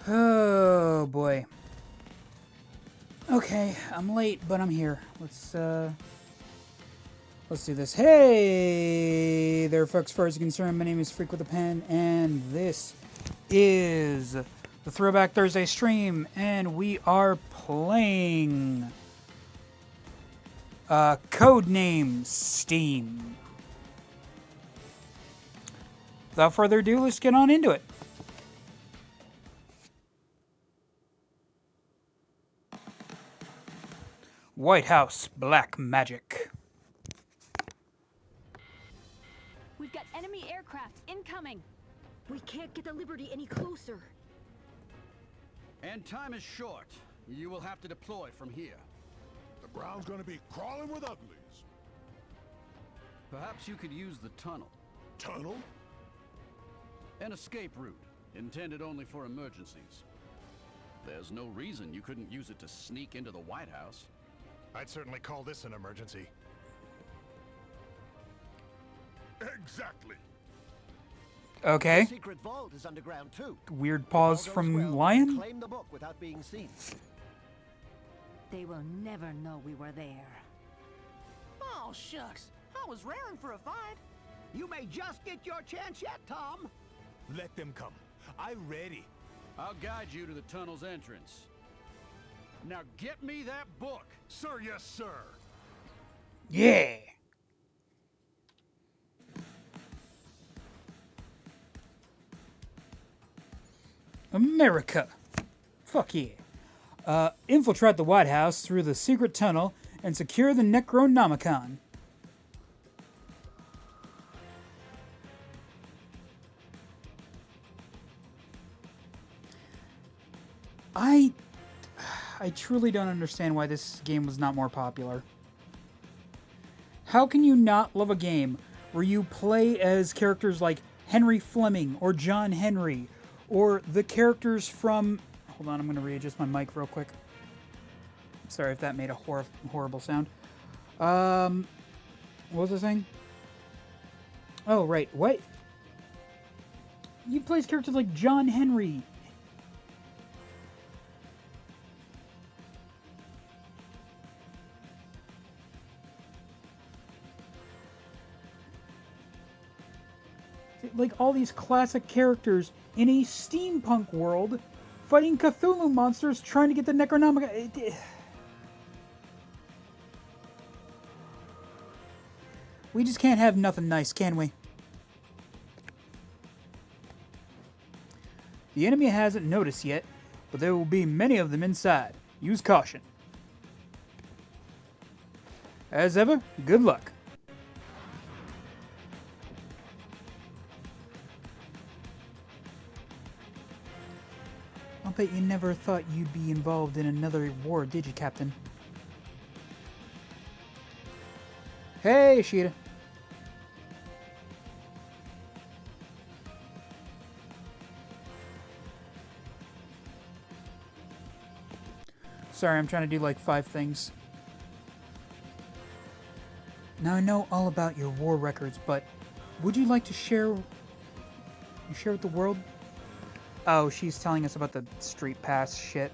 Oh boy. Okay, I'm late, but I'm here. Let's do this. Hey there, folks. As far as you're concerned, my name is Freak with a Pen, and this is the Throwback Thursday stream, and we are playing Codename S.T.E.A.M. Without further ado, let's get on into it. White House Black Magic. We've got enemy aircraft incoming. We can't get the Liberty any closer. And time is short. You will have to deploy from here. The Brown's gonna be crawling with uglies. Perhaps you could use the tunnel. Tunnel? An escape route, intended only for emergencies. There's no reason you couldn't use it to sneak into the White House. I'd certainly call this an emergency. Exactly. Okay. The secret vault is underground too. Weird pause If all goes from well, Lion. claim the book without being seen. They will never know we were there. Oh, shucks. I was raring for a fight. You may just get your chance yet, Tom. Let them come. I'm ready. I'll guide you to the tunnel's entrance. Now get me that book! Sir, yes, sir. Yeah. America. Fuck yeah. Infiltrate the White House through the secret tunnel and secure the Necronomicon. I truly don't understand why this game was not more popular. How can you not love a game where you play as characters like Henry Fleming or John Henry or the characters from... Hold on, I'm going to readjust my mic real quick. Sorry if that made a horrible sound. What was I saying? Oh, right. What? You play as characters like John Henry. Like all these classic characters in a steampunk world fighting Cthulhu monsters trying to get the Necronomicon. We just can't have nothing nice, can we? The enemy hasn't noticed yet, but there will be many of them inside. Use caution. As ever, good luck. I'll bet you never thought you'd be involved in another war, did you, Captain? Hey, Sheeta. Sorry, I'm trying to do like 5 things. Now I know all about your war records, but would you like to share with the world? Oh, she's telling us about the street pass shit.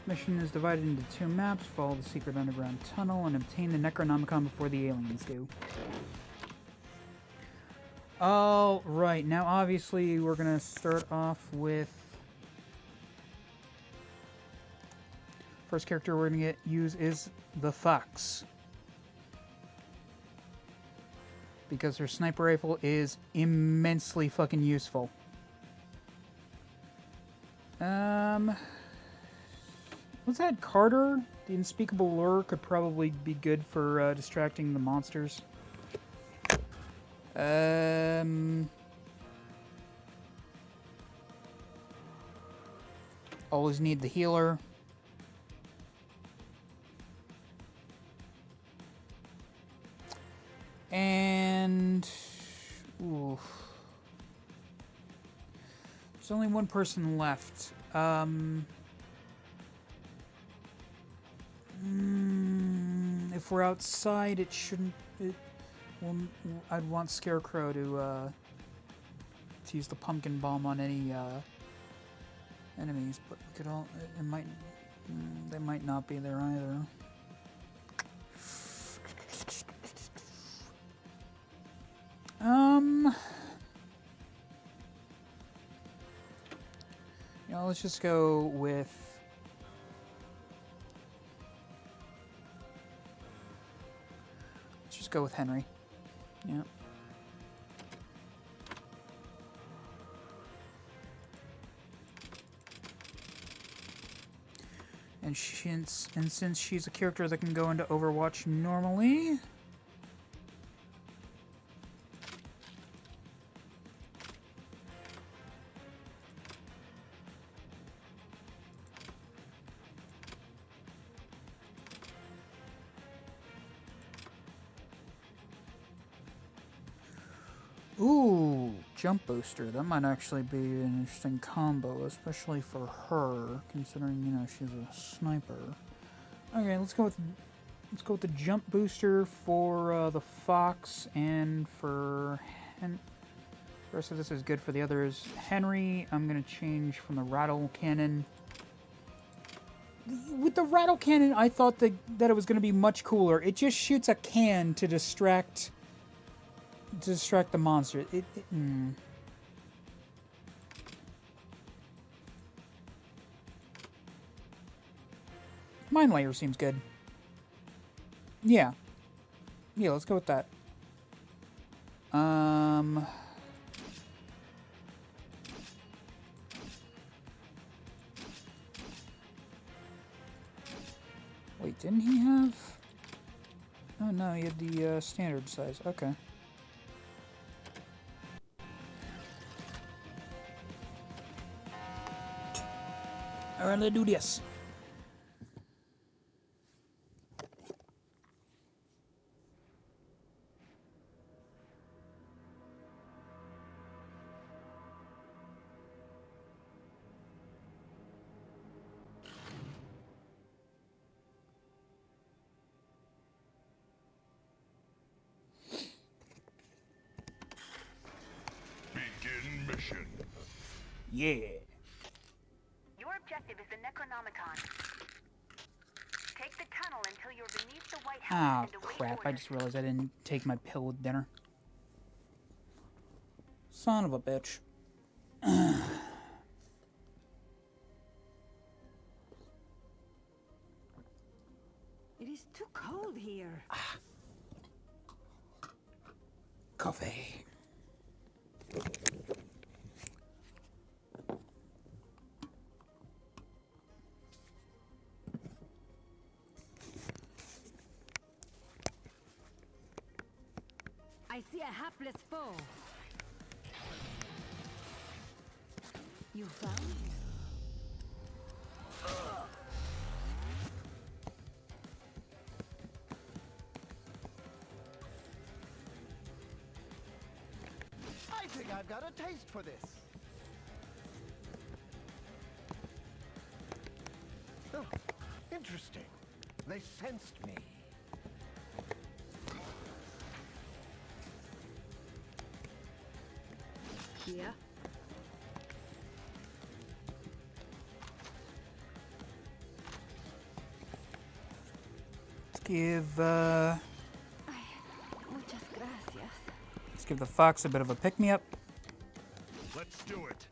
Mission is divided into 2 maps. Follow the secret underground tunnel and obtain the Necronomicon before the aliens do. Alright, now obviously we're gonna start off with... First character we're gonna use is the Fox. Because her sniper rifle is immensely fucking useful. What's that? Carter? The Unspeakable Lure could probably be good for distracting the monsters. Always need the healer. And... Ooh. only one person left. If we're outside, it shouldn't. I'd want Scarecrow to use the pumpkin bomb on any enemies, but we could all. It might. They might not be there either. You know, let's just go with. Let's just go with Henry. Yeah. And since she's a character that can go into Overwatch normally. Ooh, jump booster. That might actually be an interesting combo, especially for her, considering, you know, she's a sniper. Okay, let's go with the jump booster for the Fox, and for the rest of this is good for the others. Henry, I'm gonna change from the rattle cannon. With the rattle cannon, I thought that it was gonna be much cooler. It just shoots a can to distract the monster. Mind Layer seems good. Yeah. Yeah, let's go with that. Wait, didn't he have... Oh no, he had the standard size. Okay. Alright, let's do this. Begin mission. Yeah. Your objective is the Necronomicon. Take the tunnel until you're beneath the White House Oh, and await crap. I orders. just realized I didn't take my pill with dinner. Son of a bitch. It is too cold here. Coffee. I see a hapless foe. You found him? I think I've got a taste for this. Oh, interesting. They sensed me. Yeah. Let's give, Muchas gracias. let's give the Fox a bit of a pick-me-up. Let's do it.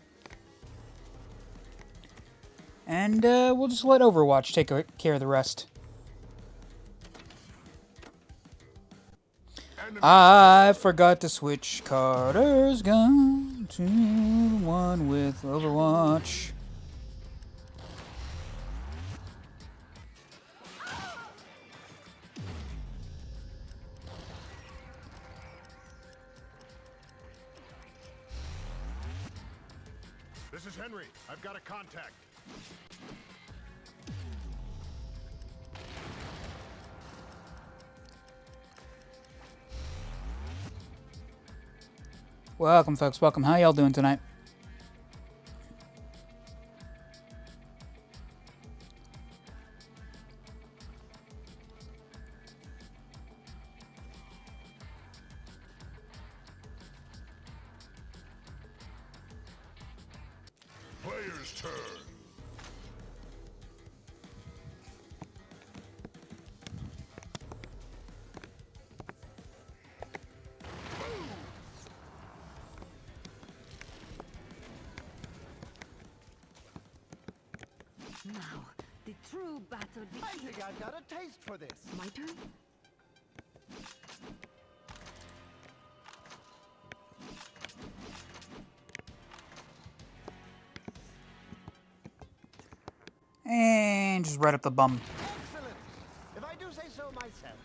And, we'll just let Overwatch take care of the rest. I forgot to switch Carter's gun to the one with Overwatch. This is Henry. I've got a contact. Welcome, folks. Welcome. How y'all doing tonight? Player's turn. Now, the true battle I begins. think I've got a taste for this. My turn? And just right up the bum. Excellent. If I do say so myself.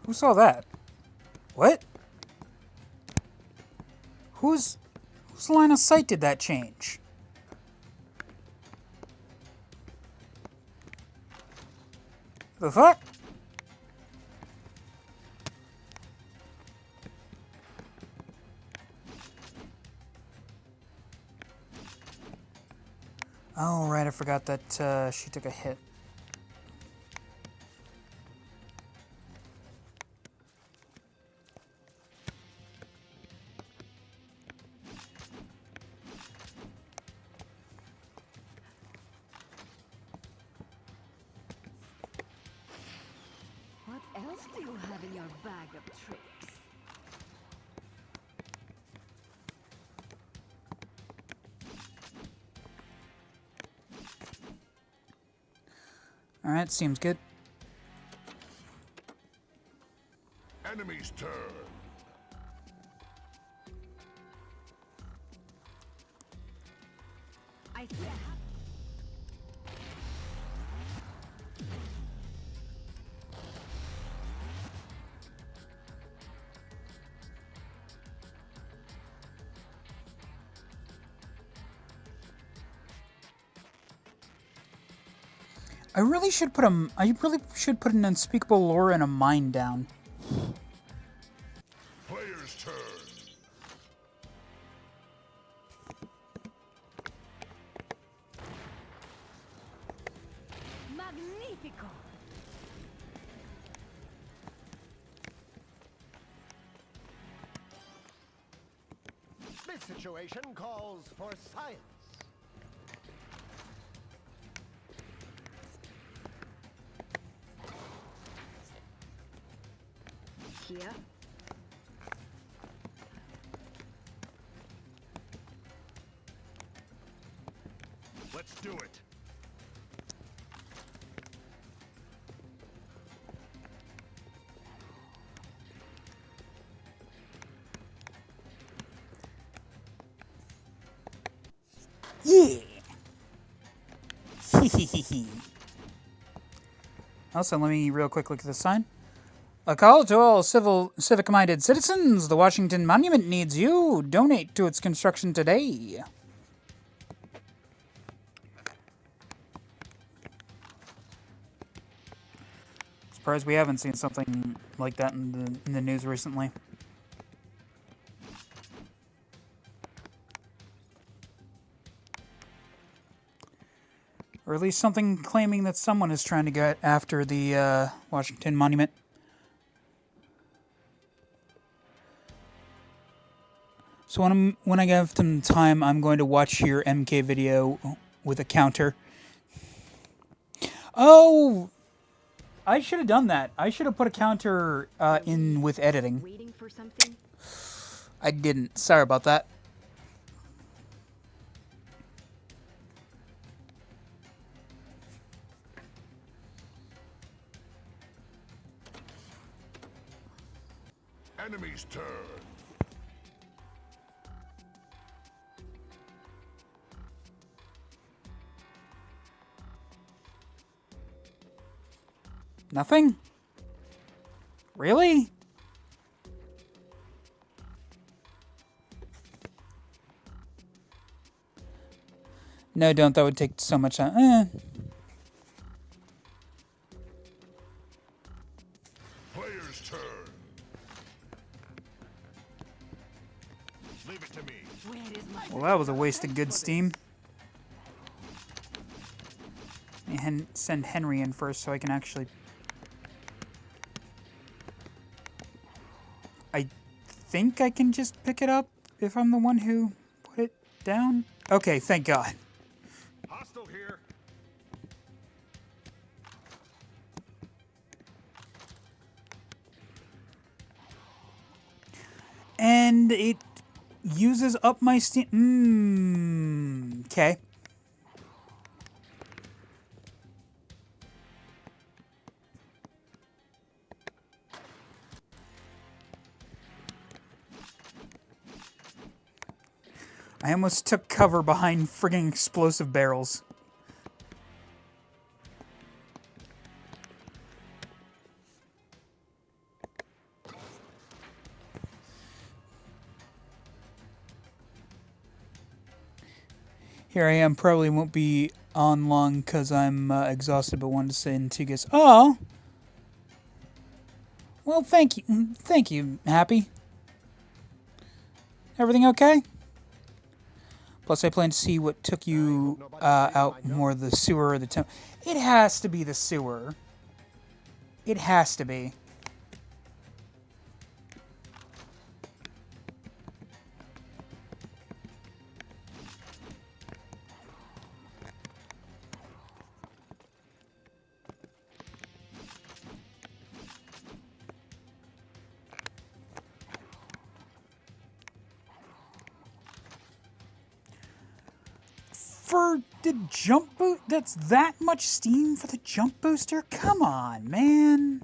Who saw that? What? Whose line of sight did that change? The fuck? Oh, right, I forgot that she took a hit. What else do you have in your bag of tricks? Alright, seems good. Enemy's turn. I see a hap- I really should put an unspeakable lure and a mine down. Player's turn. Magnifico! This situation calls for science. Here. Let's do it. Yeah! Hehehehe. Also, let me real quick look at the sign. A call to all civic-minded citizens. The Washington Monument needs you. Donate to its construction today. Surprised we haven't seen something like that in the news recently. Or at least something claiming that someone is trying to get after the Washington Monument. So when I have some time, I'm going to watch your MK video with a counter. Oh! I should have done that. I should have put a counter in with editing. Waiting for something? I didn't. Sorry about that. Enemy's turn. Nothing? Really? No, don't. That would take so much time. Player's turn. Leave it to me. Where is my... Well, that was a waste of good steam. Let me send Henry in first so I can actually think I can just pick it up if I'm the one who put it down. Okay, thank God. Hostile here. And it uses up my steam. Okay. I almost took cover behind frigging explosive barrels. Here I am, probably won't be on long because I'm exhausted, but wanted to send Tigas. Oh! Well, thank you. Thank you, Happy. Everything okay? Plus, I plan to see what took you out more, the sewer or the temple. It has to be the sewer. It has to be. For the jump boost? That's that much steam for the jump booster? Come on, man.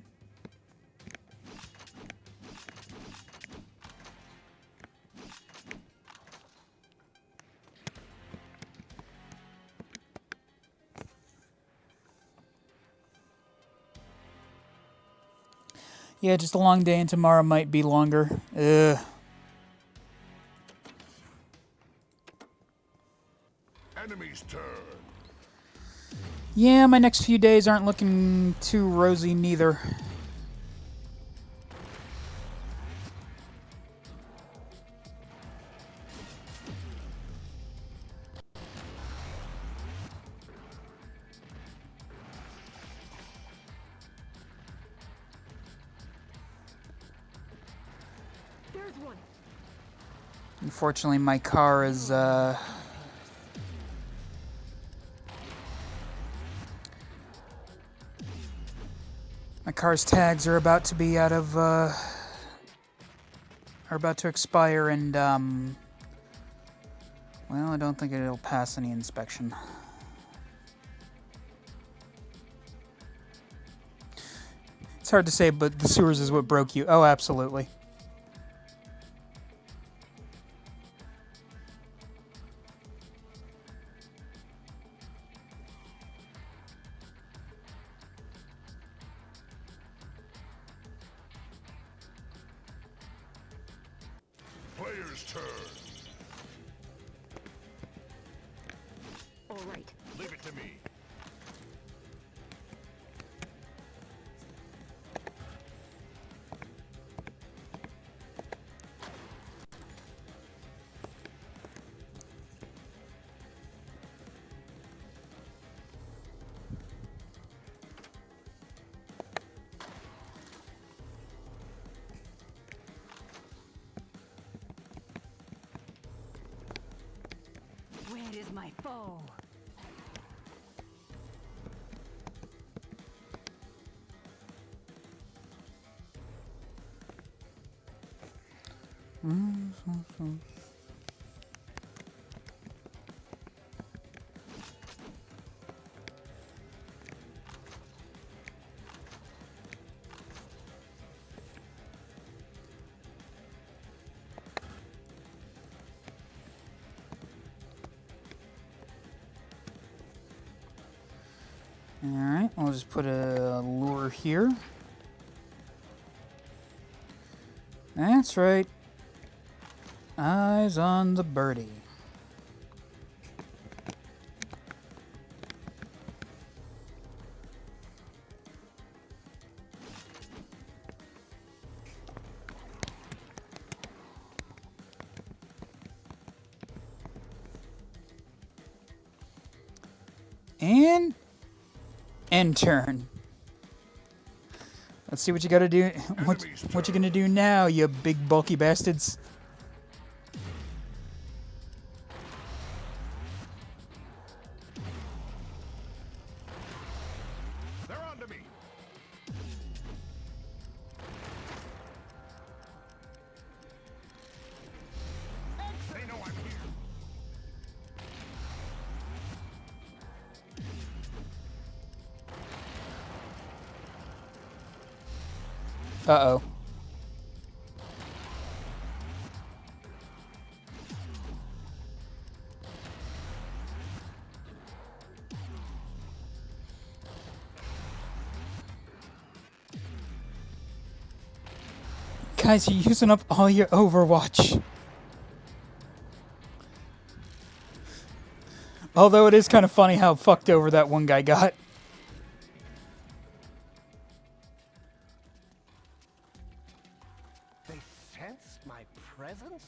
Yeah, just a long day, and tomorrow might be longer. Ugh. Enemy's turn. Yeah, my next few days aren't looking too rosy neither. There's one. Unfortunately, my car is, my car's tags are about to be out of, are about to expire, and, well, I don't think it'll pass any inspection. It's hard to say, but the sewers is what broke you. Oh, absolutely. Player's turn. All right. Leave it to me. Where is my foe? Alright, I'll just put a lure here. That's right. Eyes on the birdie. And end turn. Let's see what you gotta do. Enemy's What you turn. gonna do now, you big bulky bastards? They're on to me. They know I'm here. Uh-oh. Guys, you're using up all your Overwatch. Although it is kind of funny how fucked over that one guy got. They sense my presence?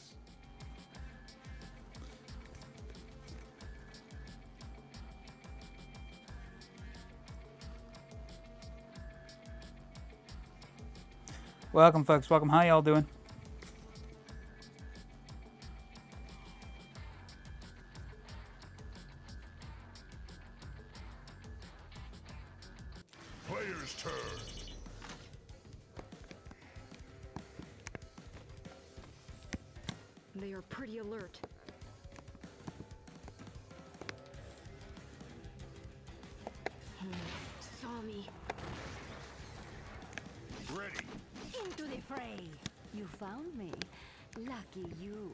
Welcome, folks. Welcome. How y'all doing? Player's turn. They are pretty alert. Saw me. Ready. Into the fray. You found me. Lucky you.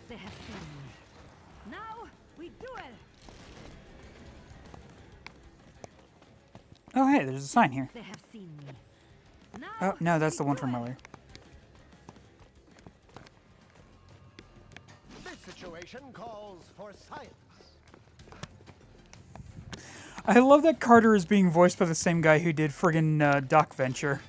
They have seen me. Now we duel. Oh, hey, there's a sign here. They have seen me. Now Oh, no, that's we the one from duel. earlier. This situation calls for science. I love that Carter is being voiced by the same guy who did friggin' Doc Venture.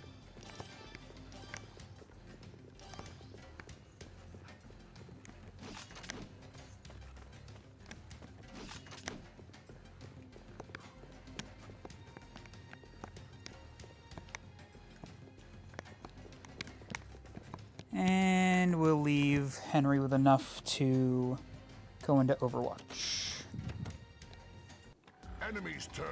And we'll leave Henry with enough to go into Overwatch. Enemy's turn.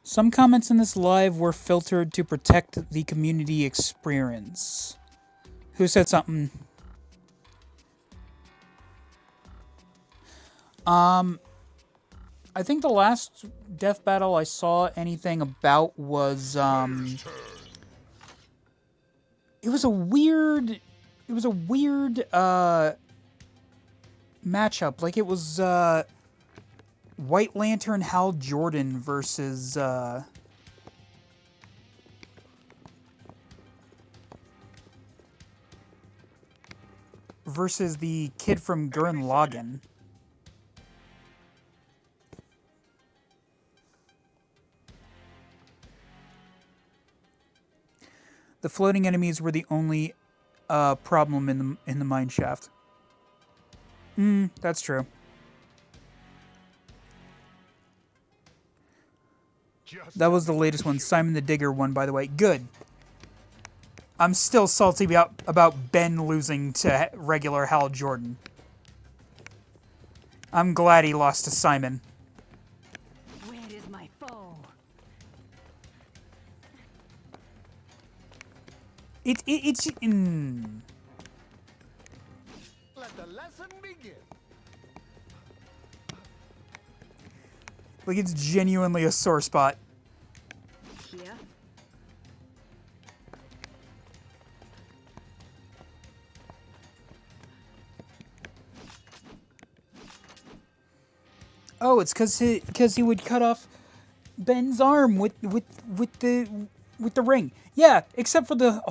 Some comments in this live were filtered to protect the community experience. Who said something? I think the last death battle I saw anything about was Player's turn. it was a weird matchup. Like it was White Lantern Hal Jordan versus the kid from Gurren Lagann. The floating enemies were the only problem in the mine shaft. That's true. Just That was the latest one. Simon the Digger won, by the way. Good. I'm still salty about Ben losing to regular Hal Jordan. I'm glad he lost to Simon. Where is my foe? It's Let the lesson begin. like it's genuinely a sore spot. Here. Oh, it's because he would cut off Ben's arm with the ring. Yeah, except for the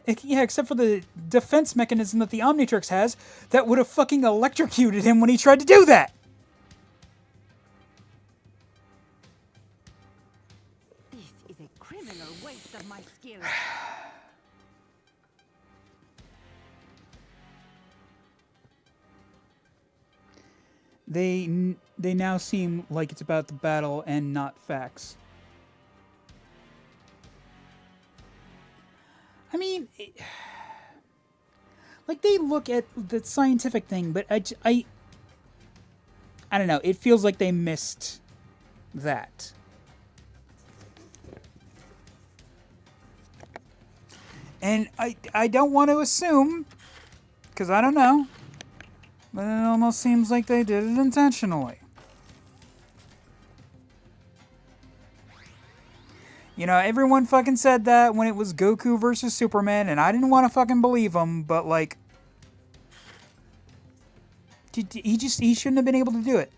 except for the defense mechanism that the Omnitrix has that would have fucking electrocuted him when he tried to do that. This is a criminal waste of my skills. They now seem like it's about the battle and not facts. I mean, like they look at the scientific thing, but I don't know. It feels like they missed that. And I don't want to assume, because I don't know, but it almost seems like they did it intentionally. You know, everyone fucking said that when it was Goku versus Superman, and I didn't want to fucking believe them, but like, he shouldn't have been able to do it.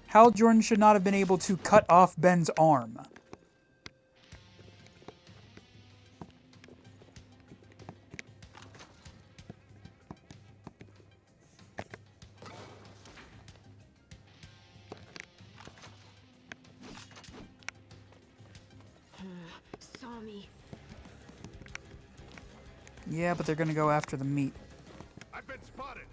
Hal Jordan should not have been able to cut off Ben's arm. Saw me. Yeah, but they're gonna go after the meat. I've been spotted.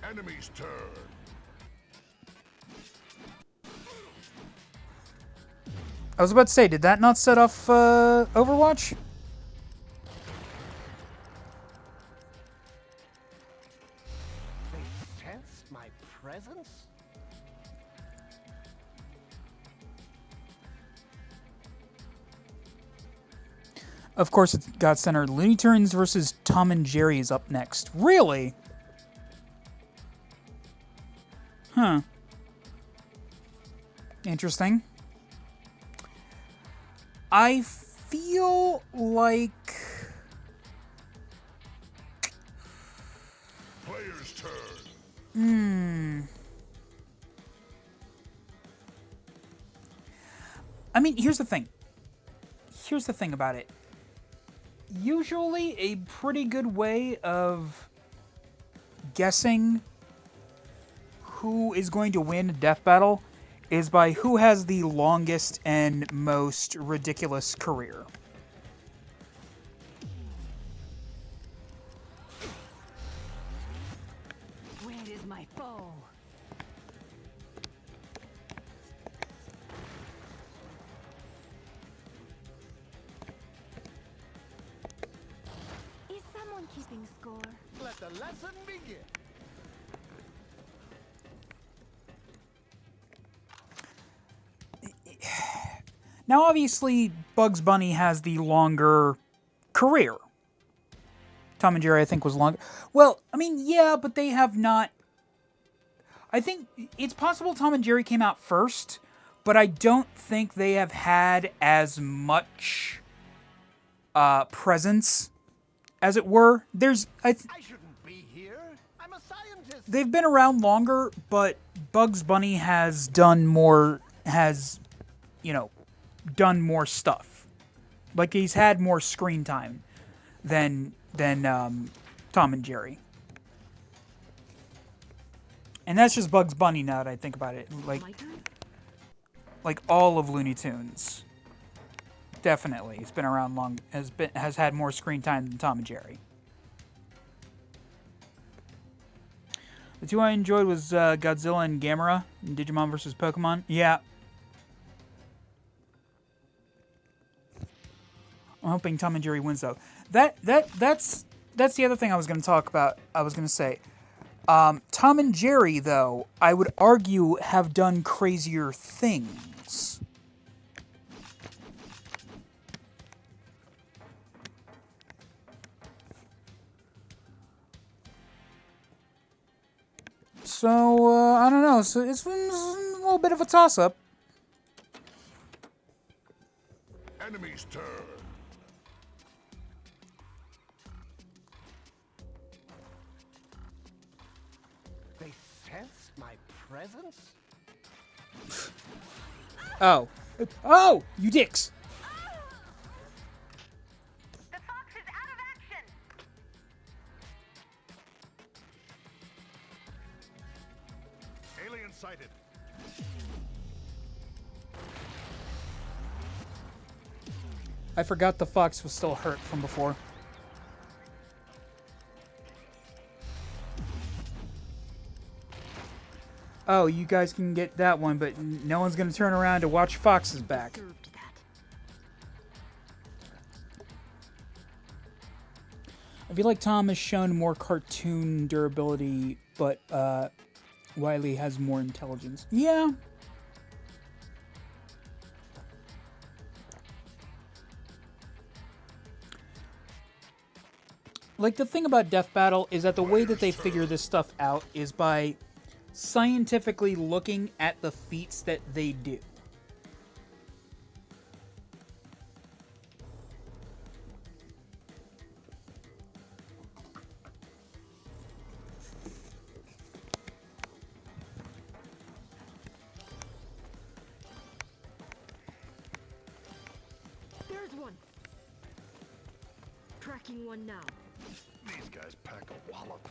Enemy's turn. I was about to say, did that not set off Overwatch? They sense my presence? Of course, it's God Center. Looney Tunes versus Tom and Jerry is up next. Really? Huh. Interesting. I feel like... Player's turn. I mean, here's the thing. Here's the thing about it. Usually a pretty good way of guessing who is going to win a death battle is by who has the longest and most ridiculous career. Where is my foe? Is someone keeping score? Let the lesson begin. Now, obviously, Bugs Bunny has the longer career. Tom and Jerry, I think, was longer. Well, I mean, yeah, but they have not... I think it's possible Tom and Jerry came out first, but I don't think they have had as much presence, as it were. I shouldn't be here. I'm a scientist. They've been around longer, but Bugs Bunny has done more, done more stuff. Like, he's had more screen time than Tom and Jerry. And that's just Bugs Bunny now that I think about it. Like all of Looney Tunes. Definitely. It's been around long, has had more screen time than Tom and Jerry. The two I enjoyed was Godzilla and Gamera in Digimon vs. Pokemon. Yeah. I'm hoping Tom and Jerry wins though. That's the other thing I was going to talk about. I was going to say, Tom and Jerry though, I would argue have done crazier things. So I don't know. So it's a little bit of a toss-up. Enemy's turn. They sense my presence? Oh. Oh! You dicks! The fox is out of action! Alien sighted. I forgot the fox was still hurt from before. Oh, you guys can get that one, but no one's going to turn around to watch Fox's back. Deserved that. I feel like Tom has shown more cartoon durability, but Wily has more intelligence. Yeah. Like, the thing about Death Battle is that the way that they figure this stuff out is by scientifically looking at the feats that they do. There's one. Tracking one now. These guys pack a wallop.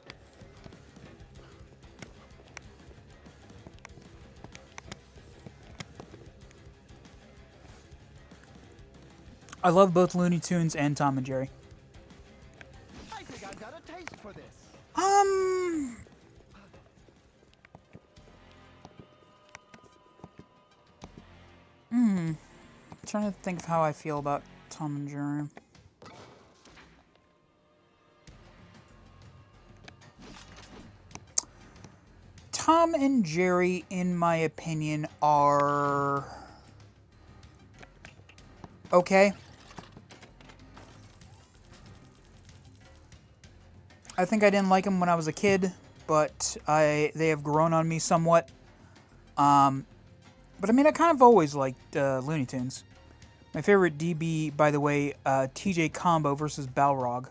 I love both Looney Tunes and Tom and Jerry. I think I've got a taste for this. Trying to think of how I feel about Tom and Jerry. Tom and Jerry, in my opinion, are okay. I think I didn't like them when I was a kid, but they have grown on me somewhat. But I mean, I kind of always liked Looney Tunes. My favorite DB, by the way, TJ Combo versus Balrog.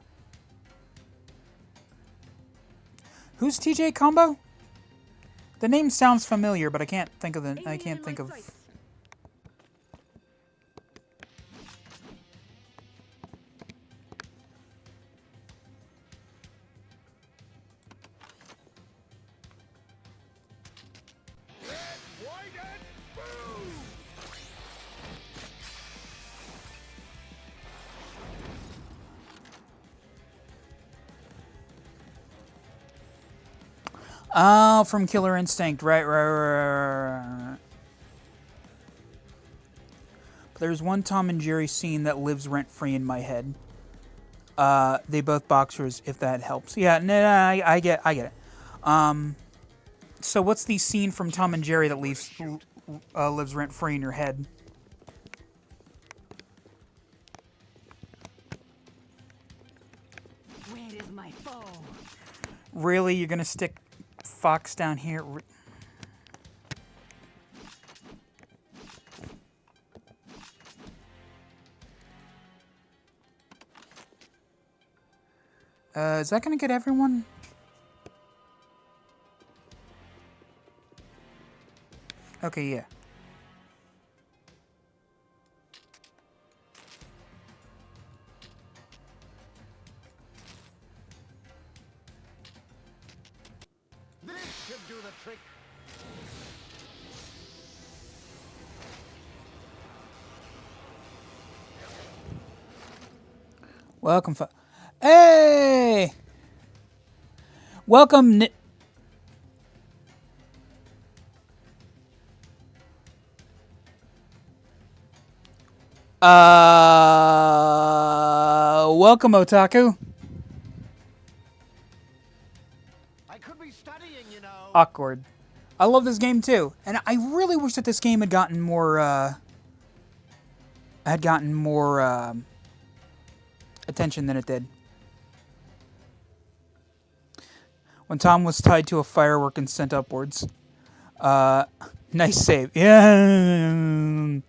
Who's TJ Combo? The name sounds familiar, but I can't think of the. I can't think of. White and boom! Oh, from Killer Instinct. Right. But there's one Tom and Jerry scene that lives rent-free in my head. They both boxers, if that helps. Yeah, no, I get it. So what's the scene from Tom and Jerry that lives rent-free in your head? Where is my foe? Really? You're gonna stick Fox down here? Is that gonna get everyone? Okay, yeah. This should do the trick. Welcome, Hey! Welcome, welcome, Otaku. I could be studying, you know. Awkward. I love this game too, and I really wish that this game had gotten more, attention than it did. When Tom was tied to a firework and sent upwards. Nice save. Yeah.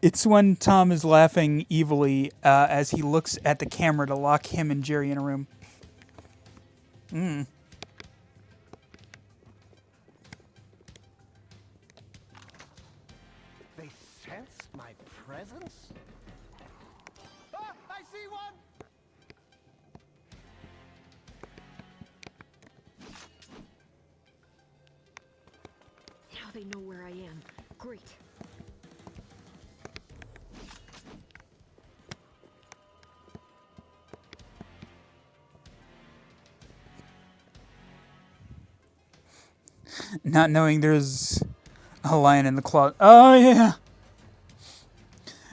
It's when Tom is laughing evilly as he looks at the camera to lock him and Jerry in a room. They sense my presence? Ah, I see one! Now they know where I am. Great. Not knowing there's a lion in the closet. Oh, yeah.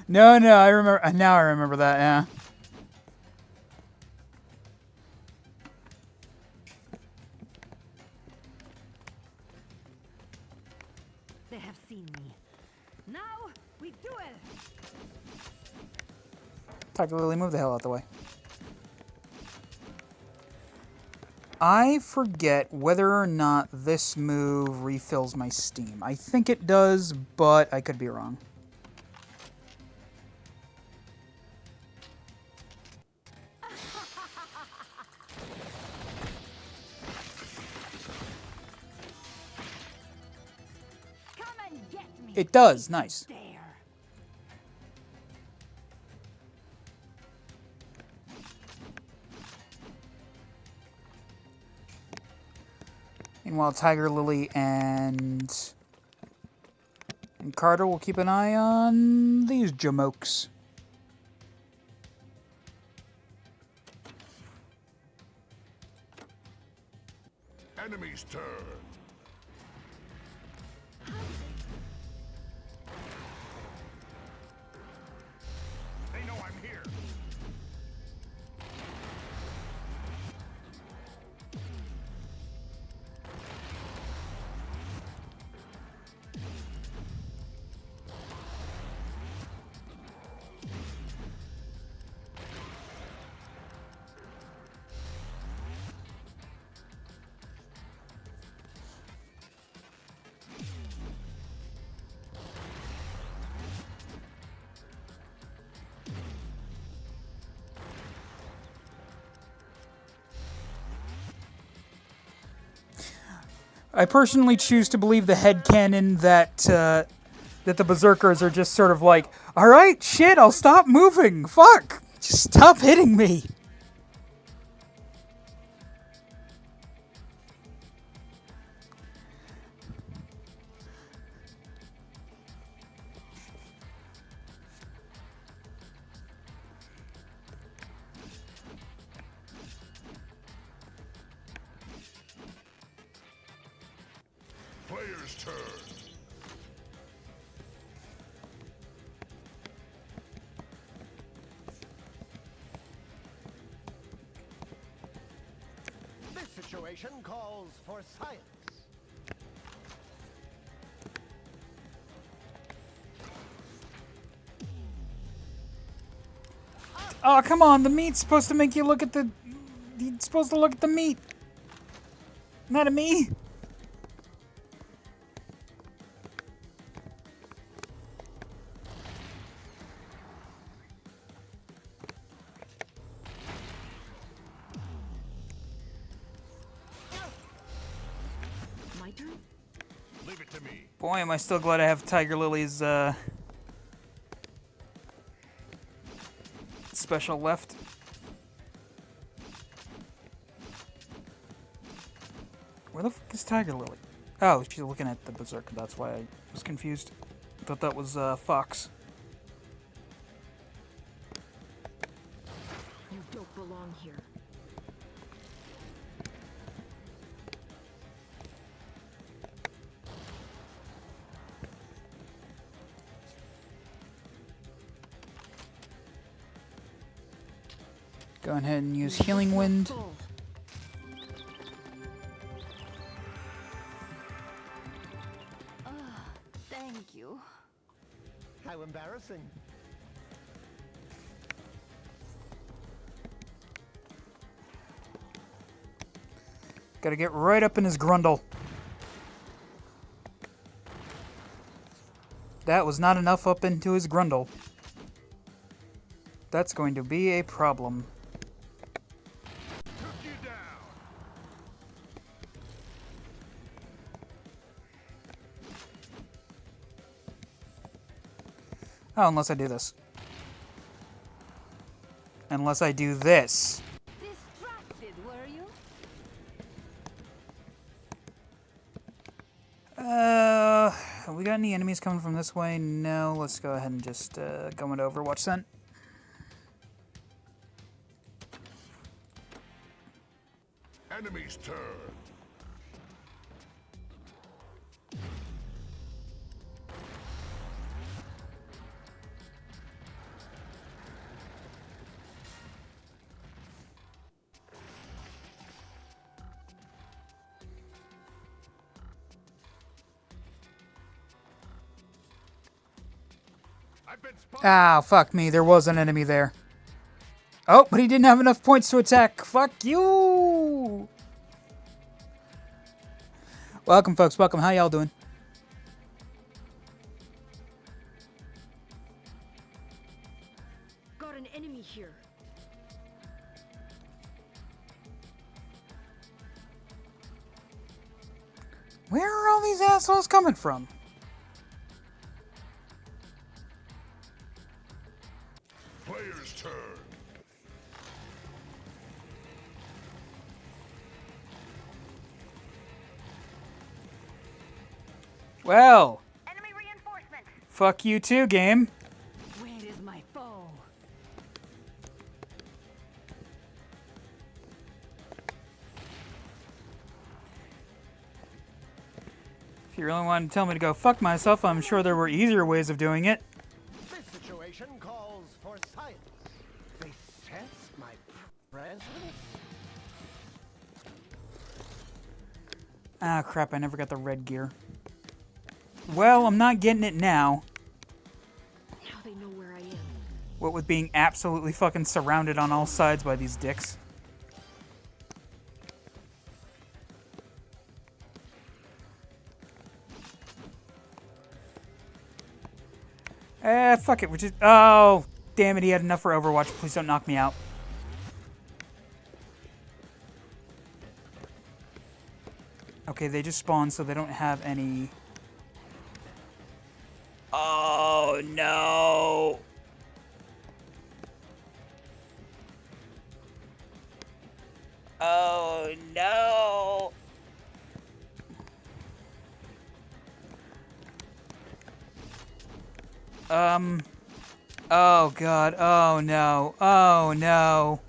No, I remember. Now I remember that, yeah. They have seen me. Now we duel. Tiger Lily, move the hell out the way. I forget whether or not this move refills my steam. I think it does, but I could be wrong. Come and get me. It does, nice. There. Meanwhile, Tiger Lily and Carter will keep an eye on these jamokes. Enemy's turn. They know I'm here. I personally choose to believe the headcanon that that the Berserkers are just sort of like, alright, shit, I'll stop moving. Fuck. Just stop hitting me. Player's turn. This situation calls for science. Oh, come on, the meat's supposed to make you look at the... You're supposed to look at the meat. Not at me. My turn? Leave it to me. Boy, am I still glad I have Tiger Lily's, special left. Where the fuck is Tiger Lily? Oh, she's looking at the Berserker. That's why I was confused. I thought that was, Fox. You don't belong here. Go ahead and use Healing Wind. Full. Thank you. How embarrassing. Gotta get right up in his grundle. That was not enough up into his grundle. That's going to be a problem. Took you down. Oh, unless I do this. Unless I do this. Distracted, were you? We got any enemies coming from this way? No, let's go ahead and just go into Overwatch then. Enemy's turn. I've been spotted. Ah, fuck me. There was an enemy there. Oh, but he didn't have enough points to attack. Fuck you! Welcome, folks. Welcome. How y'all doing? Got an enemy here. Where are all these assholes coming from? Player's turn. Well, Enemy reinforcement. fuck you too, game. Where is my foe? If you really wanted to tell me to go fuck myself, I'm sure there were easier ways of doing it. This situation calls for silence. They sense my presence? Ah, crap, I never got the red gear. Well, I'm not getting it now. Now they know where I am. What with being absolutely fucking surrounded on all sides by these dicks. Fuck it, we're just... Oh, damn it, he had enough for Overwatch. Please don't knock me out. Okay, they just spawned, so they don't have any... Oh, no! Oh, no! Oh, God. Oh, no. Oh, no.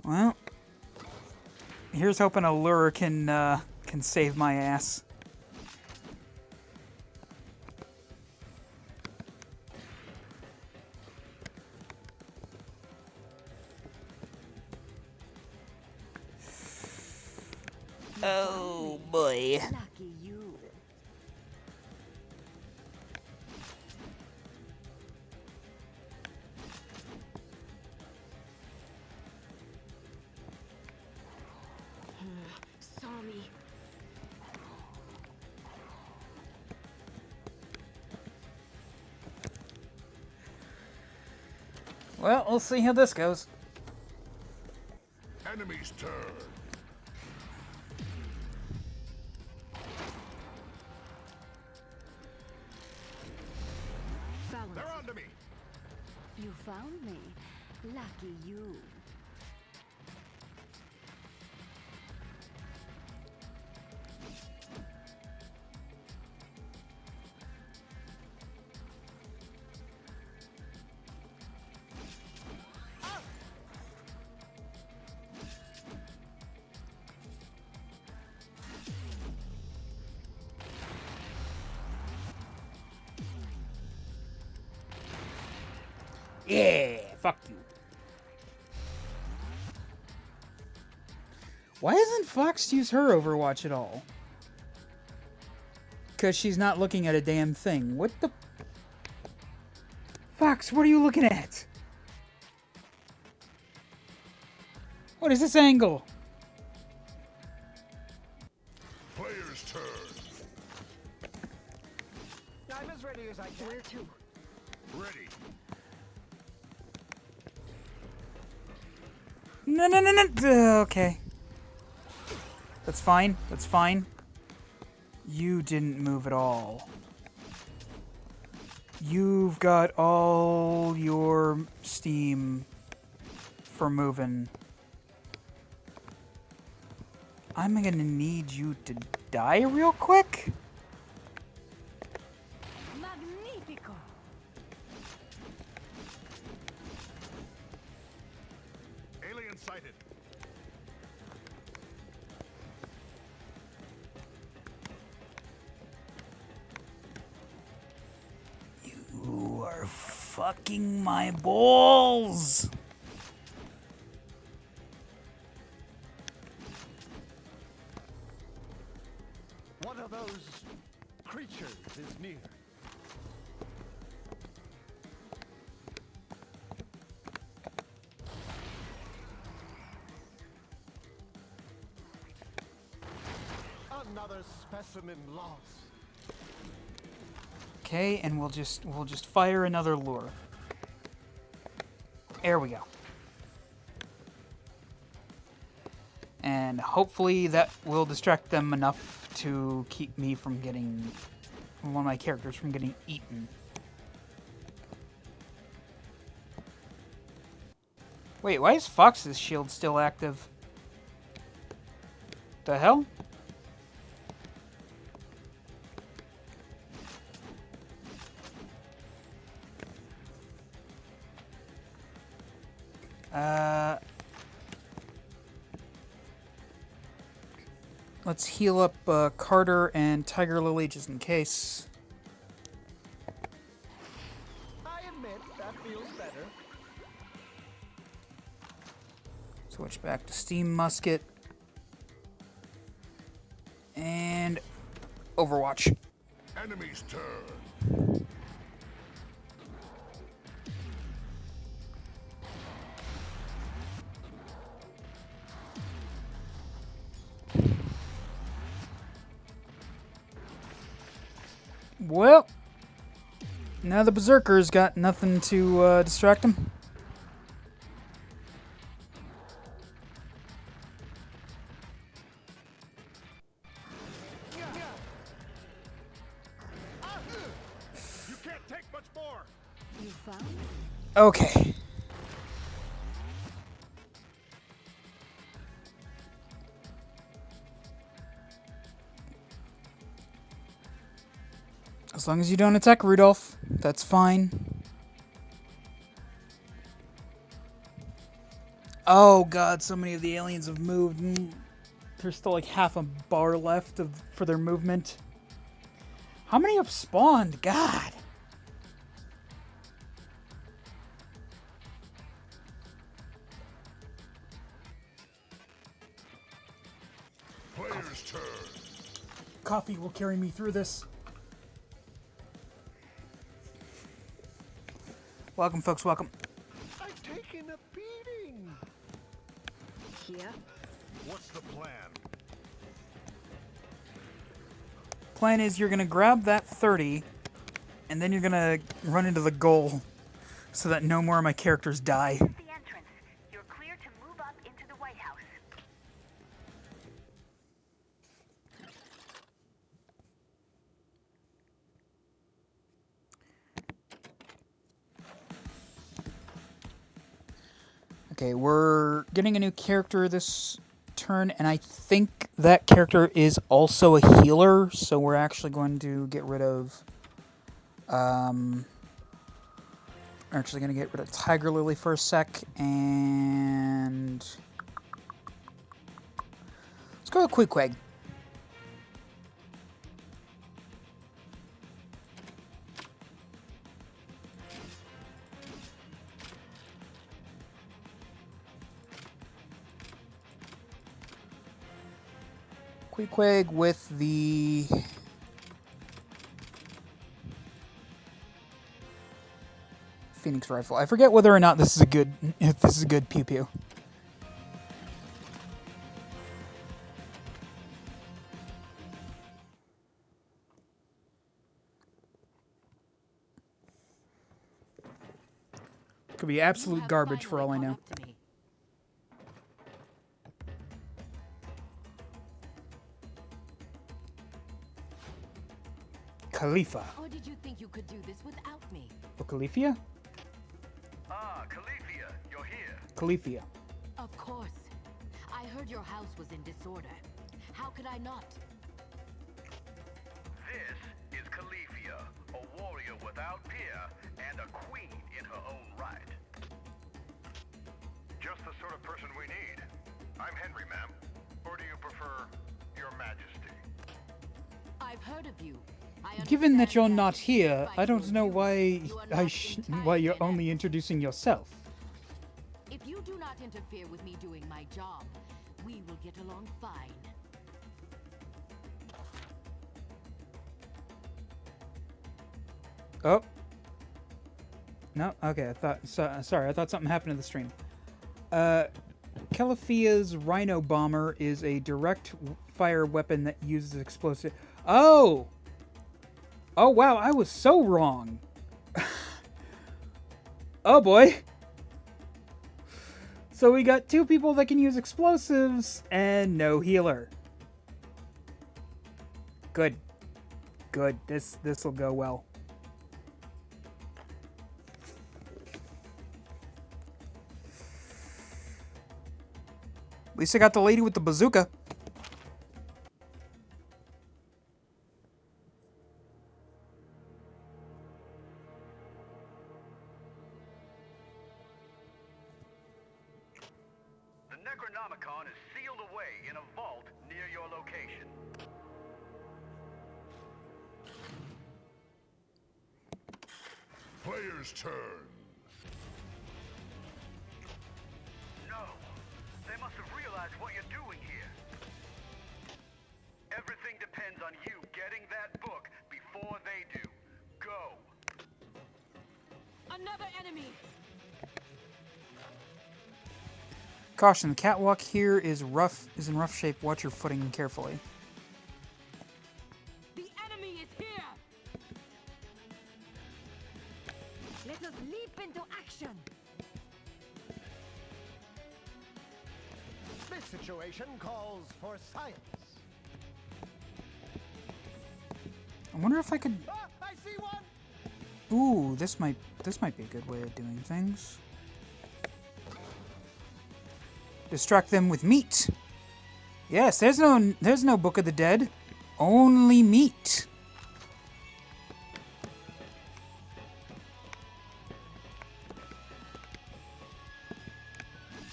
Well, here's hoping a lure can save my ass. Oh, boy. Lucky you. Saw me. Well, we'll see how this goes. Enemy's turn. Found. They're onto me. You found me. Lucky you. Yeah, fuck you. Why doesn't Fox use her Overwatch at all? Because she's not looking at a damn thing. What the... Fox, what are you looking at? What is this angle? Player's turn. I'm as ready as I can. Where to? Ready. No. Okay. That's fine. That's fine. You didn't move at all. You've got all your steam for moving. I'm gonna need you to die real quick. Magnifico. Alien sighted. You are fucking my balls. of those creatures is near. Another specimen lost. Okay, and we'll just fire another lure. There we go. And hopefully that will distract them enough to keep me from getting one of my characters from getting eaten. Wait, why is Fox's shield still active? The hell? Let's heal up Carter and Tiger Lily just in case. I admit that feels better. Switch back to Steam Musket. And Overwatch. Enemy's turn. Well, now the Berserker's got nothing to distract him. You can't take much more. You found? Okay. As long as you don't attack Rudolph, that's fine. Oh god, so many of the aliens have moved. There's still like half a bar left for their movement. How many have spawned? God. Player's turn. Coffee will carry me through this. Welcome, folks, welcome. I've taken a beating. Here? What's the plan? Plan is you're going to grab that 30, and then you're going to run into the goal so that no more of my characters die. The entrance. You're clear to move up into the White House. Okay, we're getting a new character this turn, and I think that character is also a healer, so we're actually going to get rid of... we're actually going to get rid of Tiger Lily for a sec, and... let's go with Queequeg. Queequeg with the Phoenix rifle. I forget whether or not this is a good pew pew. Could be absolute garbage for all I know. Khalifa. Or did you think you could do this without me? Or Califia? Ah, Califia, you're here. Califia. Of course. I heard your house was in disorder. How could I not? This is Califia, a warrior without peer and a queen in her own right. Just the sort of person we need. I'm Henry, ma'am. Or do you prefer Your Majesty? I've heard of you. Given that you're not here, I don't know why you're only introducing yourself. If you do not interfere with me doing my job, we will get along fine. Oh. No? Okay, I thought... sorry, I thought something happened to the stream. Califia's Rhino Bomber is a direct fire weapon that uses explosive... Oh! Oh, wow, I was so wrong. Oh, boy. So we got 2 people that can use explosives and no healer. Good. Good. This will go well. At least I got the lady with the bazooka. The Necronomicon is sealed away in a vault near your location. Player's turn. No, they must have realized what you're doing here. Everything depends on you getting that book before they do. Go. Another enemy! Caution, the catwalk here is in rough shape. Watch your footing carefully. The enemy is here! Let us leap into action! This situation calls for science. I wonder if I could... Ah, I see one! Ooh, this might be a good way of doing things. Distract them with meat. Yes, there's no Book of the Dead. Only meat.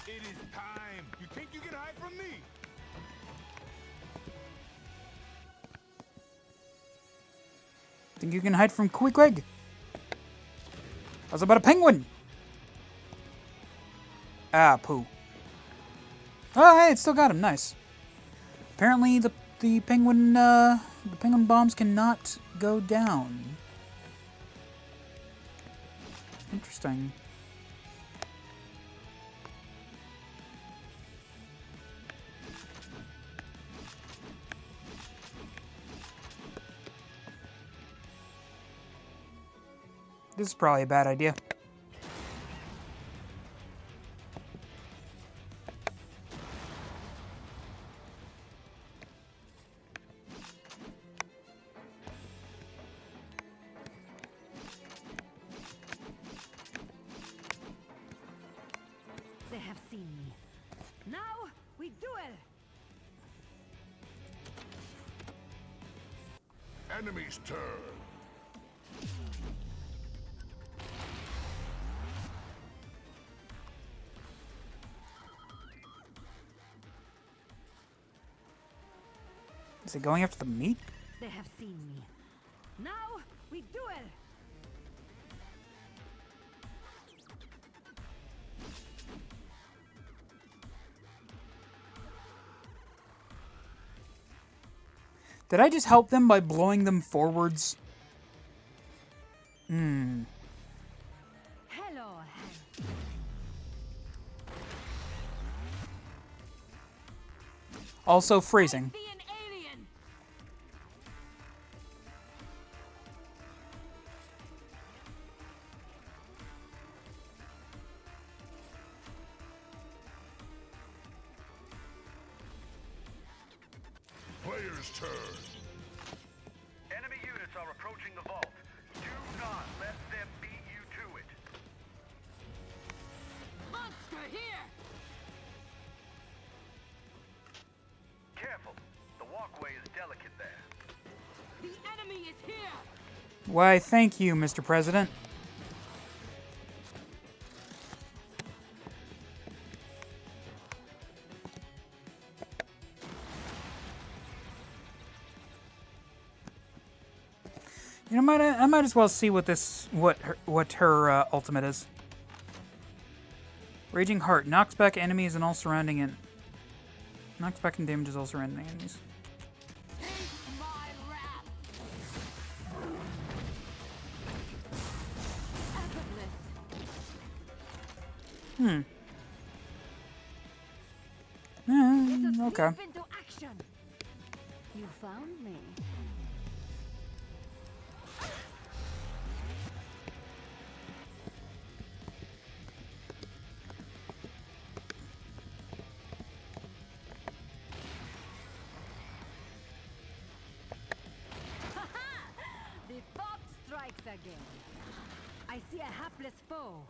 It is time. You think you can hide from me? Think you can hide from Queequeg? How's about a penguin? Ah, poo. Oh, hey, it still got him. Nice. Apparently, the penguin bombs cannot go down. Interesting. This is probably a bad idea. They have seen me. Now we duel! Enemy's turn. Is it going after the meat? They have seen me. Now we duel! Did I just help them by blowing them forwards? Hello, Also freezing. see an alien! Player's turn. Enemy units are approaching the vault. Do not let them beat you to it. Monster here! Careful. The walkway is delicate there. The enemy is here! Why, thank you, Mr. President. You know, I might as well see what her ultimate is. Raging Heart knocks back enemies and all surrounding it. Knocks back and damages all surrounding enemies. Taste my wrath! Hmm. Okay. Leap into action. You found me. The fox strikes again. I see a hapless foe.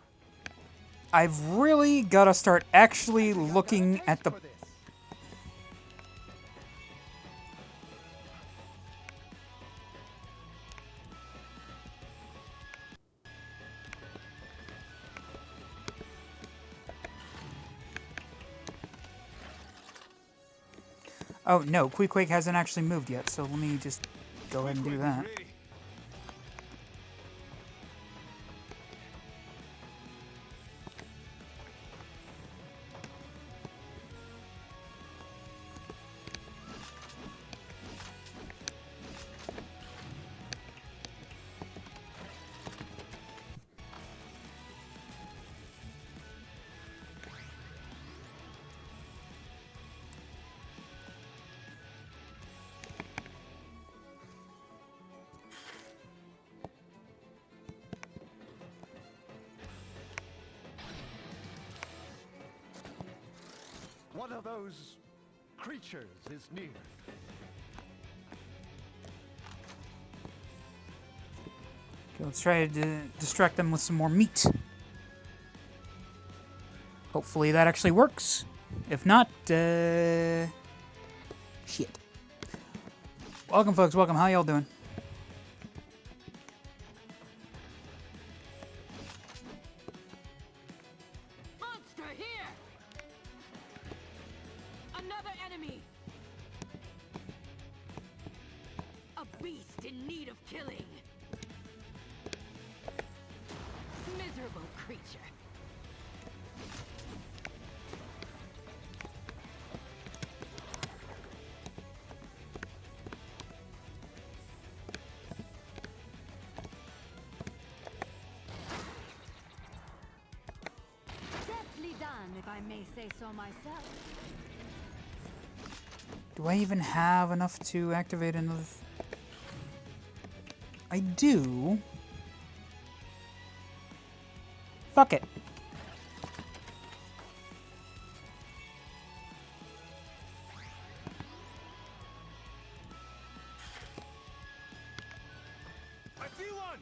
I've really got to start actually looking at the... For this. Oh, no, Quake hasn't actually moved yet, so let me just go ahead and do that. Ready. One of those creatures is near. Okay, let's try to distract them with some more meat. Hopefully that actually works. If not, shit. Welcome, folks. Welcome. How y'all doing? Monster here! Another enemy! A beast in need of killing! Miserable creature! Deftly done, if I may say so myself. Do I even have enough to activate another... I do. Fuck it. I see one.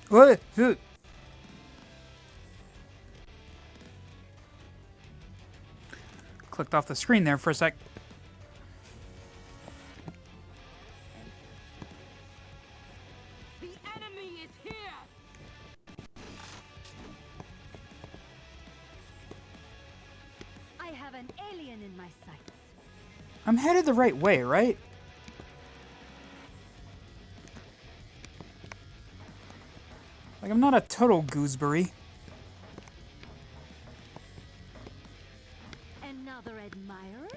What? Clicked off the screen there for a sec. The enemy is here! I have an alien in my sights. I'm headed the right way, right? Like, I'm not a total gooseberry. Another admirer?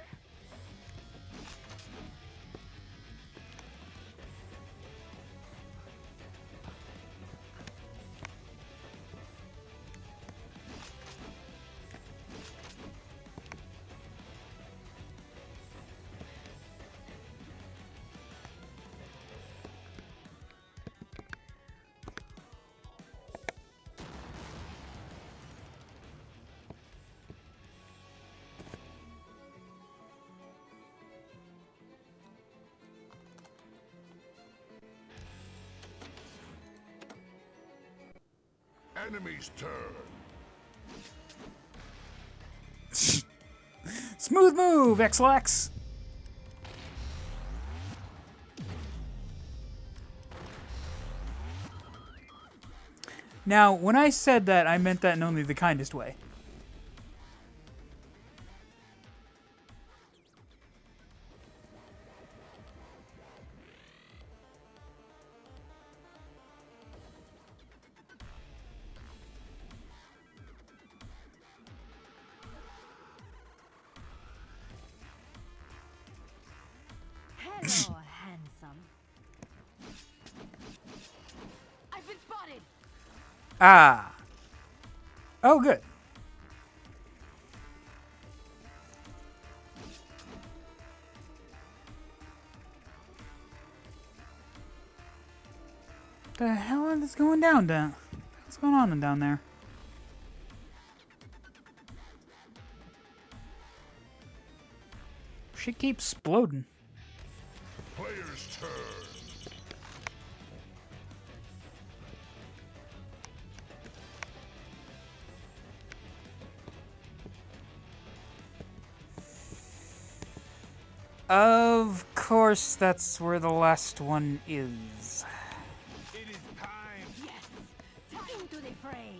Enemy's turn. Smooth move, X-Lax. Now, when I said that, I meant that in only the kindest way. Hello, handsome. I've been spotted. Ah. Oh, good. The hell is going down? What's going on down there? Shit keeps exploding. Player's turn. Of course, that's where the last one is. It is time. Yes, into the fray.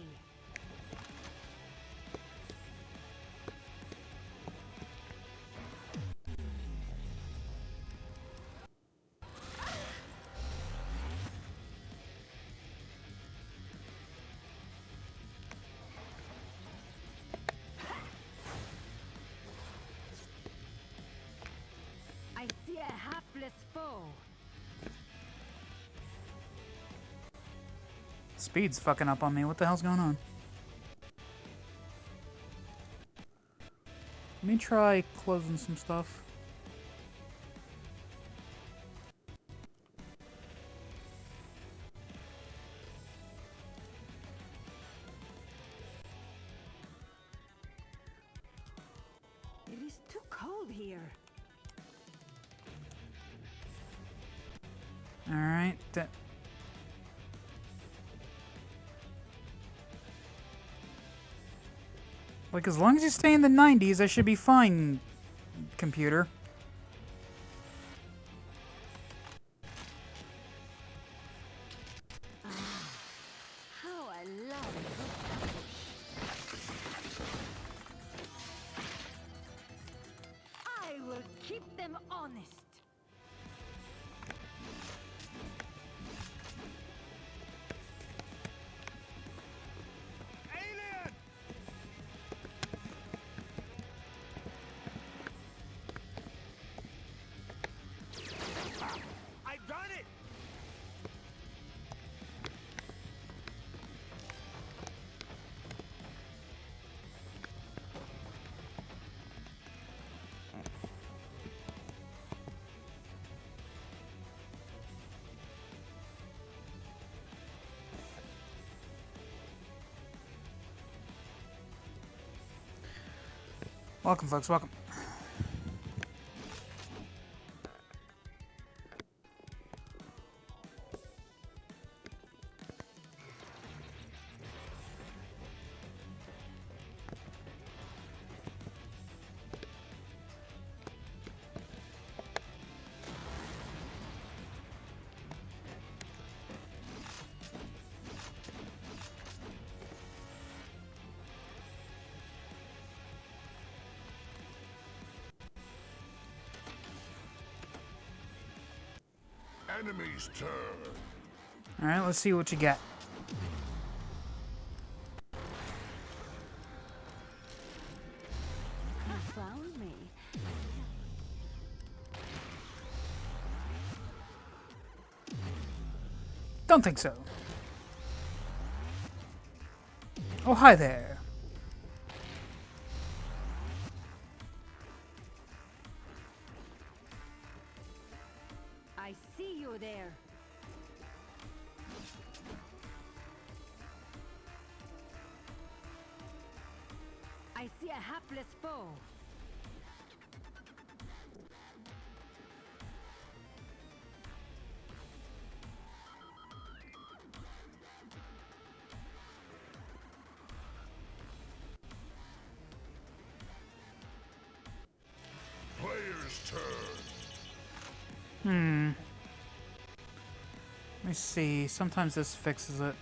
I see a hapless foe. Speed's fucking up on me. What the hell's going on? Let me try closing some stuff. It is too cold here. Alright. Like, as long as you stay in the 90s, I should be fine, computer. How I love it. I will keep them honest. Alien! I've done it! Welcome, folks. Welcome. Enemy's turn. Alright, let's see what you got. You found me. Don't think so. Oh, hi there. I see you there. I see a hapless foe. Player's turn. Let me see. Sometimes this fixes it.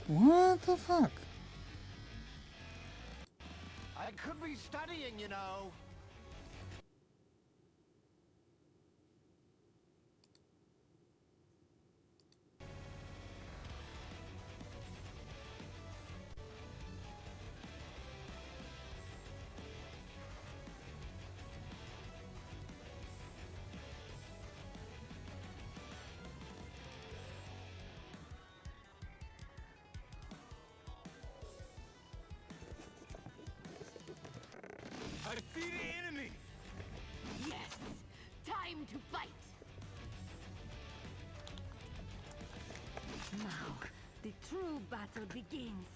What the fuck? I could be studying, you know. I see the enemy. Yes! Time to fight! Now, the true battle begins.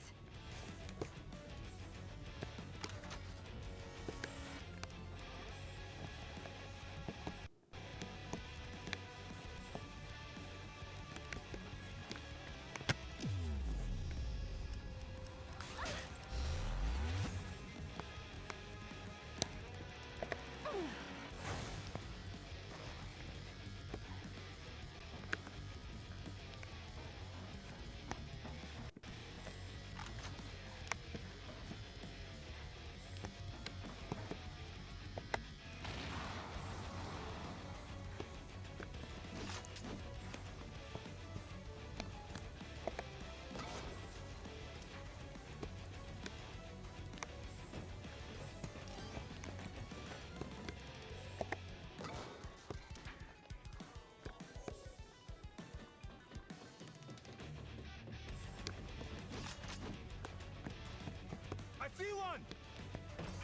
I see one.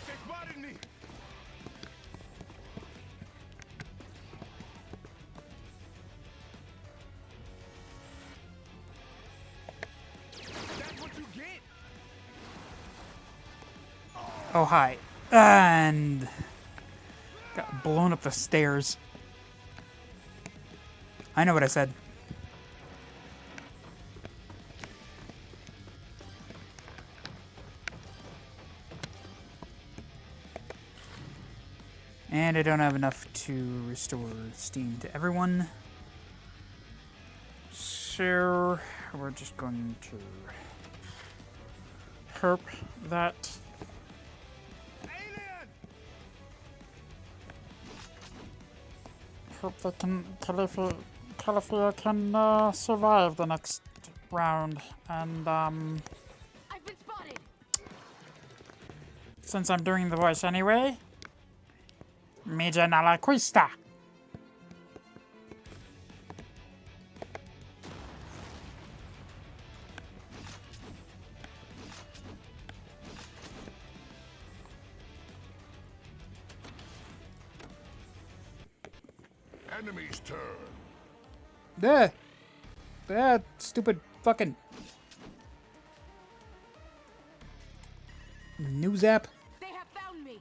They spotted me. That's what you get. Oh, hi. And got blown up the stairs. I know what I said. And I don't have enough to restore steam to everyone. So we're just going to herp that. Alien. Hope that Califia can survive the next round. And I've been spotted! since I'm doing the voice anyway, Media nella quista. Enemy's turn. Stupid fucking news app. They have found me!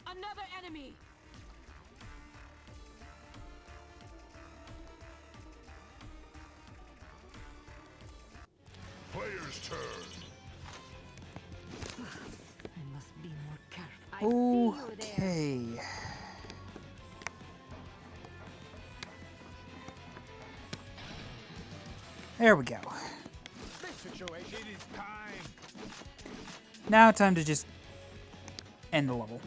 Another enemy! Player's turn. I must be more careful. I see you there. Okay. There we go. This situation. It is time. Now time to just end the level.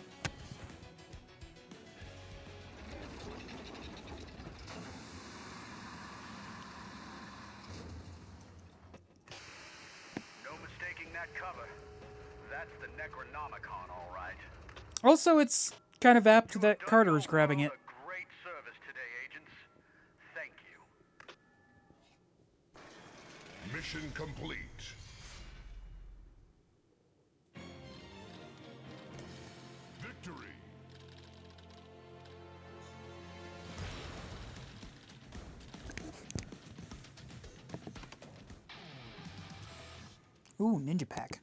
No mistaking that cover. That's the Necronomicon, all right. Also, it's kind of apt You that have done Carter your is grabbing it. world a great service today, agents. Thank you. Mission complete. victory. Ooh, ninja pack.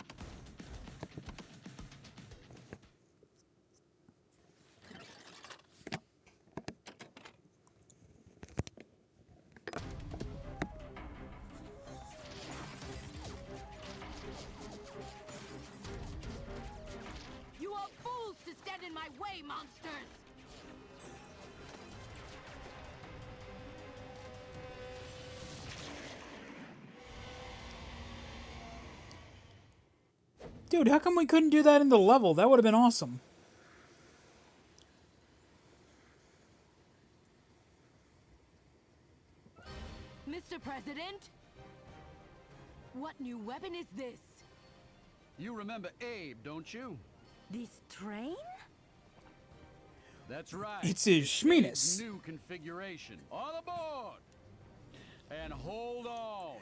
You are fools to stand in my way, monsters! Dude, how come we couldn't do that in the level? That would have been awesome. Mr. President? What new weapon is this? You remember Abe, don't you? This train? That's right. It's his Abe's Schmeenus. new configuration. On aboard! And hold on.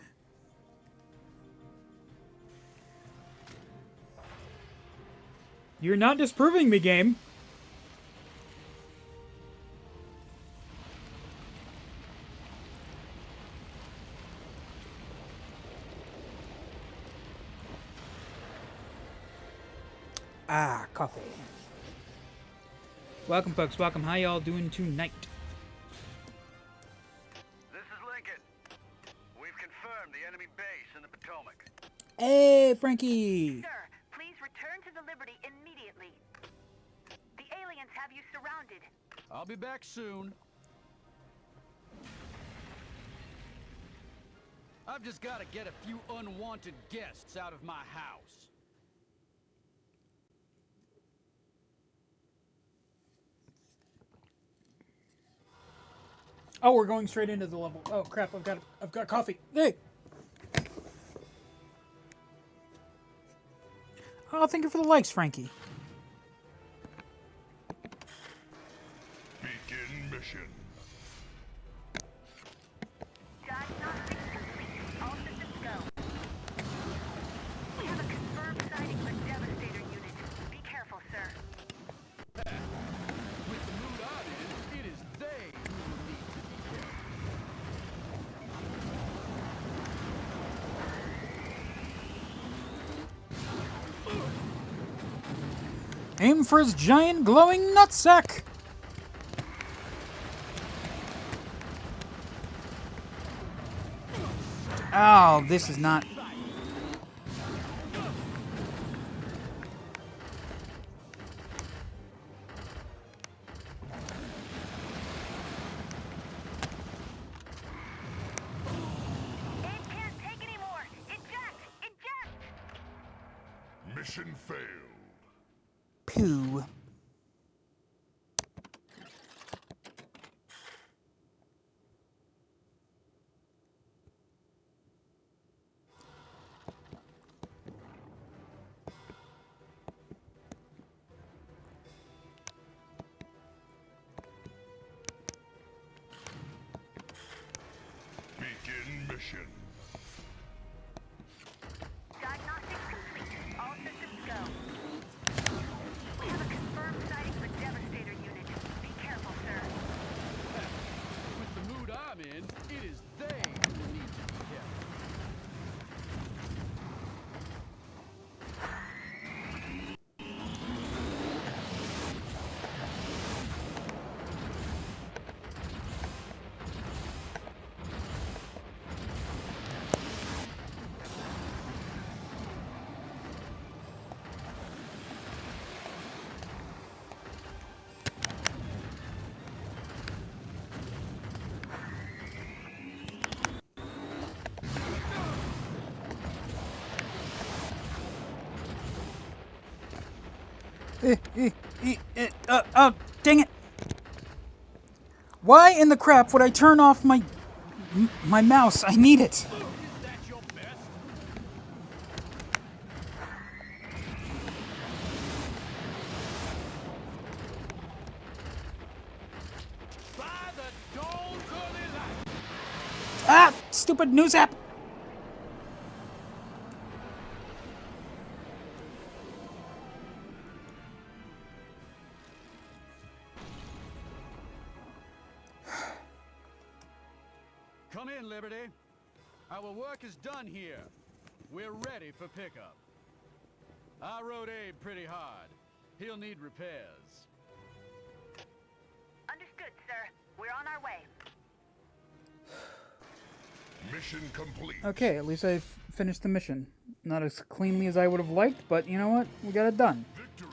You're not disproving me, game. Ah, coffee. Welcome, folks. Welcome. How y'all doing tonight? This is Lincoln. We've confirmed the enemy base in the Potomac. Hey, Frankie. Sir, please return to the Liberty immediately. The aliens have you surrounded. I'll be back soon. I've just got to get a few unwanted guests out of my house. Oh, we're going straight into the level. Oh crap! I've got coffee. Hey. Oh, thank you for the likes, Frankie. Begin mission. Diagnostics complete. All systems go. We have a confirmed sighting for Devastator unit. Be careful, sir. With the mood I'm in, it is they who need to be careful. Aim for his giant glowing nutsack. Oh, this is not. It can't take anymore. Eject! Eject! Mission failed. Poo. Begin mission. Diagnostics complete. All systems go. We have a confirmed sighting for Devastator unit. Be careful, sir. With the mood I'm in, it is they who need to be careful. Oh, dang it. Why in the crap would I turn off my mouse? I need it. Is that your best? By the dawn early light. Ah, stupid news app. Come in, Liberty. Our work is done here. We're ready for pickup. I rode Abe pretty hard. He'll need repairs. Understood, sir. We're on our way. Mission complete. Okay, at least I've finished the mission. Not as cleanly as I would have liked, but you know what? We got it done. Victory.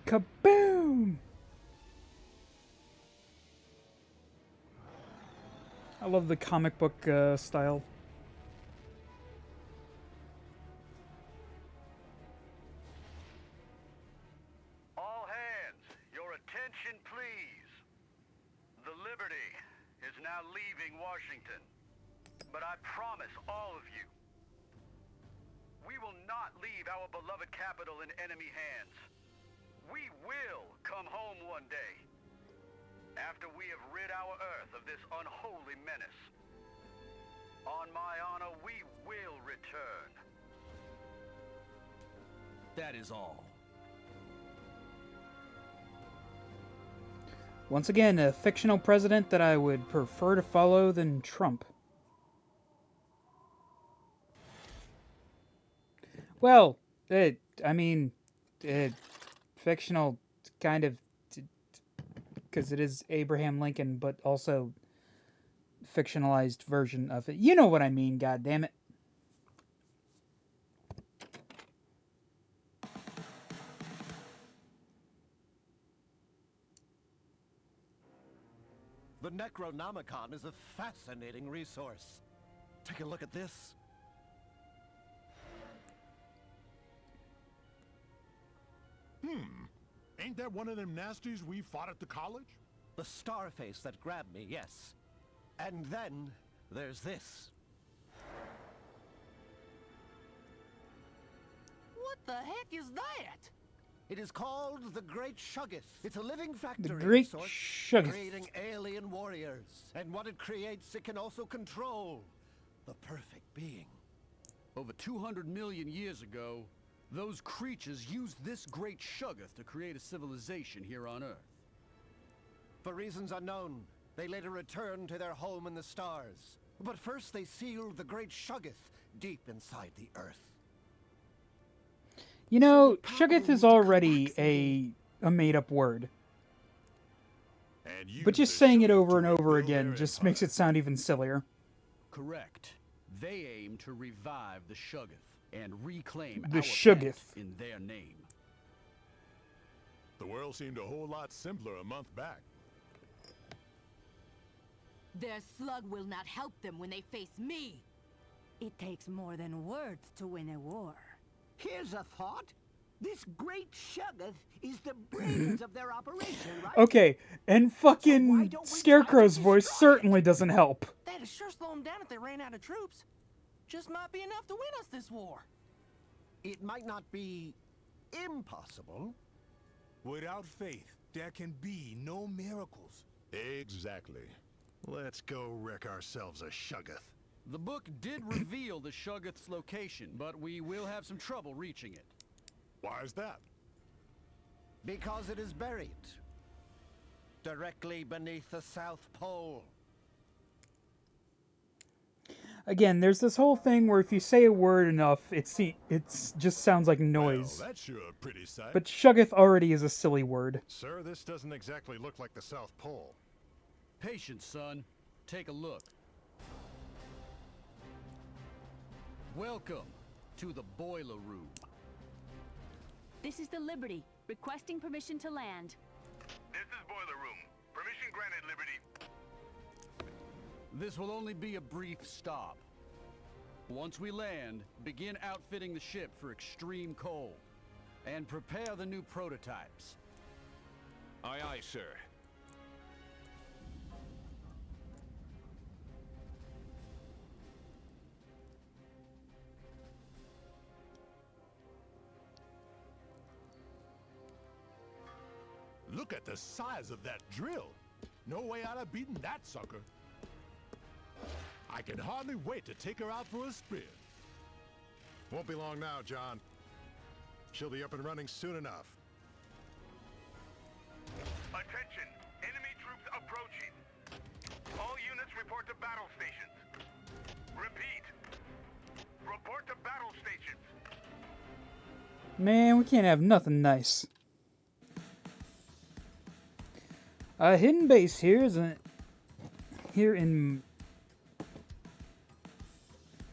Kaboom! I love the comic book style. All hands, your attention please. The Liberty is now leaving Washington. But I promise all of you, we will not leave our beloved capital in enemy hands. We will come home one day, after we have rid our Earth of this unholy menace. On my honor, we will return. That is all. Once again, a fictional president that I would prefer to follow than Trump. Well, fictional, kind of, because it is Abraham Lincoln, but also fictionalized version of it. You know what I mean, goddammit. The Necronomicon is a fascinating resource. Take a look at this. Ain't that one of them nasties we fought at the college? The starface that grabbed me, yes. And then there's this. What the heck is that? It is called the Great Shuggoth. It's a living factory The of Great sorts, Shuggoth. creating alien warriors. And what it creates, it can also control. The perfect being. Over 200 million years ago, those creatures used this great Shuggoth to create a civilization here on Earth. For reasons unknown, they later returned to their home in the stars. But first they sealed the Great Shuggoth deep inside the Earth. You know, Shuggoth is already a made-up word. But just saying it over and over again just makes it sound even sillier. Correct. They aim to revive the Shuggoth and reclaim The our Shuggoth. pet in their name. The world seemed a whole lot simpler a month back. Their slug will not help them when they face me. It takes more than words to win a war. Here's a thought. This great Shuggoth is the brains of their operation, right? Okay, and fucking Scarecrow's voice certainly doesn't help. That'd sure slow them down if they ran out of troops. Just might be enough to win us this war. It might not be impossible. Without faith, there can be no miracles. Exactly. Let's go wreck ourselves a Shuggoth. The book did reveal the Shuggoth's location, but we will have some trouble reaching it. Why is that? Because it is buried. Directly beneath the South Pole. Again, there's this whole thing where if you say a word enough, it's just sounds like noise. Well, that's sure a pretty sight. But Shuggoth already is a silly word. Sir, this doesn't exactly look like the South Pole. Patience, son. Take a look. Welcome to the boiler room. This is the Liberty, requesting permission to land. This is Boiler Room. Permission granted, Liberty. This will only be a brief stop. Once we land, begin outfitting the ship for extreme cold. And prepare the new prototypes. Aye, aye, sir. Look at the size of that drill. No way out of beating that sucker. I can hardly wait to take her out for a spin. Won't be long now, John. She'll be up and running soon enough. Attention! Enemy troops approaching. All units report to battle stations. Repeat. Report to battle stations. Man, we can't have nothing nice. A hidden base here is here in.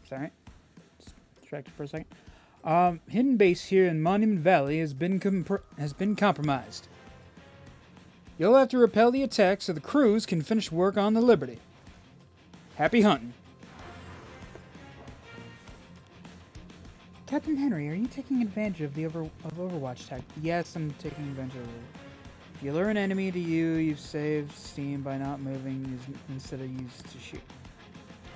Sorry, just distracted for a second. Hidden base here in Monument Valley has been compromised. You'll have to repel the attack so the crews can finish work on the Liberty. Happy hunting. Captain Henry, are you taking advantage of the Overwatch tag? Yes, I'm taking advantage of it. If you lure an enemy to you, you've saved steam by not moving instead of used to shoot.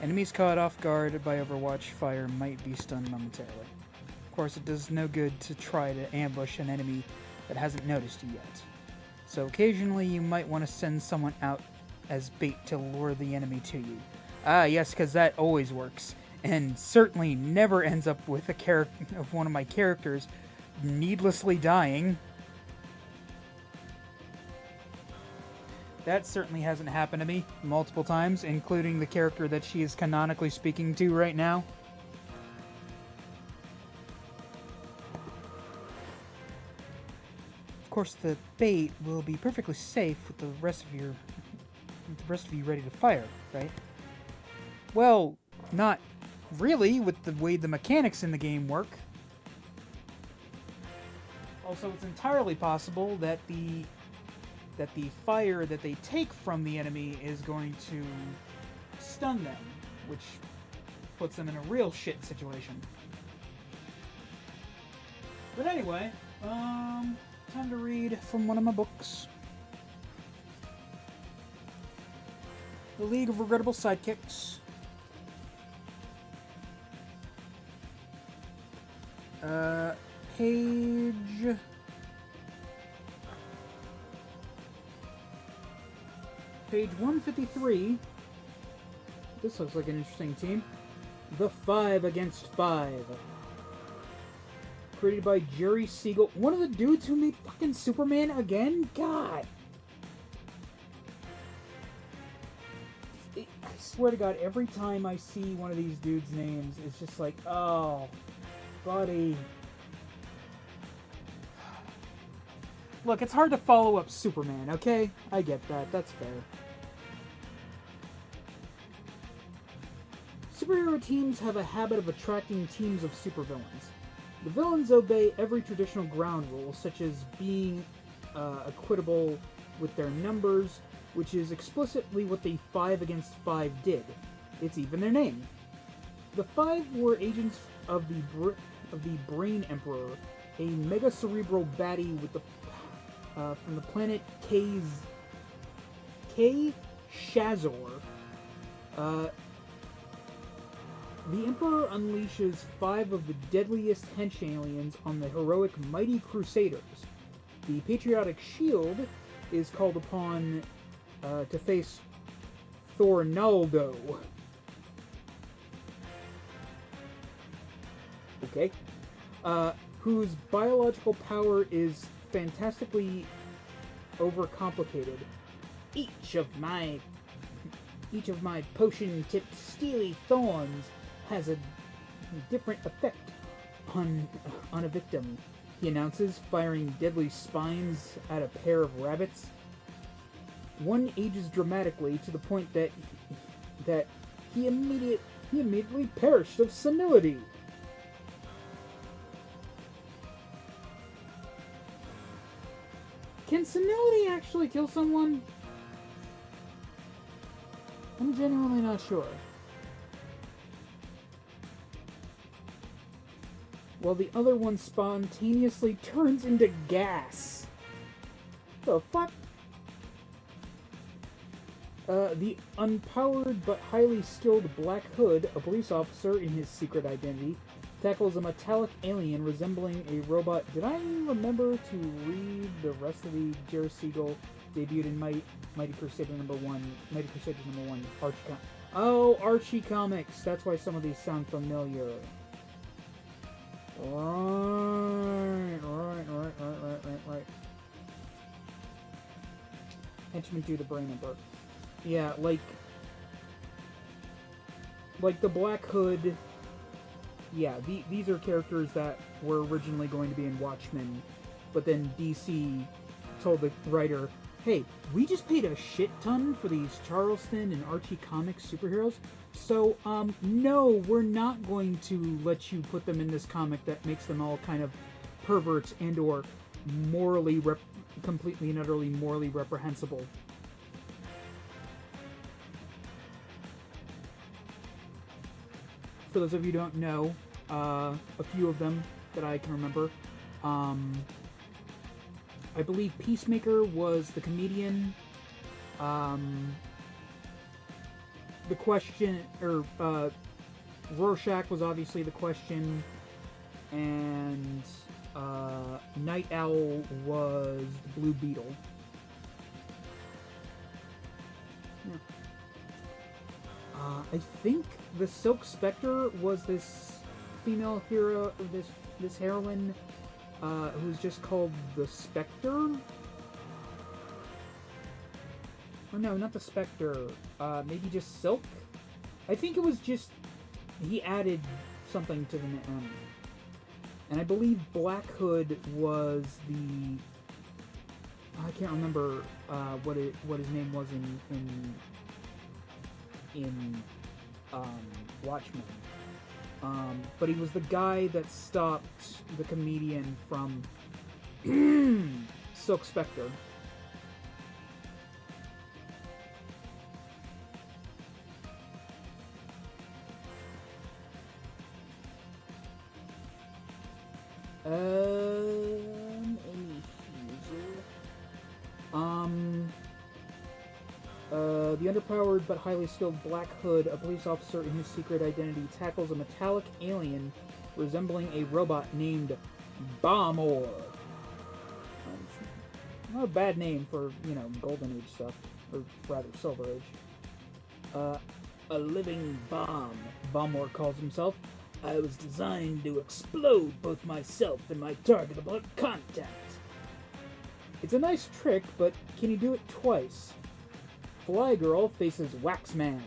Enemies caught off guard by Overwatch fire might be stunned momentarily. Of course, it does no good to try to ambush an enemy that hasn't noticed you yet. So occasionally you might want to send someone out as bait to lure the enemy to you. Ah, yes, because that always works. And certainly never ends up with a character of one of my characters needlessly dying. That certainly hasn't happened to me multiple times, including the character that she is canonically speaking to right now. Of course, the bait will be perfectly safe with the rest of you ready to fire, right? Well, not really, with the way the mechanics in the game work. Also, it's entirely possible that the fire that they take from the enemy is going to stun them, which puts them in a real shit situation. But anyway, time to read from one of my books. The League of Regrettable Sidekicks. Page 153. This looks like an interesting team. The 5 Against 5. Created by Jerry Siegel. One of the dudes who made fucking Superman again? God. I swear to God, every time I see one of these dudes' names, it's just like, oh, buddy. Look, it's hard to follow up Superman, okay? I get that. That's fair. Superhero teams have a habit of attracting teams of supervillains. The villains obey every traditional ground rule, such as being equitable with their numbers, which is explicitly what the 5 Against 5 did. It's even their name. The 5 were agents of the Brain Emperor, a mega-cerebral baddie with the from the planet K Shazor. The Emperor unleashes 5 of the deadliest hench aliens on the heroic Mighty Crusaders. The patriotic Shield is called upon to face Thornaldo. Okay. Whose biological power is fantastically overcomplicated. Each of my potion-tipped steely thorns has a different effect on a victim, he announces, firing deadly spines at a pair of rabbits. One ages dramatically to the point that he immediately perished of senility. Can senility actually kill someone? I'm genuinely not sure. While the other one spontaneously turns into gas. The fuck? The unpowered but highly skilled Black Hood, a police officer in his secret identity, tackles a metallic alien resembling a robot. Did I remember to read the rest of the Jerry Siegel debuted in Mighty Crusader number 1, Mighty Crusaders number 1, Archie Oh, Archie Comics. That's why some of these sound familiar. Right. Henchman do the brain number. Yeah, like the Black Hood. Yeah, these are characters that were originally going to be in Watchmen, but then DC told the writer, hey, we just paid a shit ton for these Charleston and Archie Comics superheroes, so, no, we're not going to let you put them in this comic that makes them all kind of perverts and or morally, completely and utterly morally reprehensible. For those of you who don't know, a few of them that I can remember, I believe Peacemaker was the comedian. The Question, or Rorschach was obviously the Question, and Night Owl was the Blue Beetle. Yeah. I think the Silk Spectre was this female hero, this heroine, who's just called the Spectre. Or no, not the Spectre. Maybe just Silk? I think it was just... he added something to the name. And I believe Black Hood was the... I can't remember what his name was in Watchmen. But he was the guy that stopped the comedian from Silk Spectre. The underpowered but highly skilled Black Hood, a police officer in whose secret identity tackles a metallic alien resembling a robot named Bomor. Not a bad name for, Golden Age stuff, or rather Silver Age. A living bomb, Bomor calls himself. I was designed to explode both myself and my target upon contact. It's a nice trick, but can you do it twice? Fly Girl faces Waxman,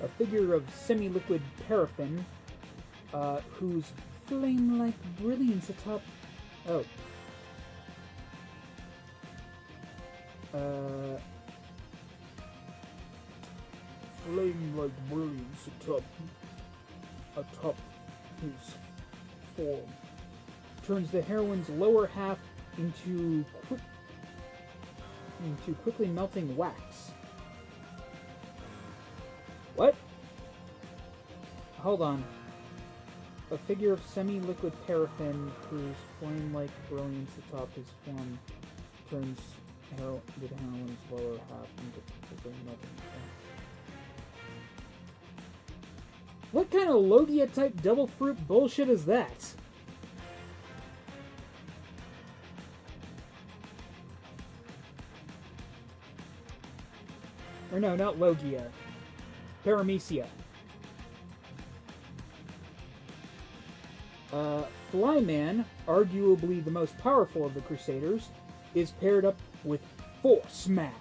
a figure of semi-liquid paraffin, whose flame-like brilliance atop... flame-like brilliance atop his form turns the heroine's lower half into quickly melting wax. What? Hold on. A figure of semi-liquid paraffin whose flame-like brilliance atop his form turns the heroine's lower half into quickly melting wax. What kind of Logia-type devil fruit bullshit is that? Or no, not Logia. Paramecia. Flyman, arguably the most powerful of the Crusaders, is paired up with Forceman,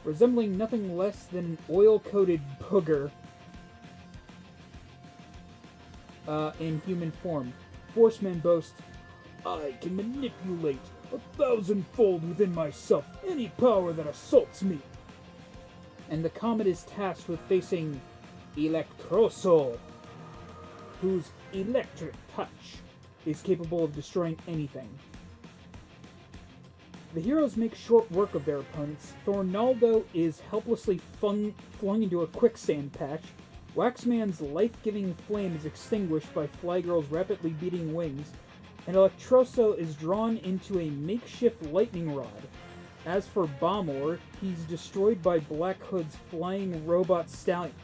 resembling nothing less than an oil-coated booger in human form. Forceman boasts, I can manipulate 1,000-fold within myself any power that assaults me. And the Comet is tasked with facing Electroso, whose electric touch is capable of destroying anything. The heroes make short work of their opponents. Thornaldo is helplessly flung into a quicksand patch. Waxman's life-giving flame is extinguished by Flygirl's rapidly beating wings, and Electroso is drawn into a makeshift lightning rod. As for Bomor, he's destroyed by Black Hood's flying robot stallion.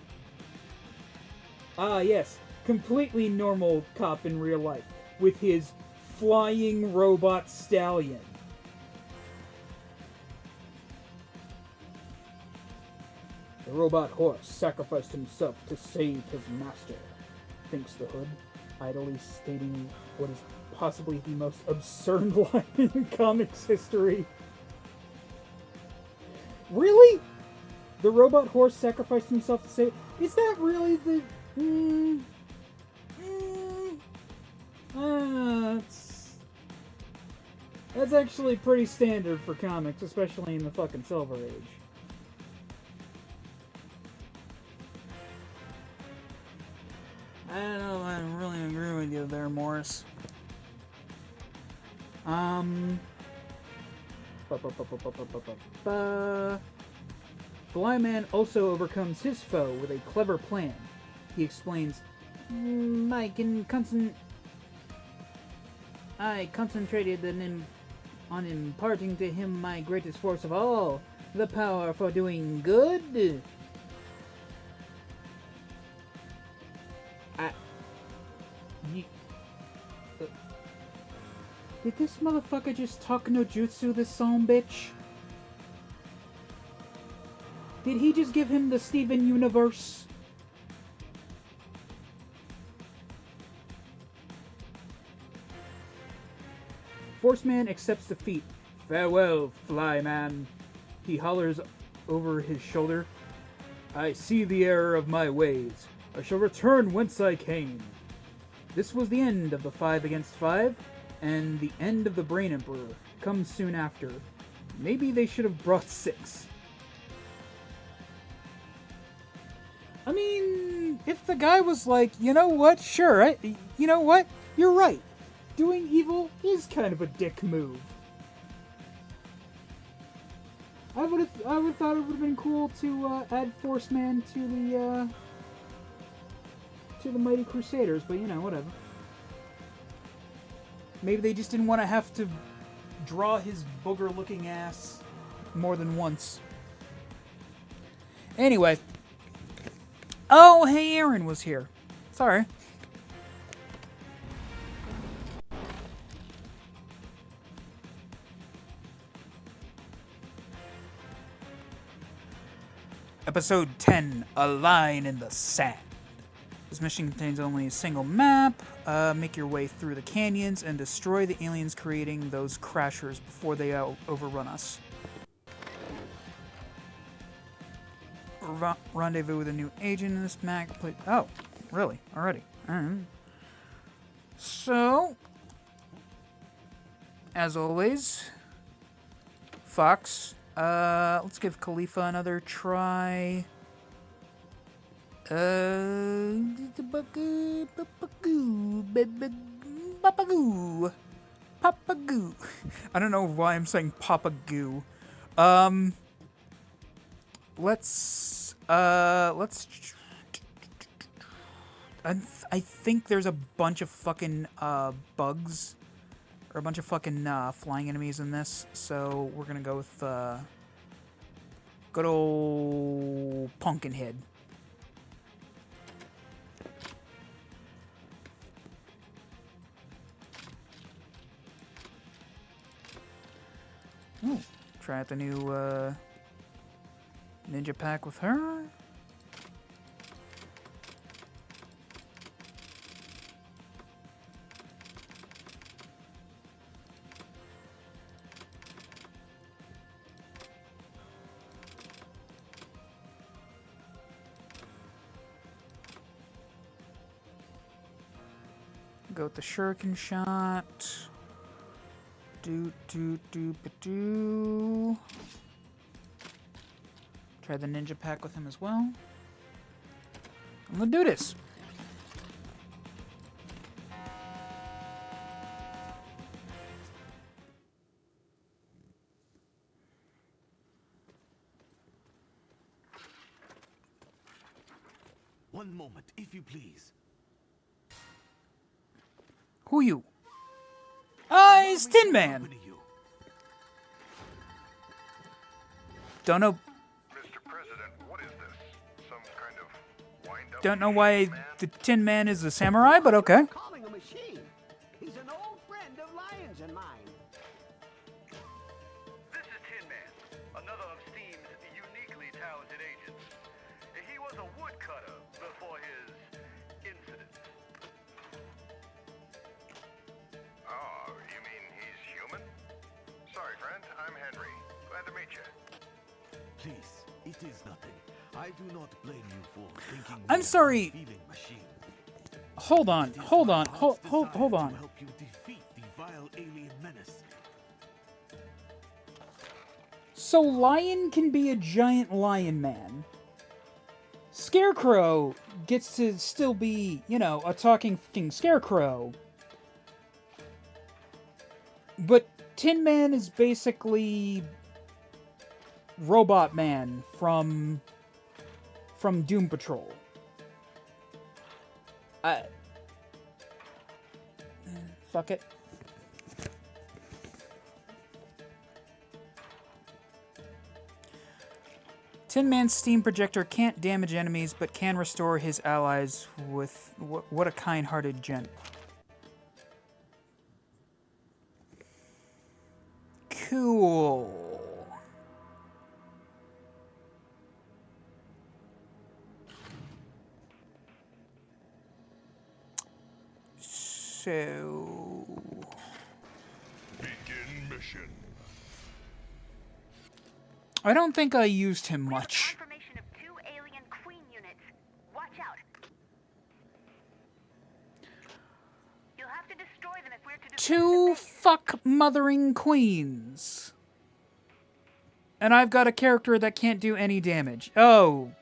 Ah, yes, completely normal cop in real life with his flying robot stallion. The robot horse sacrificed himself to save his master, thinks the Hood, idly stating what is possibly the most absurd line in comics history. Really? The robot horse sacrificed himself to save... Is that really the... That's actually pretty standard for comics, especially in the fucking Silver Age. I don't know if I really agree with you there, Morris. Flyman also overcomes his foe with a clever plan. He explains, I concentrated on imparting to him my greatest force of all, the power for doing good. Did this motherfucker just talk no jutsu, this son bitch? Did he just give him the Steven universe? Forceman accepts defeat. Farewell, Flyman. He hollers over his shoulder. I see the error of my ways. I shall return whence I came. This was the end of the 5 against 5, and the end of the Brain Emperor comes soon after. Maybe they should have brought 6. I mean, if the guy was like, you know what, sure, you know what, you're right. Doing evil is kind of a dick move. I would have thought it would have been cool to add Forceman to the Mighty Crusaders, but you know, whatever. Maybe they just didn't want to have to draw his booger-looking ass more than once. Anyway. Oh, hey, Aaron was here. Sorry. Episode 10, A Line in the Sand. This mission contains only a single map. Make your way through the canyons and destroy the aliens creating those crashers before they overrun us. Rendezvous with a new agent in this map. Oh, really? Already? Alright. So, as always, Fox. Let's give Khalifa another try. Papagoo. I don't know why I'm saying Papagoo. Let's I think there's a bunch of fucking bugs or a bunch of fucking flying enemies in this, so we're gonna go with good old Pumpkinhead. Ooh, try out the new ninja pack with her. Go with the shuriken shot. Do. Try the ninja pack with him as well. I'm gonna do this. One moment, if you please. Who you? It's Tin Man. Don't know. Mr. President, what is this? Some kind of don't know why the Tin Man is a samurai, but okay. Calling a machine. He's an old friend of Lion's and mine. This is Tin Man, another of S.T.E.A.M's uniquely talented agents. He was a woodcutter before his incident. Oh, you mean he's human? Sorry, friend. I'm Henry. Glad to meet you. Please, it is nothing. I do not blame you for thinking I'm sorry. machine. Hold on. Hold on. Hold on. To help you defeat the vile alien menace. So Lion can be a giant lion man. Scarecrow gets to still be, you know, a talking fucking scarecrow. But Tin Man is basically Robot Man from Doom Patrol. Fuck it. Tin Man's steam projector can't damage enemies, but can restore his allies with... What a kind-hearted gent. Cool. So... Begin mission. I don't think I used him much. Confirmation of 2 alien queen units. Watch out. You'll have to destroy them if we're to defend the 2 base. fuck-mothering queens. And I've got a character that can't do any damage. Oh.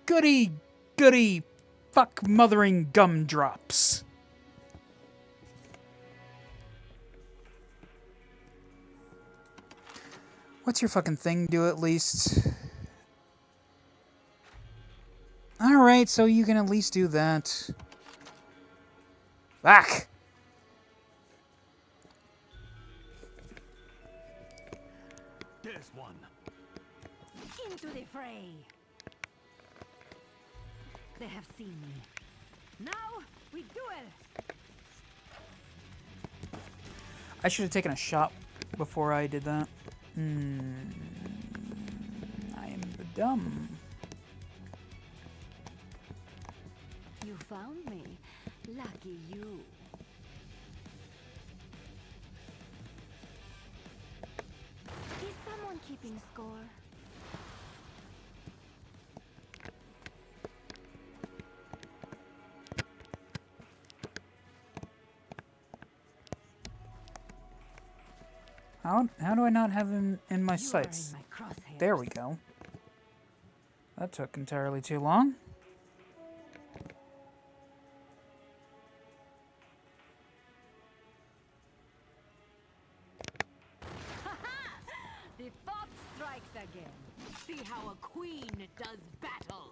Goody, goody, fuck-mothering gumdrops. What's your fucking thing do at least? Alright, so you can at least do that. Fuck! There's one. Into the fray. They have seen me. Now we duel. I should have taken a shot before I did that. I am the dumb. You found me. Lucky you. Is someone keeping score? How do I not have him in my You are sights? in my crosshairs. There we go. That took entirely too long. The fox strikes again. See how a queen does battle.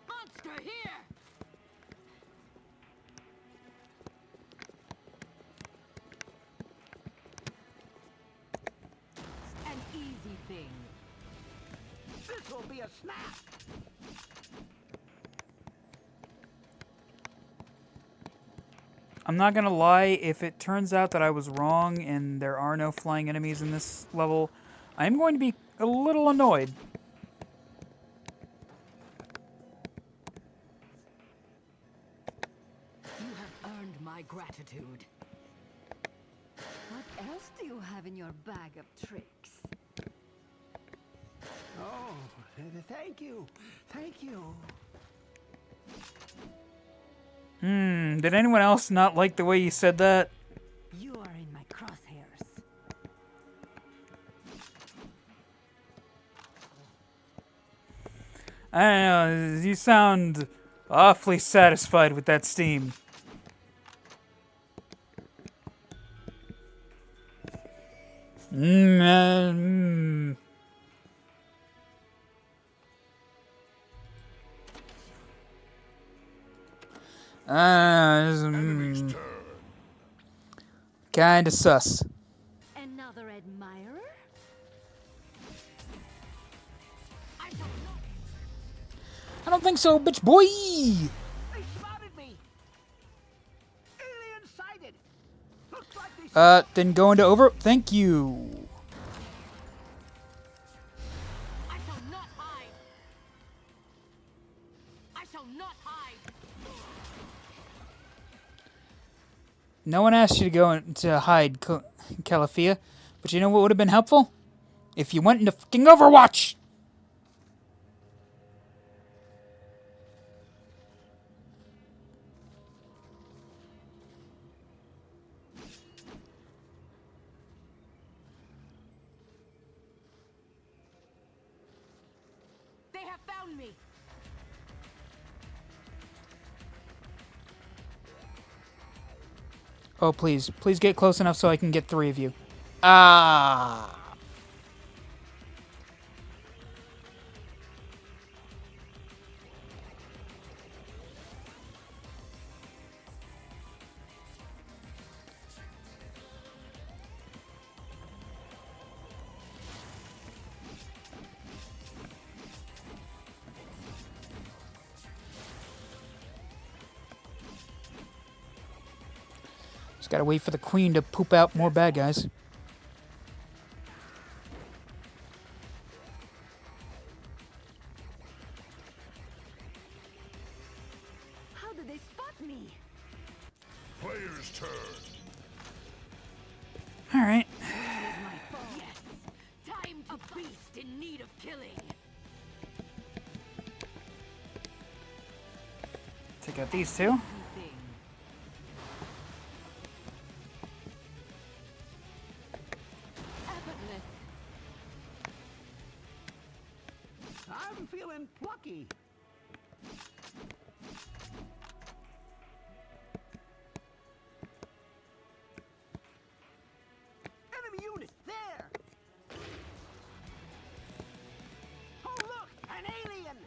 Monster here! An easy thing. This will be a snack. I'm not gonna lie, if it turns out that I was wrong and there are no flying enemies in this level, I'm going to be a little annoyed. You have earned my gratitude. What else do you have in your bag of tricks? Oh, thank you. Thank you. Did anyone else not like the way you said that? You are in my crosshairs. I don't know, you sound awfully satisfied with that steam. Kinda sus. Another admirer? I don't know. don't think so, bitch boy! They spotted me. Alien sighted. Looks like they Then go into over. Thank you. I shall not hide. I shall not hide. No one asked you to go to hide, Calafia, but you know what would have been helpful? If you went into fucking Overwatch! They have found me. Oh, please. Please get close enough so I can get 3 of you. Ah! Just gotta wait for the queen to poop out more bad guys. How did they spot me? Player's turn. Alright. Yes. Time to beast in need of killing. Take out these two. Effortless. I'm feeling plucky. Enemy unit there. Oh look, an alien.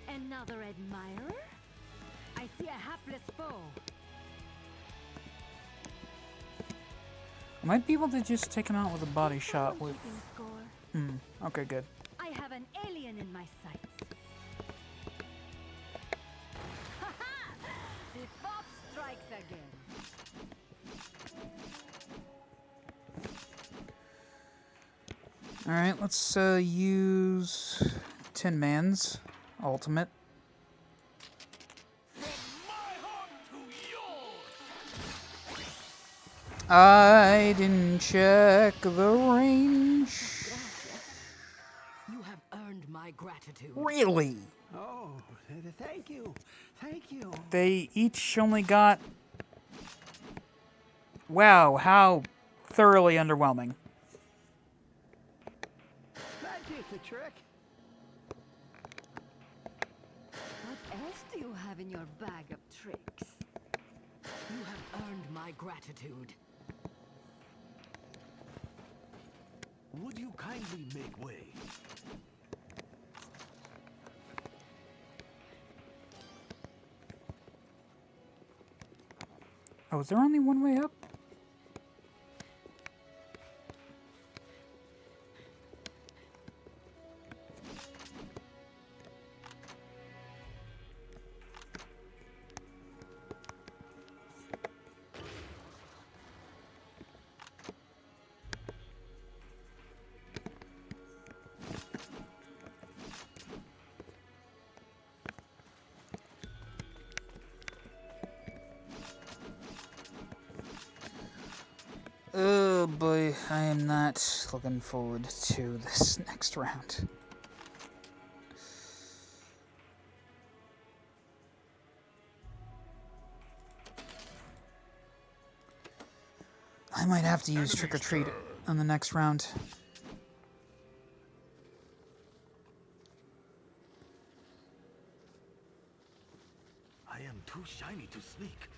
Another admirer? I see a hapless foe. I might be able to just take him out with a body shot with... Keeping score. Okay, good. I have an alien in my sights. The fox strikes again. Alright, let's use Tin Man's ultimate. I didn't check the range. You have earned my gratitude. Really? Oh, thank you. Thank you. They each only got... Wow, how thoroughly underwhelming. That did the trick. What else do you have in your bag of tricks? You have earned my gratitude. Would you kindly make way? Oh, is there only one way up? Oh boy, I am not looking forward to this next round. I might have to use Trick or Treat on the next round. I am too shiny to sneak.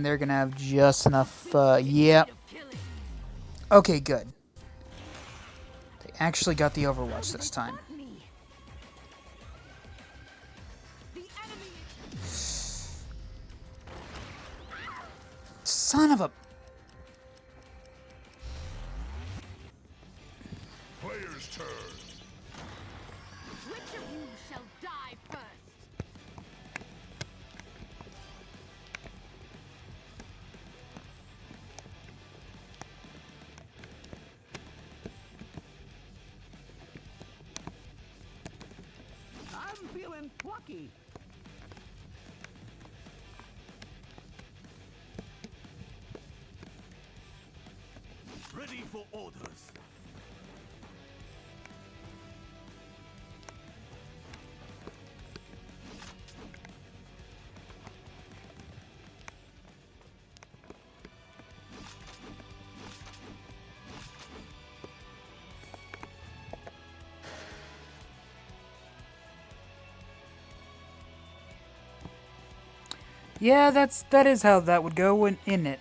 they're gonna have just enough, yep. Okay, good. They actually got the Overwatch this time. Son of a... Player's turn. Which of you shall die first? I'm feeling plucky. Ready for orders. Yeah, that is how that would go in it.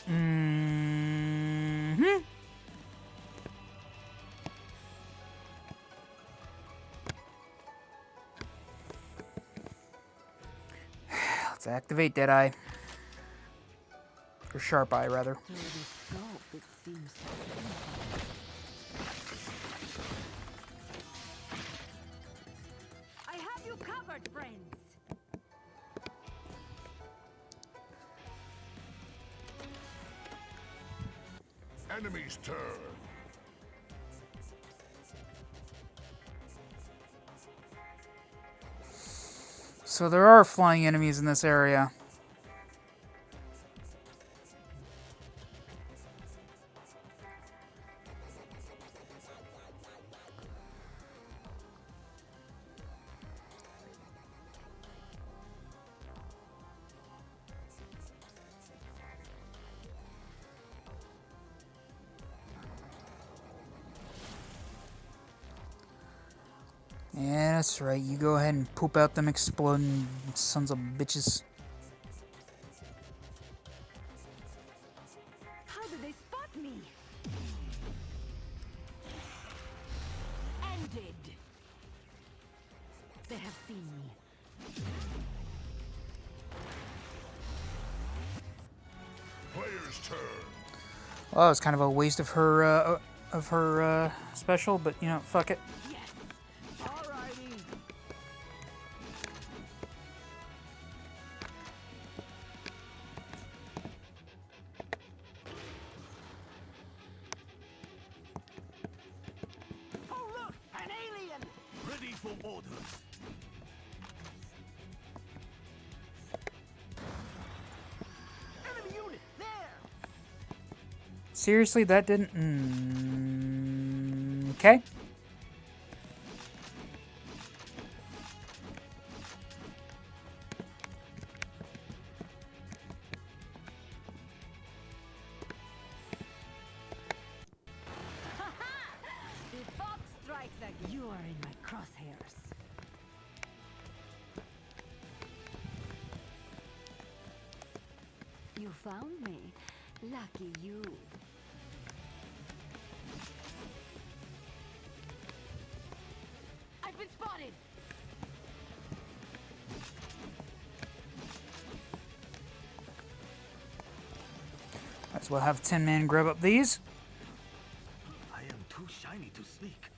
Mm-hmm. Let's activate Deadeye. Or Sharp Eye, rather. Through the scope, it seems so I have you covered, friends. Enemy's turn. So there are flying enemies in this area. Yeah, that's right. You go ahead and poop out them exploding sons of bitches. How did they spot me? ended. They have seen me. Player's turn. Well, that was kind of a waste of her special, but you know, fuck it. Alrighty. Oh look, an alien! Ready for orders. Enemy unit, there! Seriously, that didn't... okay. The fox strikes again. You are in my crosshairs. You found me. Lucky you. I've been spotted. Might as well have 10-man grab up these. I am too shiny to sneak.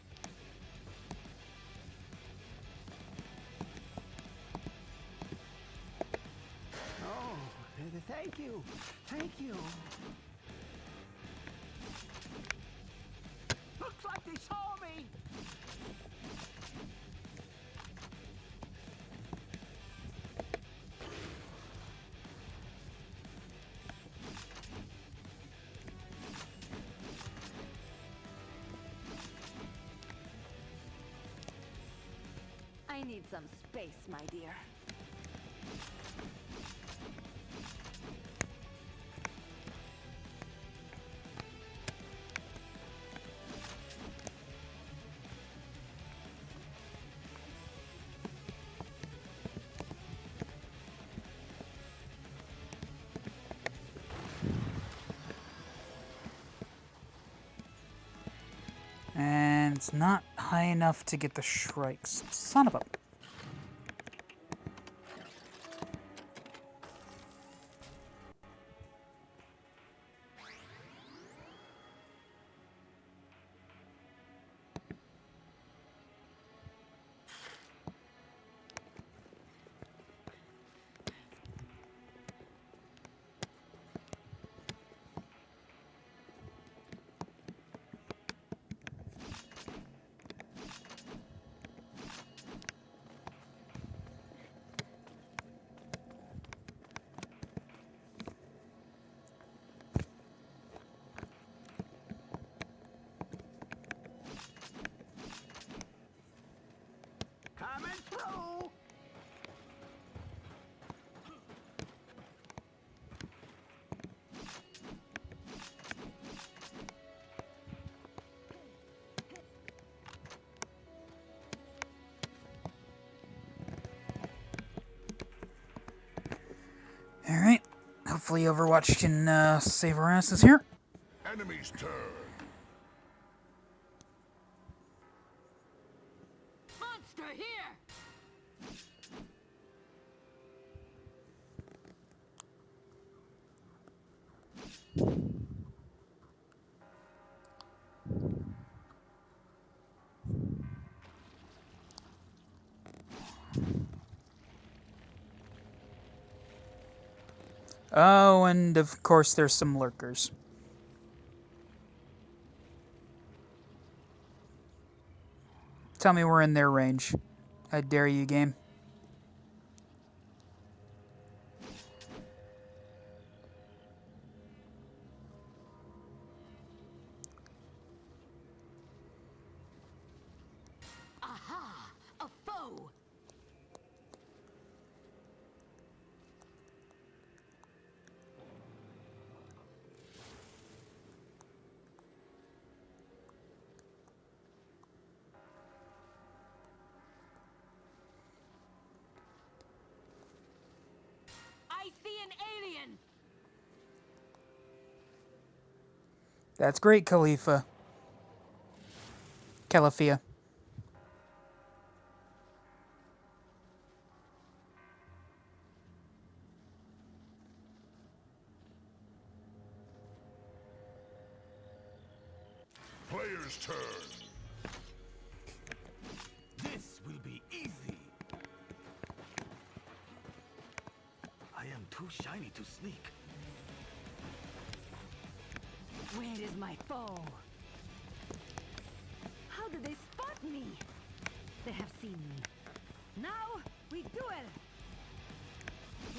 Oh, thank you. Thank you. Looks like they saw me! I need some space, my dear. it's not high enough to get the shrikes. Son of a... Coming through. Alright. Hopefully Overwatch can save our asses here. Enemy's turn. Monster here! Oh, and of course there's some lurkers. Tell me we're in their range. I dare you, game. Aha! A foe! I see an alien! That's great, Khalifa. Califia. Player's turn. This will be easy. I am too shiny to sneak. Where is my foe? How did they spot me? They have seen me. Now we duel.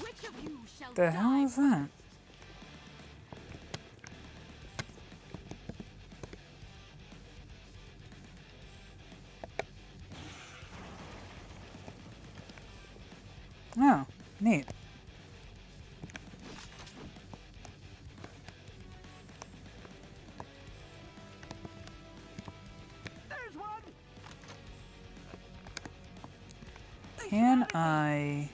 Which of you shall The die hell is that? Oh, neat. There's one. Can I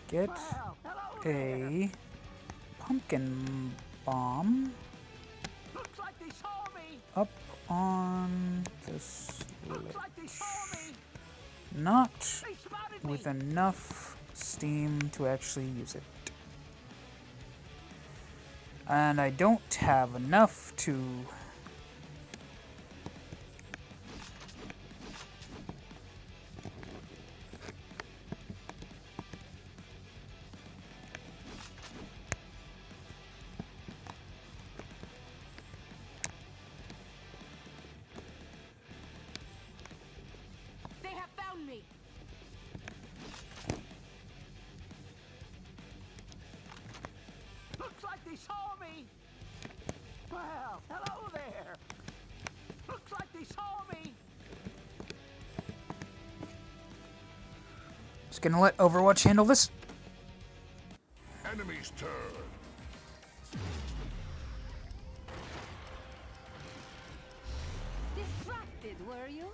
get Well, hello a pumpkin bomb Looks like they saw me. up on this Looks lid? like they saw me. Not They spotted me. with enough steam to actually use it. And I don't have enough to... They have found me! Looks like they saw me. Well, hello there. Looks like they saw me. Just gonna let Overwatch handle this. Enemy's turn. Distracted, were you?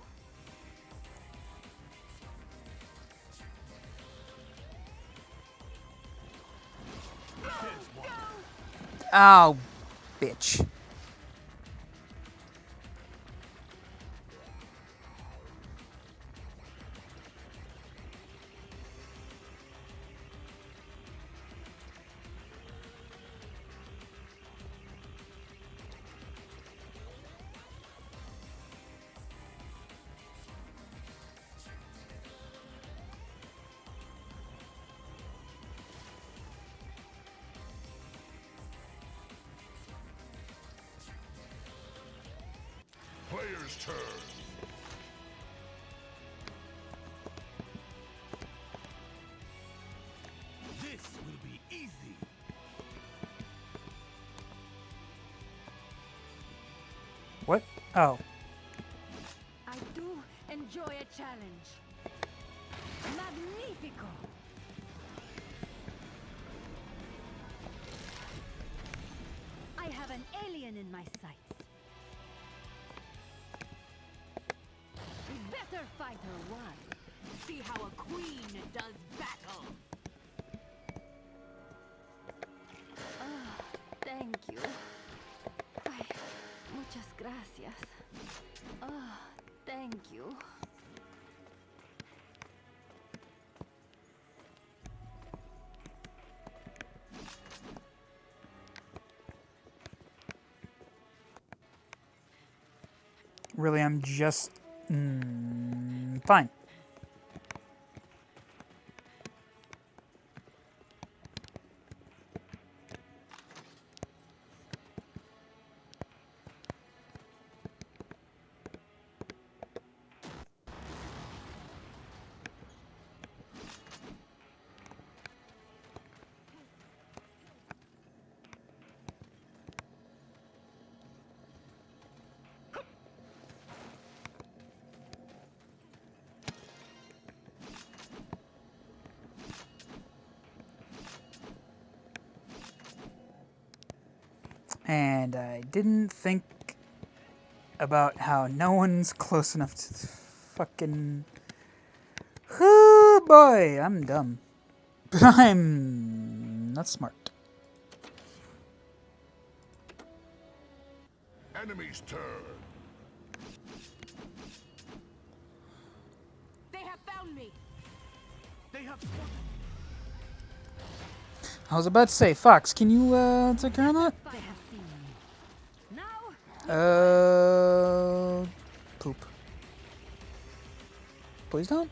Oh, bitch. Player's turn. This will be easy. What? Oh. I do enjoy a challenge. Magnifico! I have an alien in my sights. We better fight her one. See how a queen does battle. Thank you. Ay, muchas gracias. Thank you. Really, I'm just... fine. And I didn't think about how no one's close enough to the fucking... Oh boy, I'm dumb. But I'm not smart. Enemy's turn. They have found me. They have I was about to say, Fox, can you take care of that? They have seen me. Now, Poop. Please don't.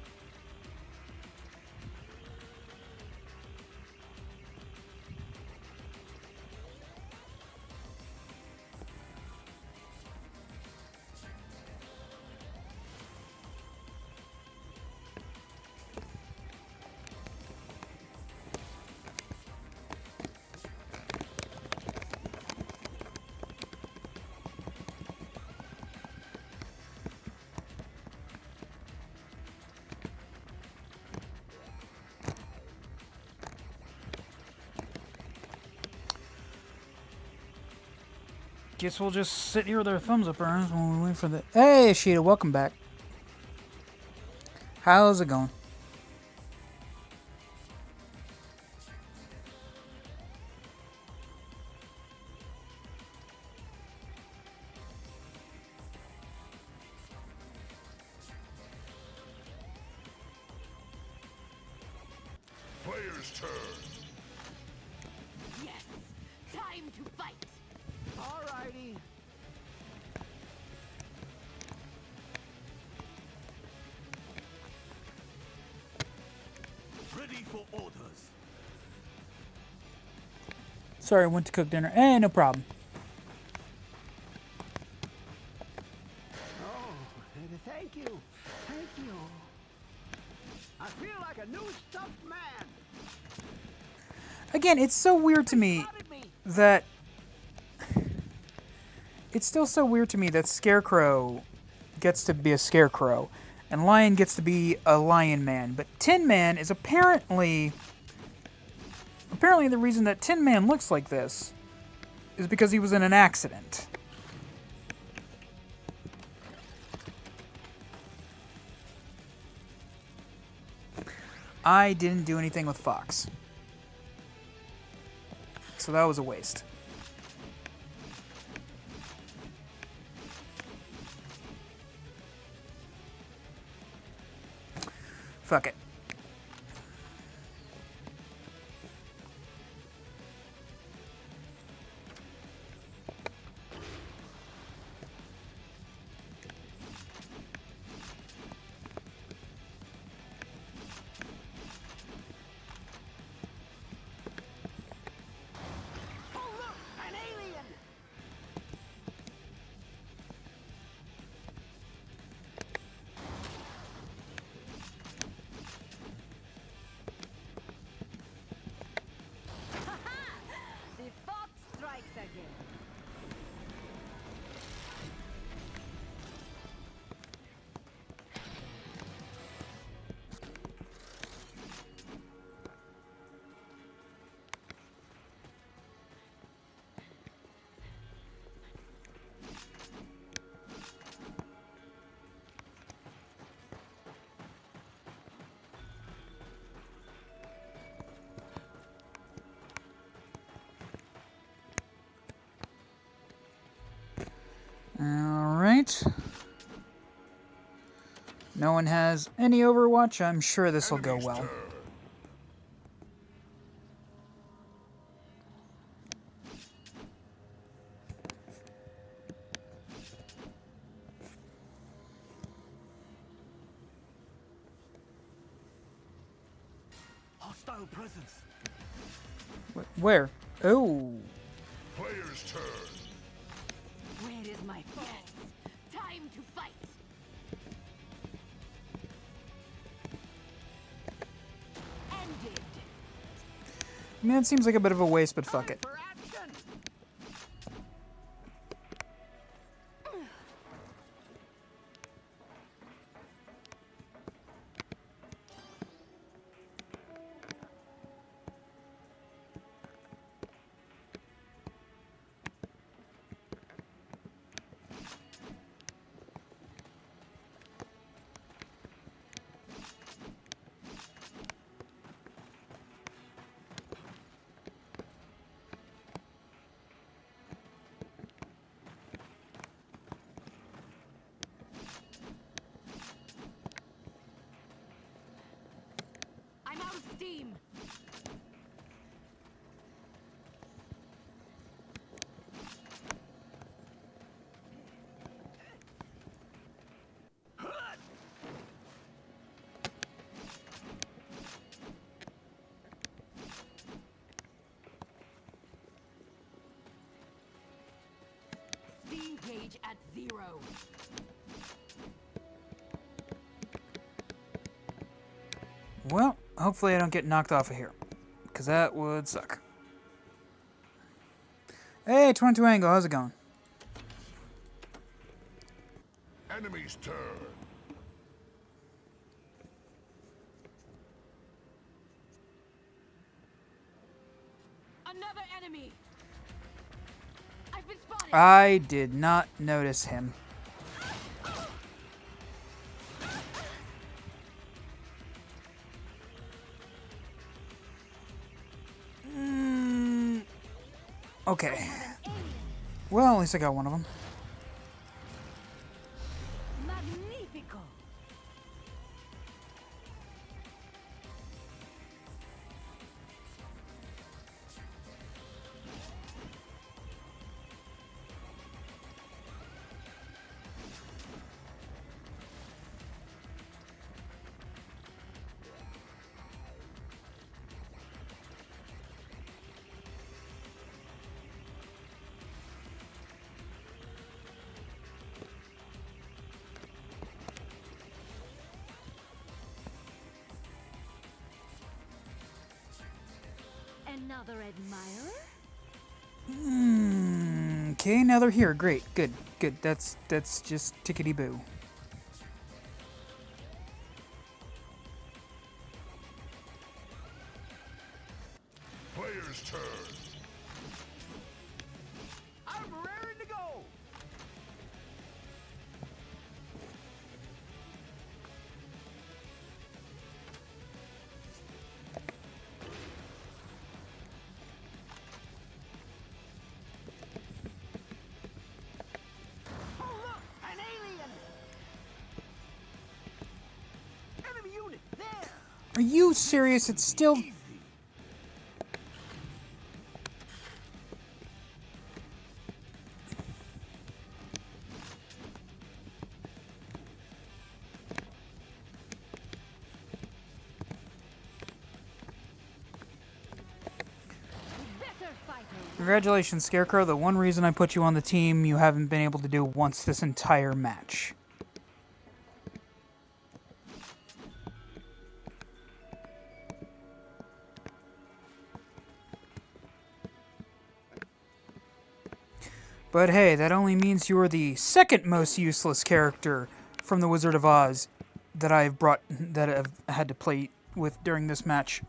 Guess we'll just sit here with our thumbs up our arms while we wait for the... Hey, Sheeta, welcome back. How's it going? Player's turn. Yes. Time to fight. Alrighty. ready for orders. Sorry, I went to cook dinner. No problem. Oh, thank you. Thank you. I feel like a new stuffed man. Again, it's so weird to me that... It's still so weird to me that Scarecrow gets to be a Scarecrow, and Lion gets to be a Lion Man. But Tin Man is apparently the reason that Tin Man looks like this is because he was in an accident. I didn't do anything with Fox, so that was a waste. Fuck it. Oh, look, an alien. out. No one has any Overwatch. I'm sure this will go well. Hostile presence. Where? Oh. Player's turn. Where is my focus? Time to fight. Ended. I mean, it seems like a bit of a waste, but fuck it. I'm out of steam. Steam gauge at 0. Well, hopefully I don't get knocked off of here, because that would suck. Hey, 22 Angle, how's it going? Enemy's turn. Another enemy. I've been spotted. I did not notice him. Okay. Well, at least I got one of them. Magnifico. Another admirer? Okay, now they're here. Great, good, good. That's just tickety boo. Player's turn. I'm raring to go. Oh, look, an alien. Enemy unit there. Are you serious? It's still... Congratulations, Scarecrow. The one reason I put you on the team you haven't been able to do once this entire match. But hey, that only means you are the second most useless character from The Wizard of Oz that I've had to play with during this match.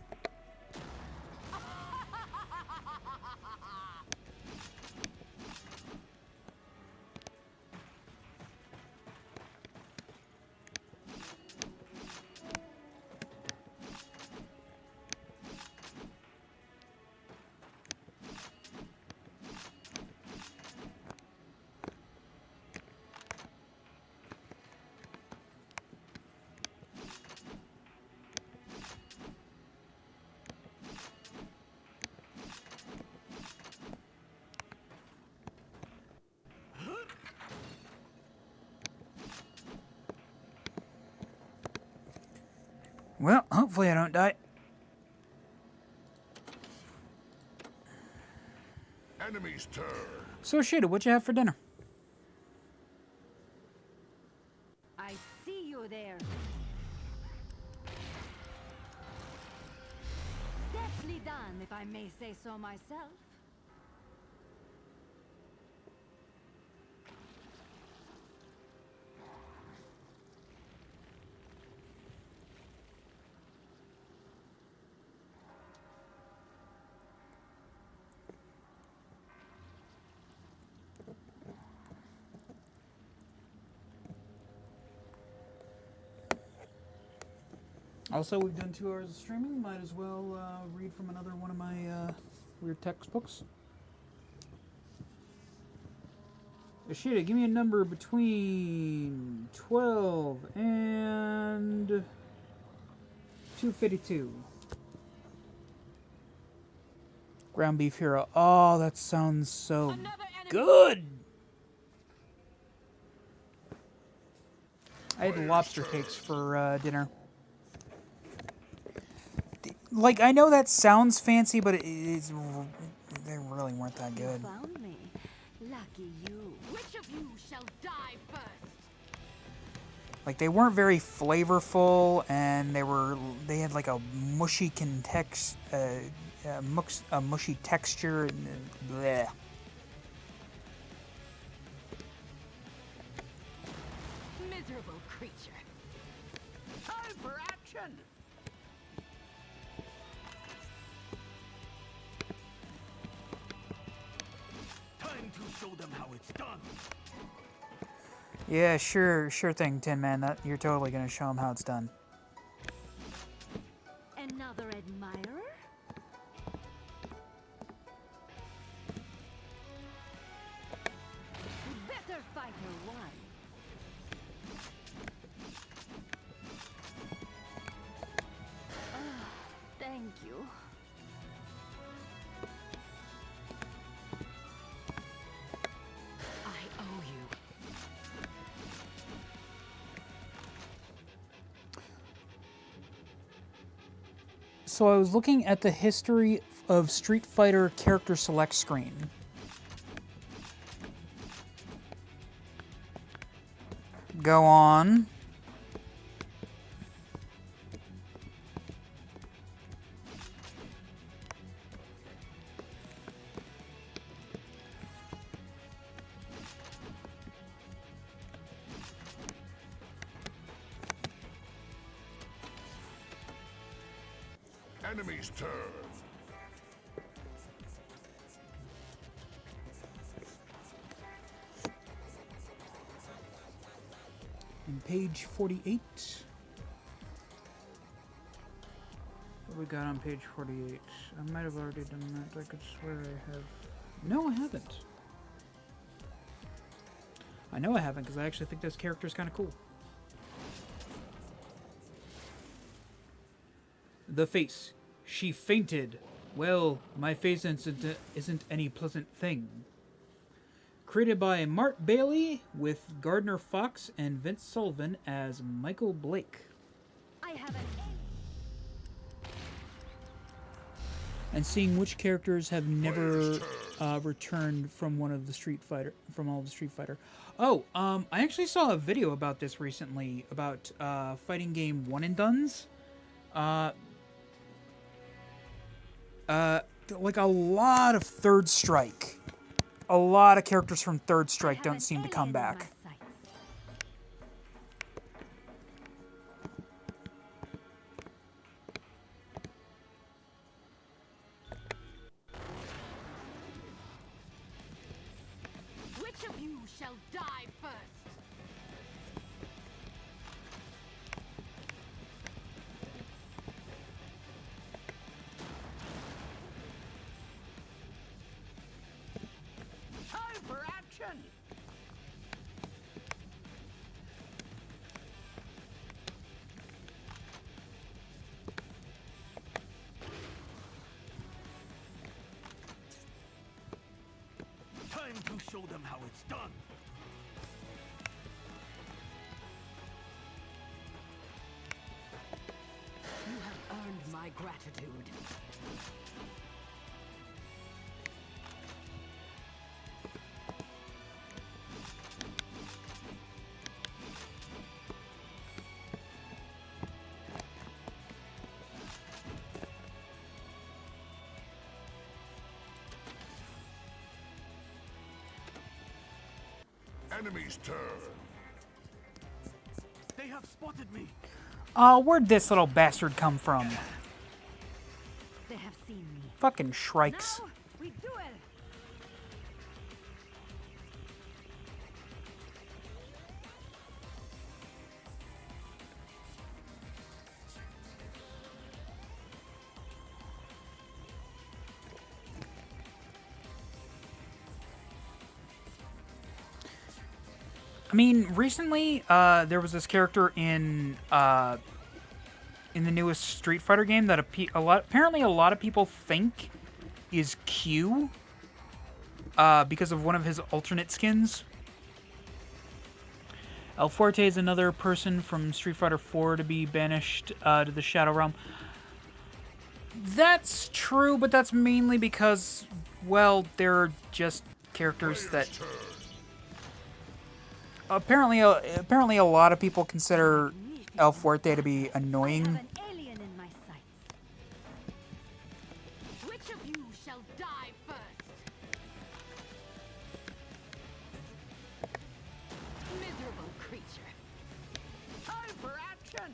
Well, hopefully I don't die. Enemy's turn. So, Shada, what you have for dinner? I see you there. Deftly done, if I may say so myself. Also, we've done 2 hours of streaming. Might as well read from another one of my weird textbooks. Yoshida, give me a number between 12 and 252. Ground beef hero. Oh, that sounds so good. I had lobster cakes for dinner. Like, I know that sounds fancy, but they really weren't that good. You found me. Lucky you. Which of you shall die first? Like, they weren't very flavorful, and they had like a mushy a mushy texture. And bleh. Miserable creature. Time for action! Time to show them how it's done. Yeah, sure thing, Tin Man. You're totally gonna show them how it's done. Another admirer? Better fighter one. Thank you. I owe you. So I was looking at the history of Street Fighter character select screen. Go on. Enemy's turn. On page 48. What we got on page 48? I might have already done that. I could swear I have. No, I haven't. I know I haven't, because I actually think this character is kind of cool. The face. She fainted. Well, my face isn't any pleasant thing. Created by Mart Bailey, with Gardner Fox and Vince Sullivan as Michael Blake. I haven't. And seeing which characters have never returned from all of the Street Fighter. Oh, I actually saw a video about this recently, about fighting game One and Dones. Like a lot of Third Strike. A lot of characters from Third Strike don't seem to come back. Which of you shall die first? Time for action! Time to show them how it's done. gratitude. Enemy's turn. They have spotted me. Where'd this little bastard come from? They have seen me. Fucking shrikes. Now we duel. I mean, recently, there was this character in the newest Street Fighter game that apparently a lot of people think is Q, because of one of his alternate skins. El Fuerte is another person from Street Fighter 4 to be banished to the Shadow Realm. That's true, but that's mainly because, well, they're just characters that... Apparently a lot of people consider El Fuerte to be annoying. An alien in my sights. Which of you shall die first? Miserable creature. Time for action!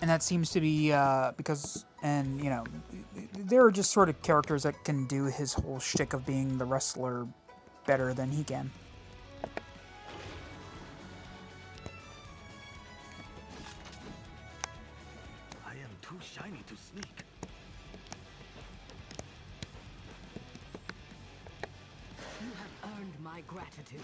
And that seems to be because, and you know, there are just sort of characters that can do his whole shtick of being the wrestler better than he can. I am too shiny to sneak. You have earned my gratitude.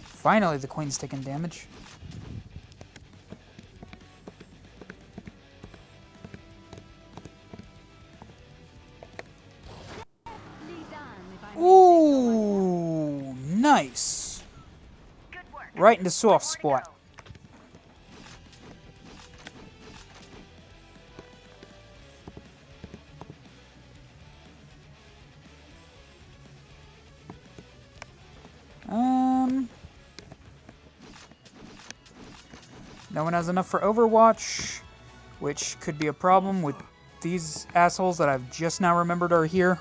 Finally, the queen's taking damage. Ooh, nice. Good work. Right in the soft spot. No one has enough for Overwatch, which could be a problem with these assholes that I've just now remembered are here.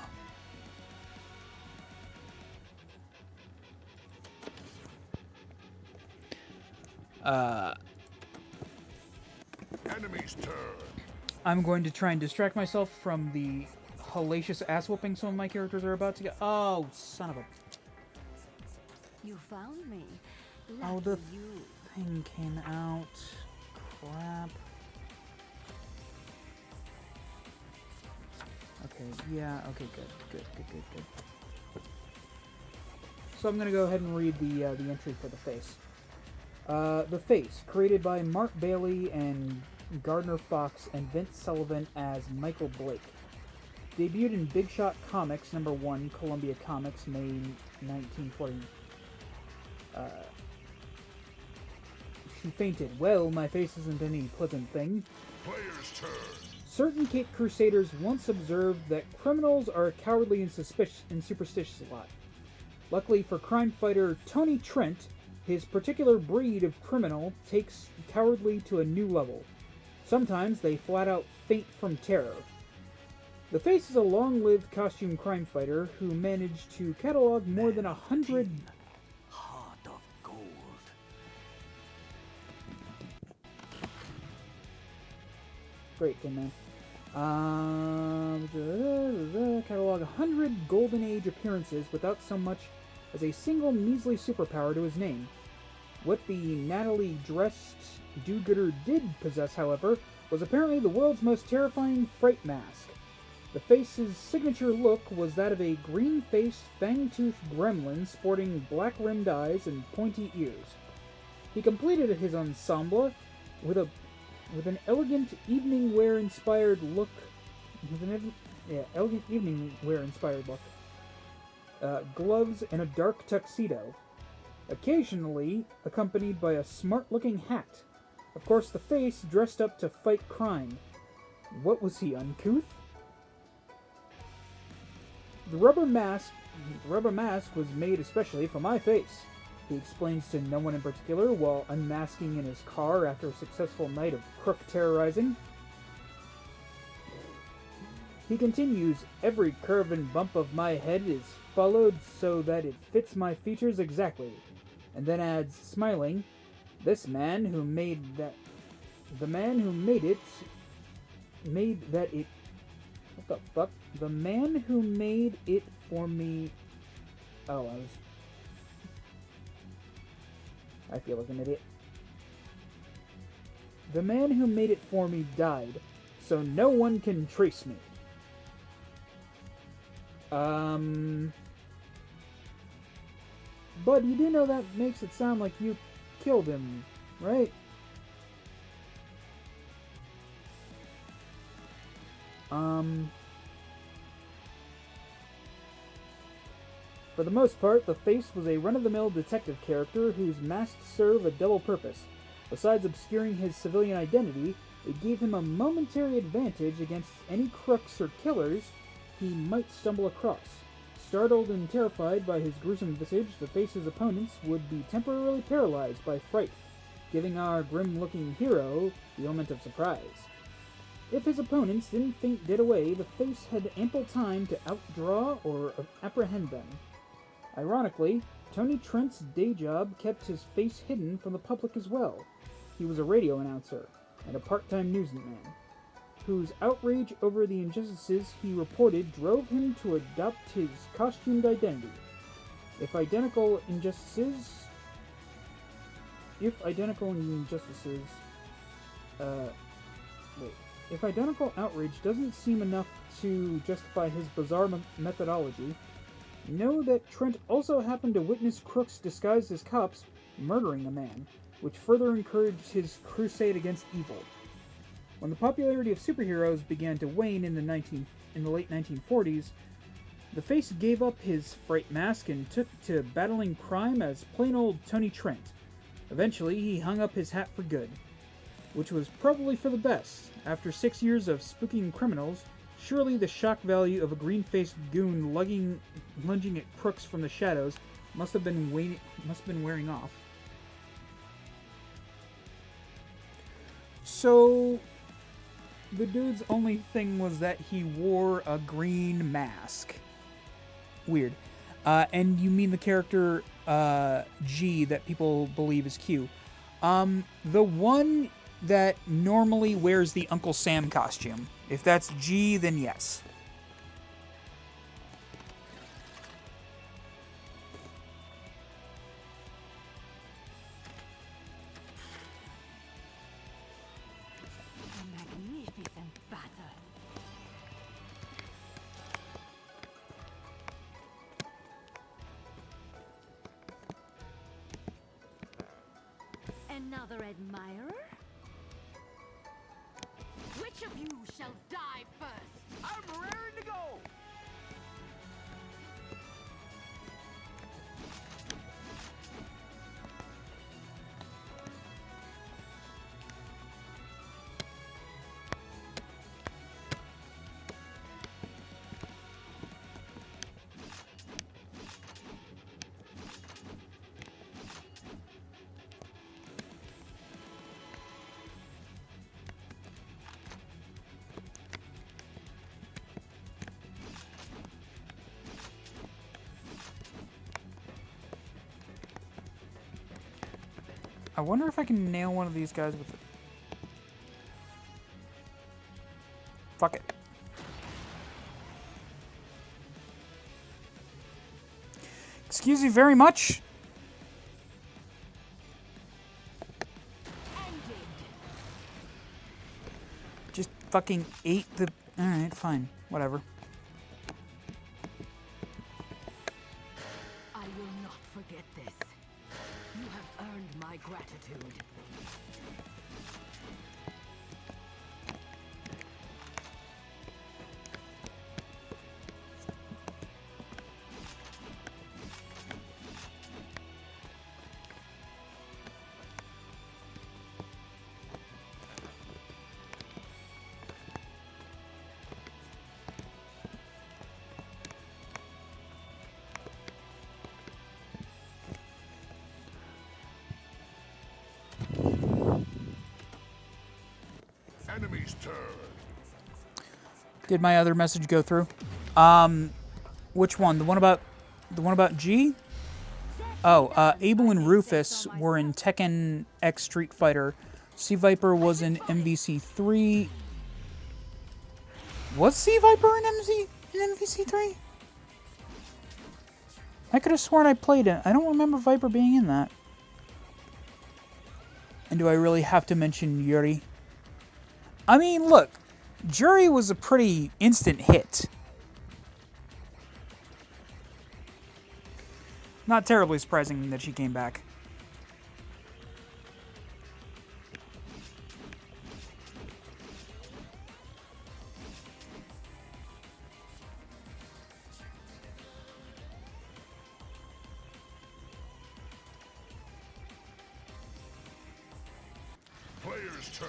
Enemy's turn. I'm going to try and distract myself from the hellacious ass whooping some of my characters are about to get. Oh, son of a... You found me. Oh, the Lucky you. thing came out. Crap. Okay, yeah, okay, good. So I'm gonna go ahead and read the entry for The Face. The Face, created by Mark Bailey and Gardner Fox and Vince Sullivan as Michael Blake. Debuted in Big Shot Comics #1, Columbia Comics, May 1940. She fainted. Well, my face isn't any pleasant thing. Player's turn. Certain Cape Crusaders once observed that criminals are cowardly and superstitious a lot. Luckily for crime fighter Tony Trent, his particular breed of criminal takes cowardly to a new level. Sometimes they flat out faint from terror. The Face is a long-lived costume crime fighter who managed to catalog more than 100... Heart of gold. Great, Tin Man. Catalog 100 Golden Age appearances without so much as a single measly superpower to his name. What the Natalie-dressed do-gooder did possess, however, was apparently the world's most terrifying fright mask. The face's signature look was that of a green-faced, fang-toothed gremlin sporting black-rimmed eyes and pointy ears. He completed his ensemble with an elegant evening wear-inspired look. Gloves and a dark tuxedo, occasionally accompanied by a smart-looking hat. Of course, the face dressed up to fight crime. What was he, uncouth? The rubber mask was made especially for my face, he explains to no one in particular while unmasking in his car after a successful night of crook terrorizing. He continues, every curve and bump of my head is followed so that it fits my features exactly, and then adds, smiling, the man who made it, what the fuck? The man who made it for me, I feel like an idiot. The man who made it for me died, so no one can trace me. But you do know that makes it sound like you killed him, right? For the most part, the Face was a run-of-the-mill detective character whose masks serve a double purpose. Besides obscuring his civilian identity, it gave him a momentary advantage against any crooks or killers he might stumble across. Startled and terrified by his gruesome visage, the Face's opponents would be temporarily paralyzed by fright, giving our grim-looking hero the element of surprise. If his opponents didn't faint dead away, the Face had ample time to outdraw or apprehend them. Ironically, Tony Trent's day job kept his face hidden from the public as well. He was a radio announcer and a part-time newsman, whose outrage over the injustices he reported drove him to adopt his costumed identity. If identical outrage doesn't seem enough to justify his bizarre methodology, know that Trent also happened to witness crooks disguised as cops murdering a man, which further encouraged his crusade against evil. When the popularity of superheroes began to wane in the late 1940s, the Face gave up his fright mask and took to battling crime as plain old Tony Trent. Eventually, he hung up his hat for good, which was probably for the best. After 6 years of spooking criminals, surely the shock value of a green-faced goon lunging at crooks from the shadows must have been wearing off. So, the dude's only thing was that he wore a green mask. Weird. And you mean the character G that people believe is Q. The one that normally wears the Uncle Sam costume. If that's G, then yes. Magnificent battle. Another admirer? Which of you shall die first? I'm raring to go! I wonder if I can nail one of these guys with it. Fuck it. Excuse you very much. fucking ate the... Alright, fine. Whatever. I will not forget this. You have earned my gratitude. Enemy's turn. Did my other message go through? Which one? The one about G? Oh, Abel and Rufus were in Tekken X Street Fighter. Sea Viper was in MVC 3. Was Sea Viper in MVC 3? I could have sworn I played it. I don't remember Viper being in that. And do I really have to mention Yuri? I mean, look, Jury was a pretty instant hit. Not terribly surprising that she came back. Player's turn.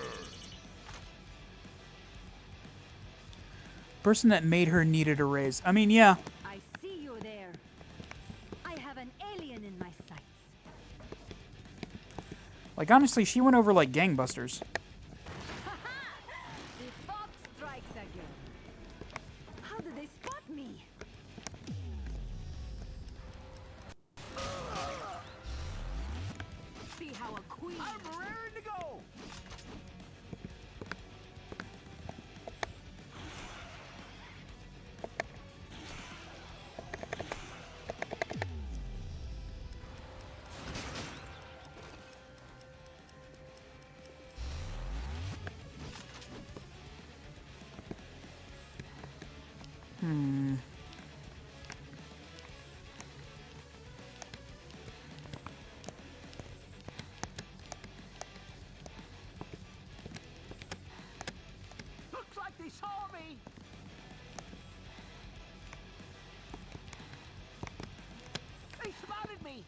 Person that made her needed a raise. I mean, yeah. I see you there. I have an alien in my sights. Like, honestly, she went over like gangbusters. The fox strikes again. How did they spot me? See how a queen... I'm raring to go. Looks like they saw me. They spotted me.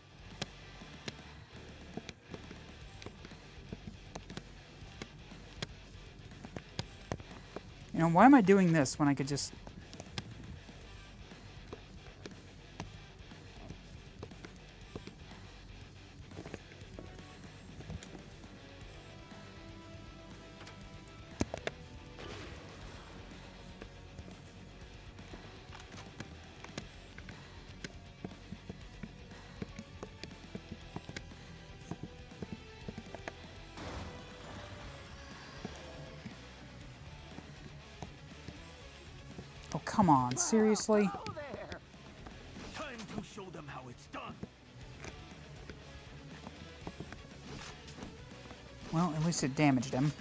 You know, why am I doing this when I could just... Oh, come on, seriously? Hello there. Time to show them how it's done. Well, at least it damaged him.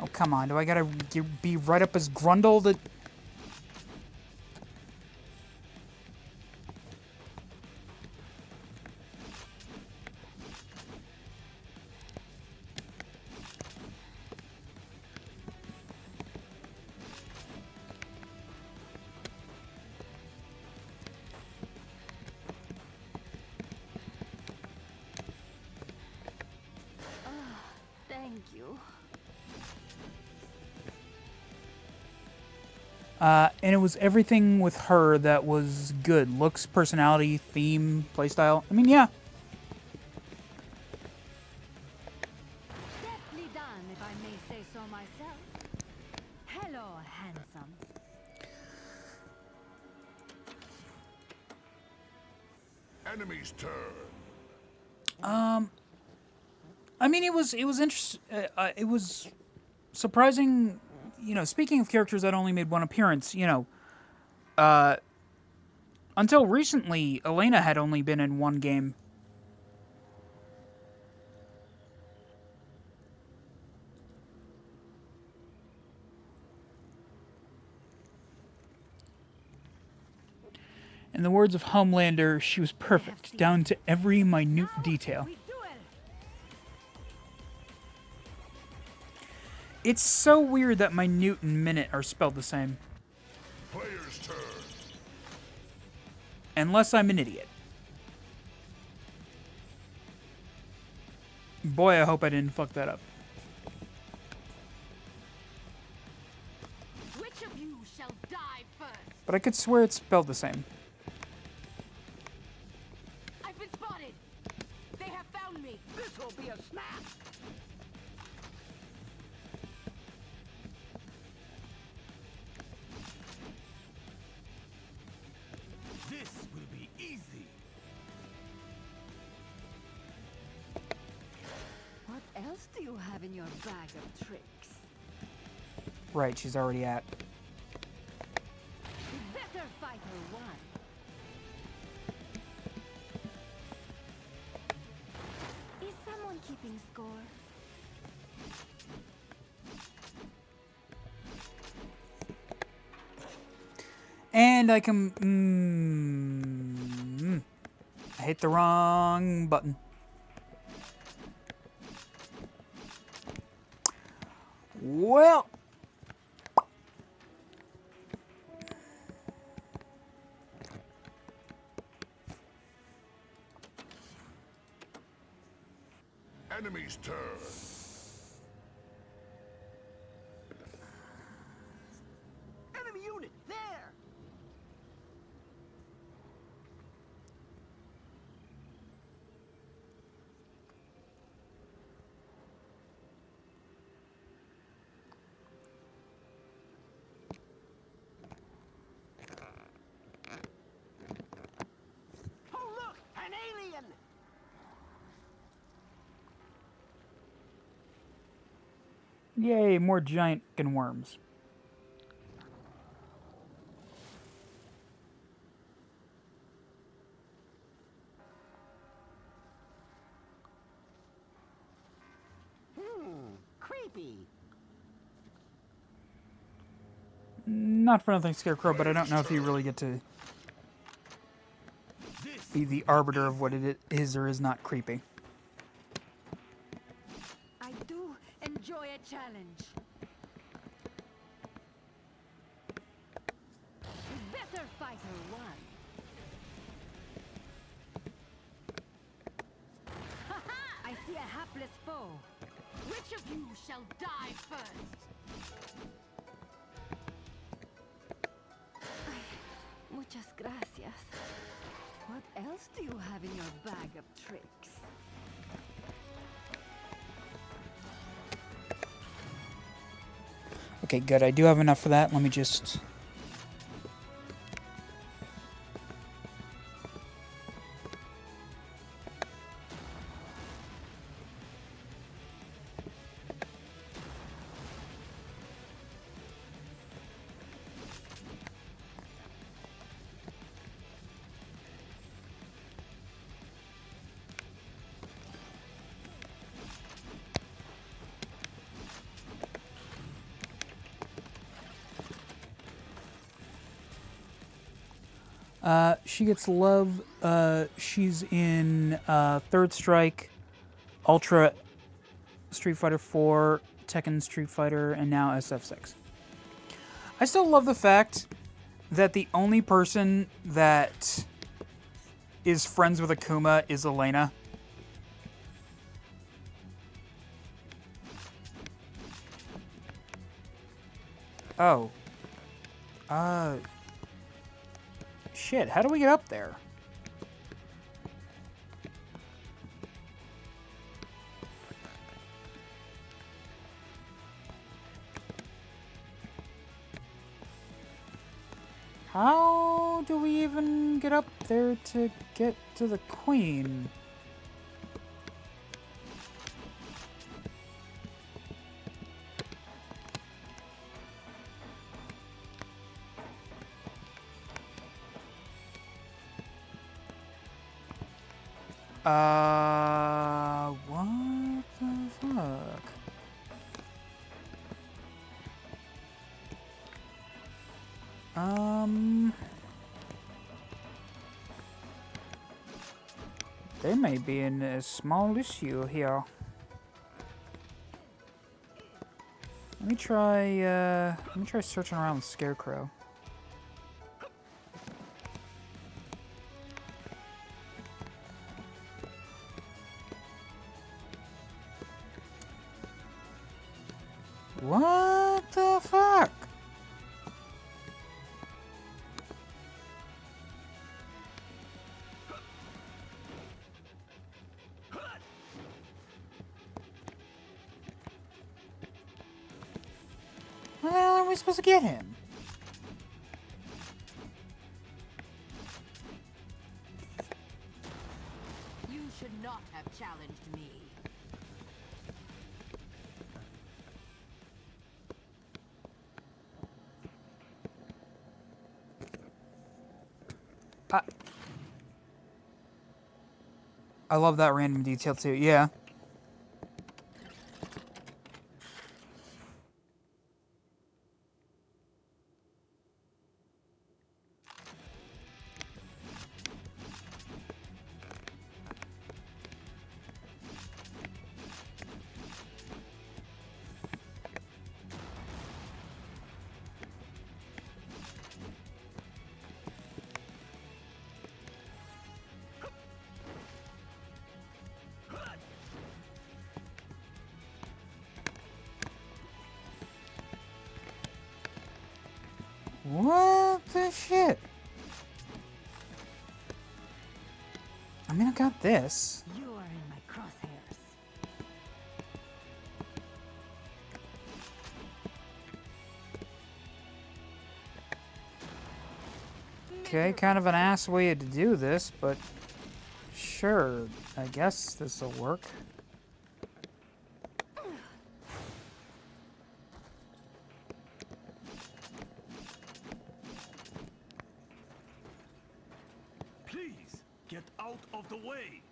Oh, come on. Do I gotta be right up his grundle to... Thank you. And it was everything with her that was good. Looks, personality, theme, playstyle. I mean, yeah. Deftly done, if I may say so myself. Hello, handsome. Enemy's turn. I mean, it was interesting. It was surprising. you know, speaking of characters that only made one appearance, you know, until recently, Elena had only been in one game. In the words of Homelander, she was perfect, down to every minute detail. It's so weird that minute and minute are spelled the same. Player's turn. Unless I'm an idiot. Boy, I hope I didn't fuck that up. Which of you shall die first? But I could swear it's spelled the same. I've been spotted. They have found me. This will be a snap. This will be easy. What else do you have in your bag of tricks? Right, she's already at. Better fighter one. Is someone keeping score? And I can... I hit the wrong button. Well... Enemy's turn. Enemy unit, there! Oh, look! An alien! Yay, more giant fucking worms. Creepy. Not for nothing, Scarecrow, but I don't know if you really get to be the arbiter of what it is or is not creepy. I do enjoy a challenge. Better fighter one. I see a hapless foe. Which of you shall die first? Muchas gracias. What else do you have in your bag of tricks? Okay, good. I do have enough for that. Let me just... she gets love. She's in Third Strike, Ultra Street Fighter 4, Tekken Street Fighter, and now SF6. I still love the fact that the only person that is friends with Akuma is Elena. Oh. Shit, how do we get up there? How do we even get up there to get to the Queen? What the fuck? There may be a small issue here. Let me try searching around with Scarecrow. What the fuck? How the hell are we supposed to get him? You should not have challenged me. I love that random detail too. Yeah. What the shit? I mean, I got this. You are in my crosshairs. Okay, kind of an ass way to do this, but sure, I guess this'll work. Please, get out of the way!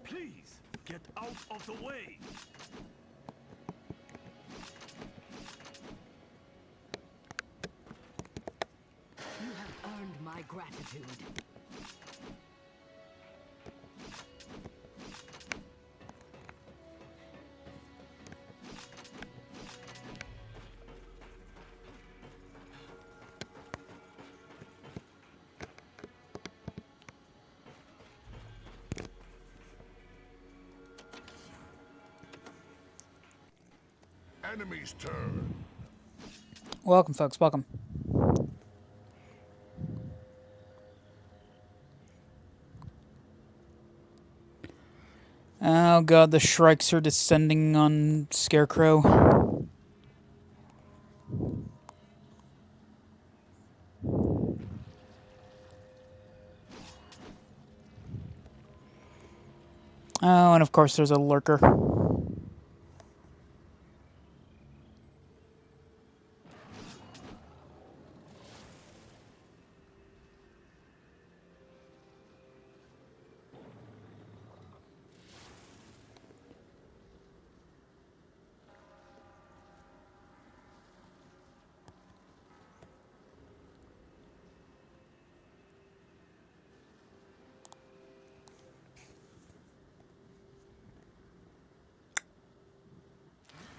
Please, get out of the way! You have earned my gratitude. Enemy's turn. Welcome, folks. Welcome. Oh god, the shrikes are descending on Scarecrow. Oh, and of course there's a lurker.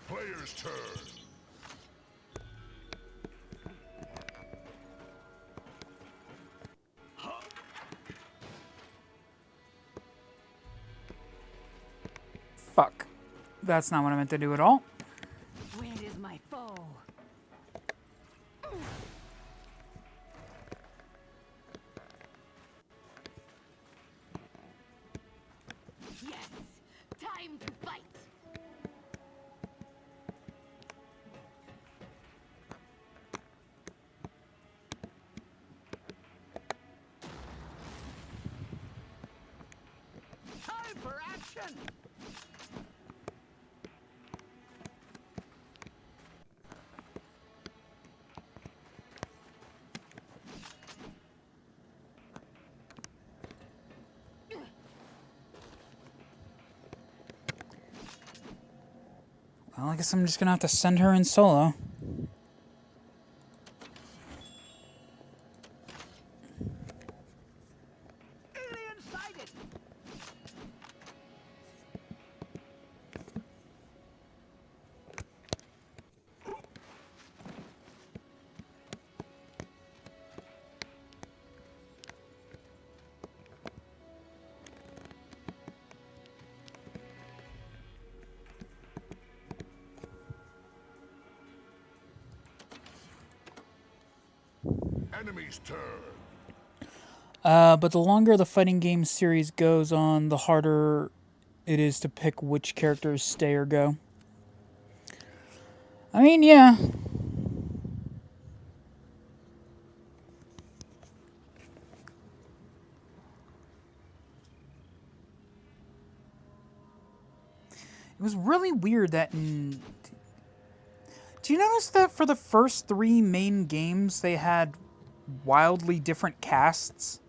Player's turn. Fuck. That's not what I meant to do at all. Where is my foe? Yes! Time to fight! Time for action! Well, I guess I'm just gonna have to send her in solo. Alien sighted! Enemy's turn. But the longer the fighting game series goes on, the harder it is to pick which characters stay or go. I mean, yeah. It was really weird that in... Do you notice that for the first 3 main games, they had wildly different casts?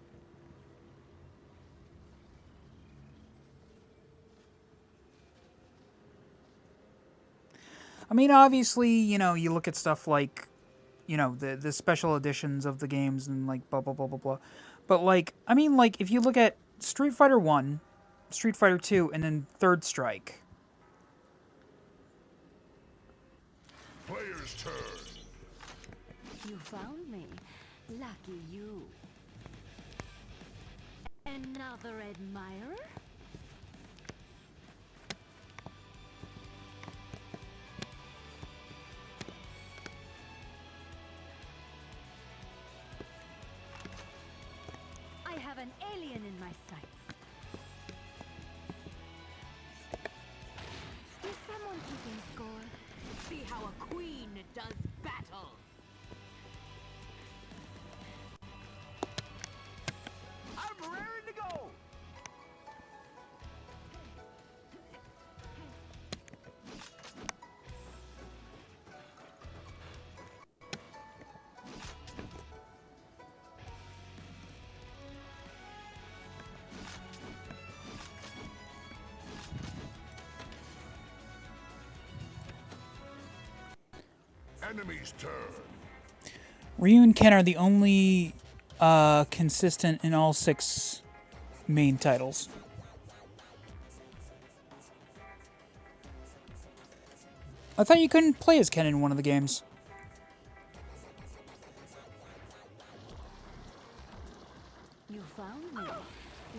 I mean, obviously, you know, you look at stuff like, you know, the special editions of the games and, like, blah, blah, blah, blah, blah. But, like, I mean, like, if you look at Street Fighter 1, Street Fighter 2, and then Third Strike... Player's turn. You found me. Lucky you. Another admirer? I have an alien in my sights. Is someone keeping score? See how a queen does battle. I'm raring to go! Enemy's turn. Ryu and Ken are the only consistent in all 6 main titles. I thought you couldn't play as Ken in one of the games. You found me.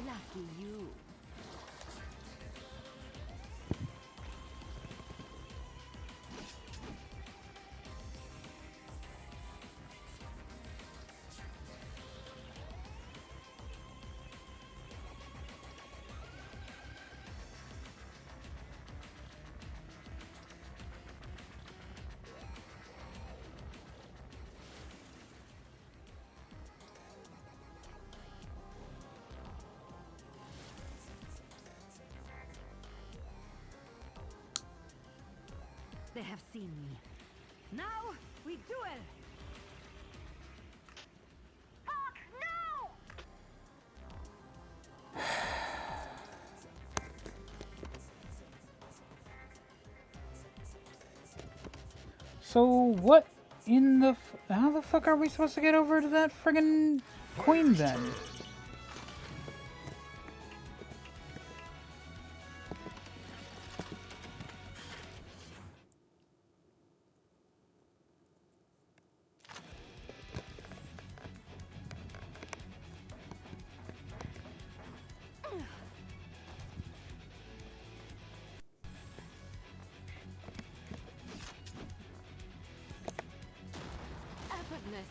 Lucky you. They have seen me. Now we duel! Fuck, no! So what in the... How the fuck are we supposed to get over to that friggin' queen then? Effortless.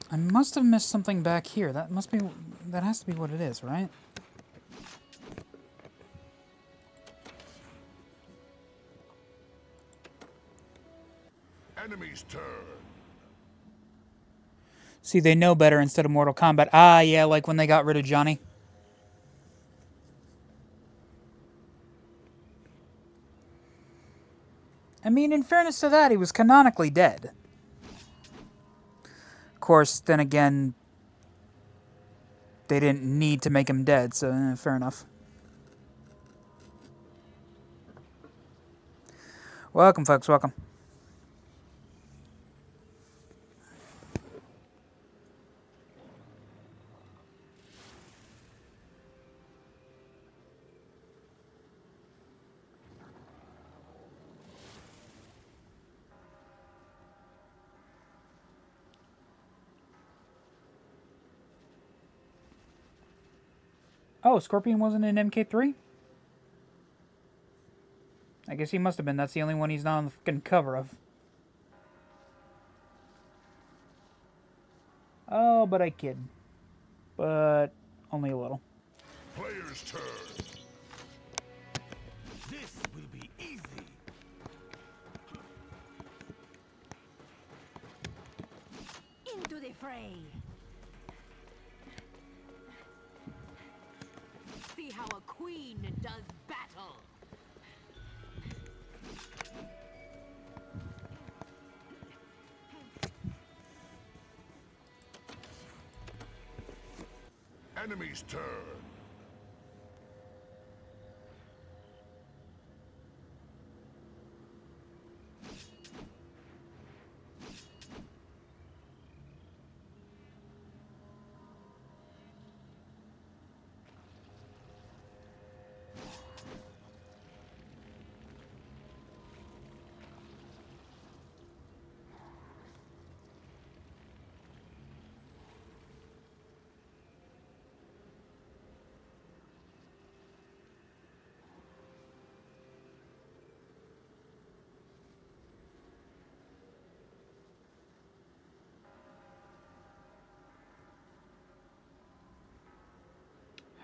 I must have missed something back here. That must be... That has to be what it is, right? Enemy's turn. See, they know better instead of Mortal Kombat. Ah, yeah, like when they got rid of Johnny. I mean, in fairness to that, he was canonically dead. Of course, then again, they didn't need to make him dead, so fair enough. Welcome, folks, welcome. Oh, Scorpion wasn't in MK3? I guess he must have been. That's the only one he's not on the fucking cover of. Oh, but I kid. But only a little. Player's turn. This will be easy. Into the fray. See how a queen does battle. Enemy's turn.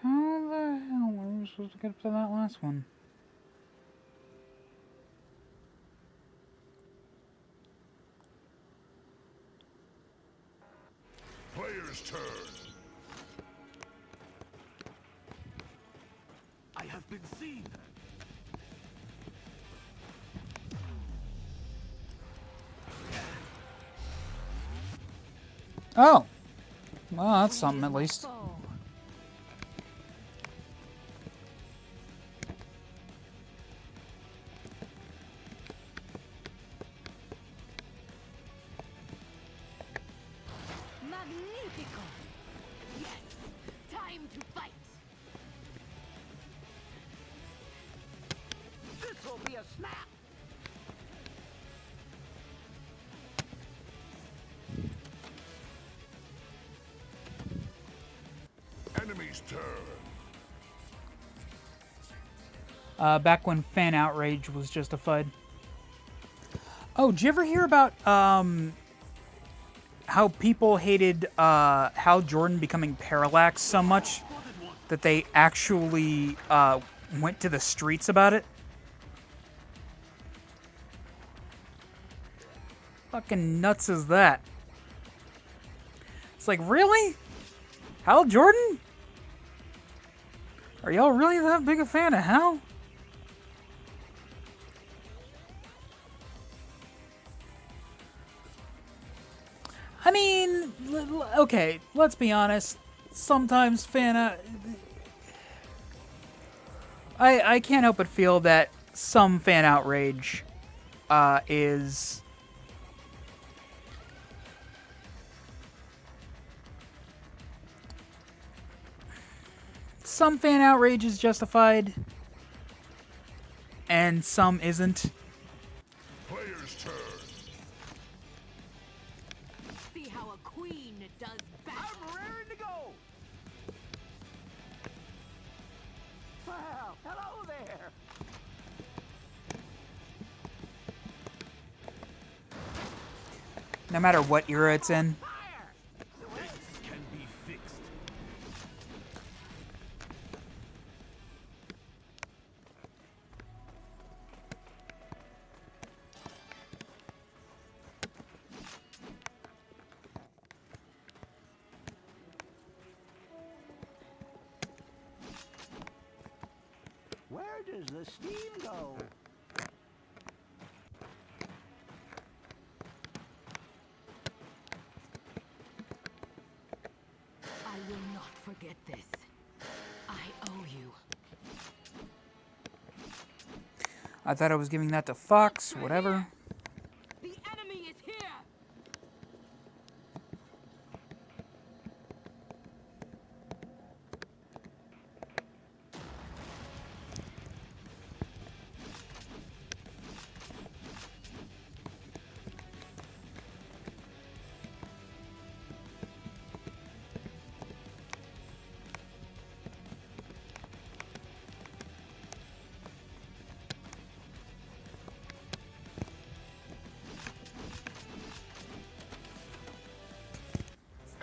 How the hell were we supposed to get up to that last one? Player's turn. I have been seen. Oh! Well, that's something at least. Magnifico! Yes, time to fight. This will be a snap. Enemy's turn. Back when fan outrage was justified. Oh, did you ever hear about how people hated Hal Jordan becoming Parallax so much that they actually went to the streets about it? Fucking nuts is that? It's like, really? Hal Jordan? Are y'all really that big a fan of Hal? I mean, okay, let's be honest. Sometimes I can't help but feel that some fan outrage is some fan outrage is justified and some isn't. Player's turn. See how a queen does battle. I'm raring to go. Well, hello there. No matter what era it's in. This can be fixed. does the steam go? I will not forget this. I owe you. I thought I was giving that to Fox, whatever. The enemy is here!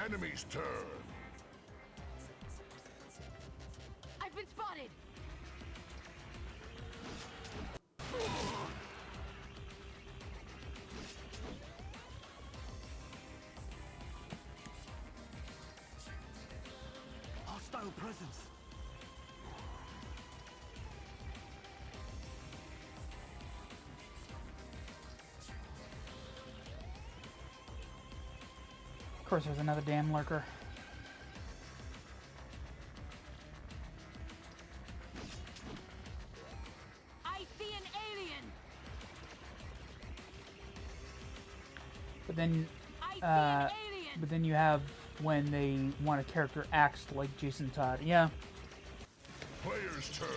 Enemy's turn. I've been spotted! Hostile presence. Of course, there's another damn lurker. I see an alien! But then, I see an alien! but then you have when they want a character acts like Jason Todd. Yeah. Player's turn.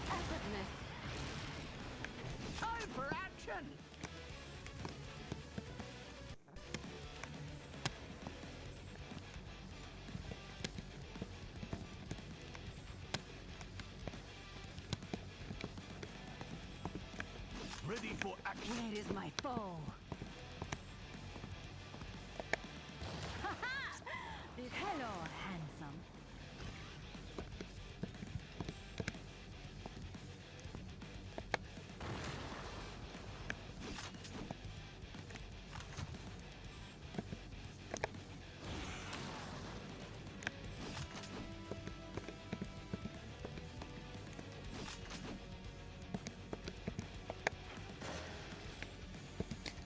Effortless. Time for action! Ready for action. Where is my foe? Hello, handsome.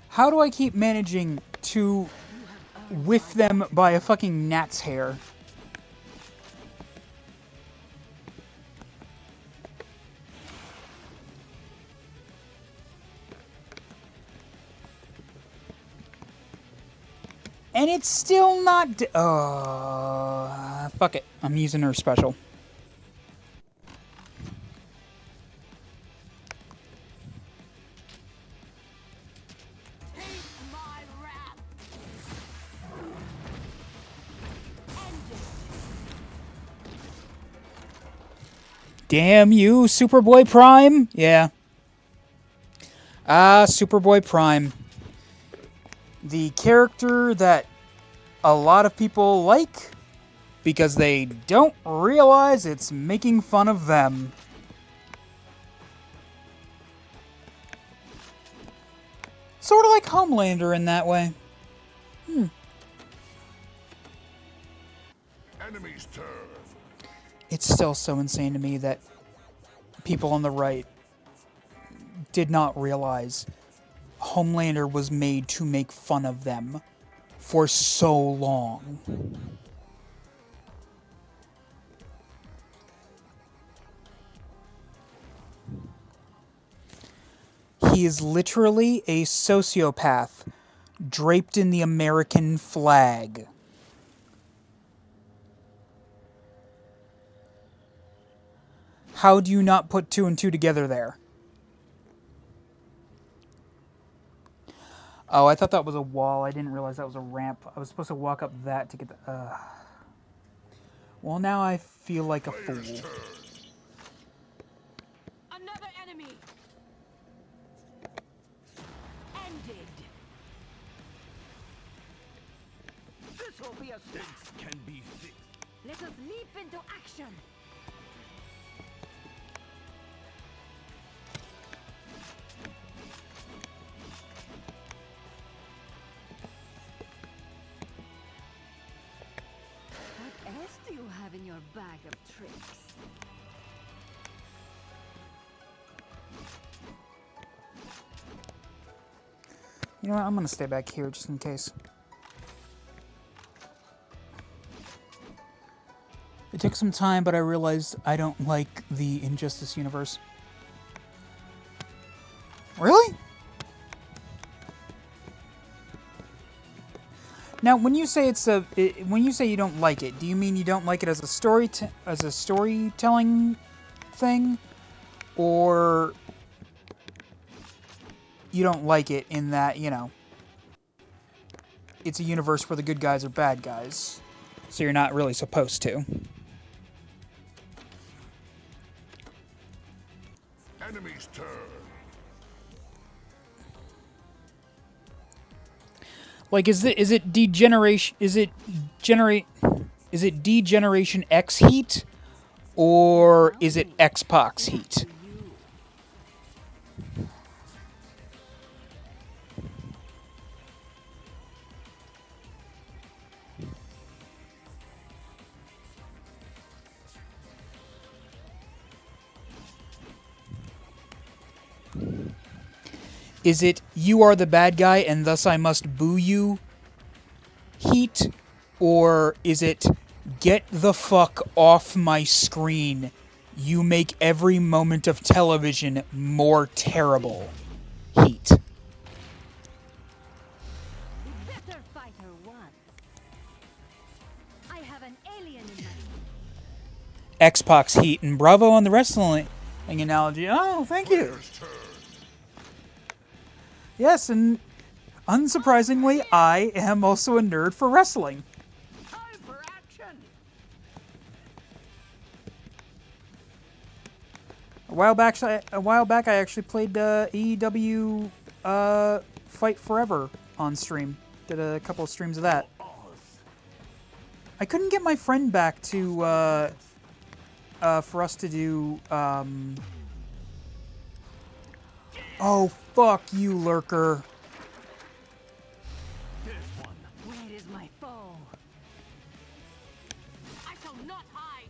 How do I keep managing to whiff them by a fucking gnat's hair? And it's still not... fuck it. I'm using her special. Damn you, Superboy Prime? Yeah. Superboy Prime. The character that a lot of people like because they don't realize it's making fun of them. Sort of like Homelander in that way. Enemy's turn. It's still so insane to me that people on the right did not realize Homelander was made to make fun of them for so long. He is literally a sociopath draped in the American flag. How do you not put two and two together there? Oh, I thought that was a wall. I didn't realize that was a ramp. I was supposed to walk up that to get the... Well, now I feel like a fool. Another enemy! Ended! This will be a Things can be fixed. Let us leap into action. You know what? I'm gonna stay back here just in case. It took some time, but I realized I don't like the Injustice universe. Really? Now, when you say when you say you don't like it, do you mean you don't like it as a storytelling thing, or you don't like it in that, you know, it's a universe where the good guys are bad guys, so you're not really supposed to? Enemy's turn. Like, is it degeneration X heat, or is it Xbox heat? Is it you are the bad guy and thus I must boo you heat? Or is it get the fuck off my screen, you make every moment of television more terrible heat? Better fighter one. I have an alien in my Xbox heat, and bravo on the wrestling analogy. Oh, thank you. Yes, and unsurprisingly, I am also a nerd for wrestling. Time for action. A while back, I actually played AEW Fight Forever on stream. Did a couple of streams of that. I couldn't get my friend back to for us to do. Oh, fuck you, Lurker. Where is my foe? I shall not hide.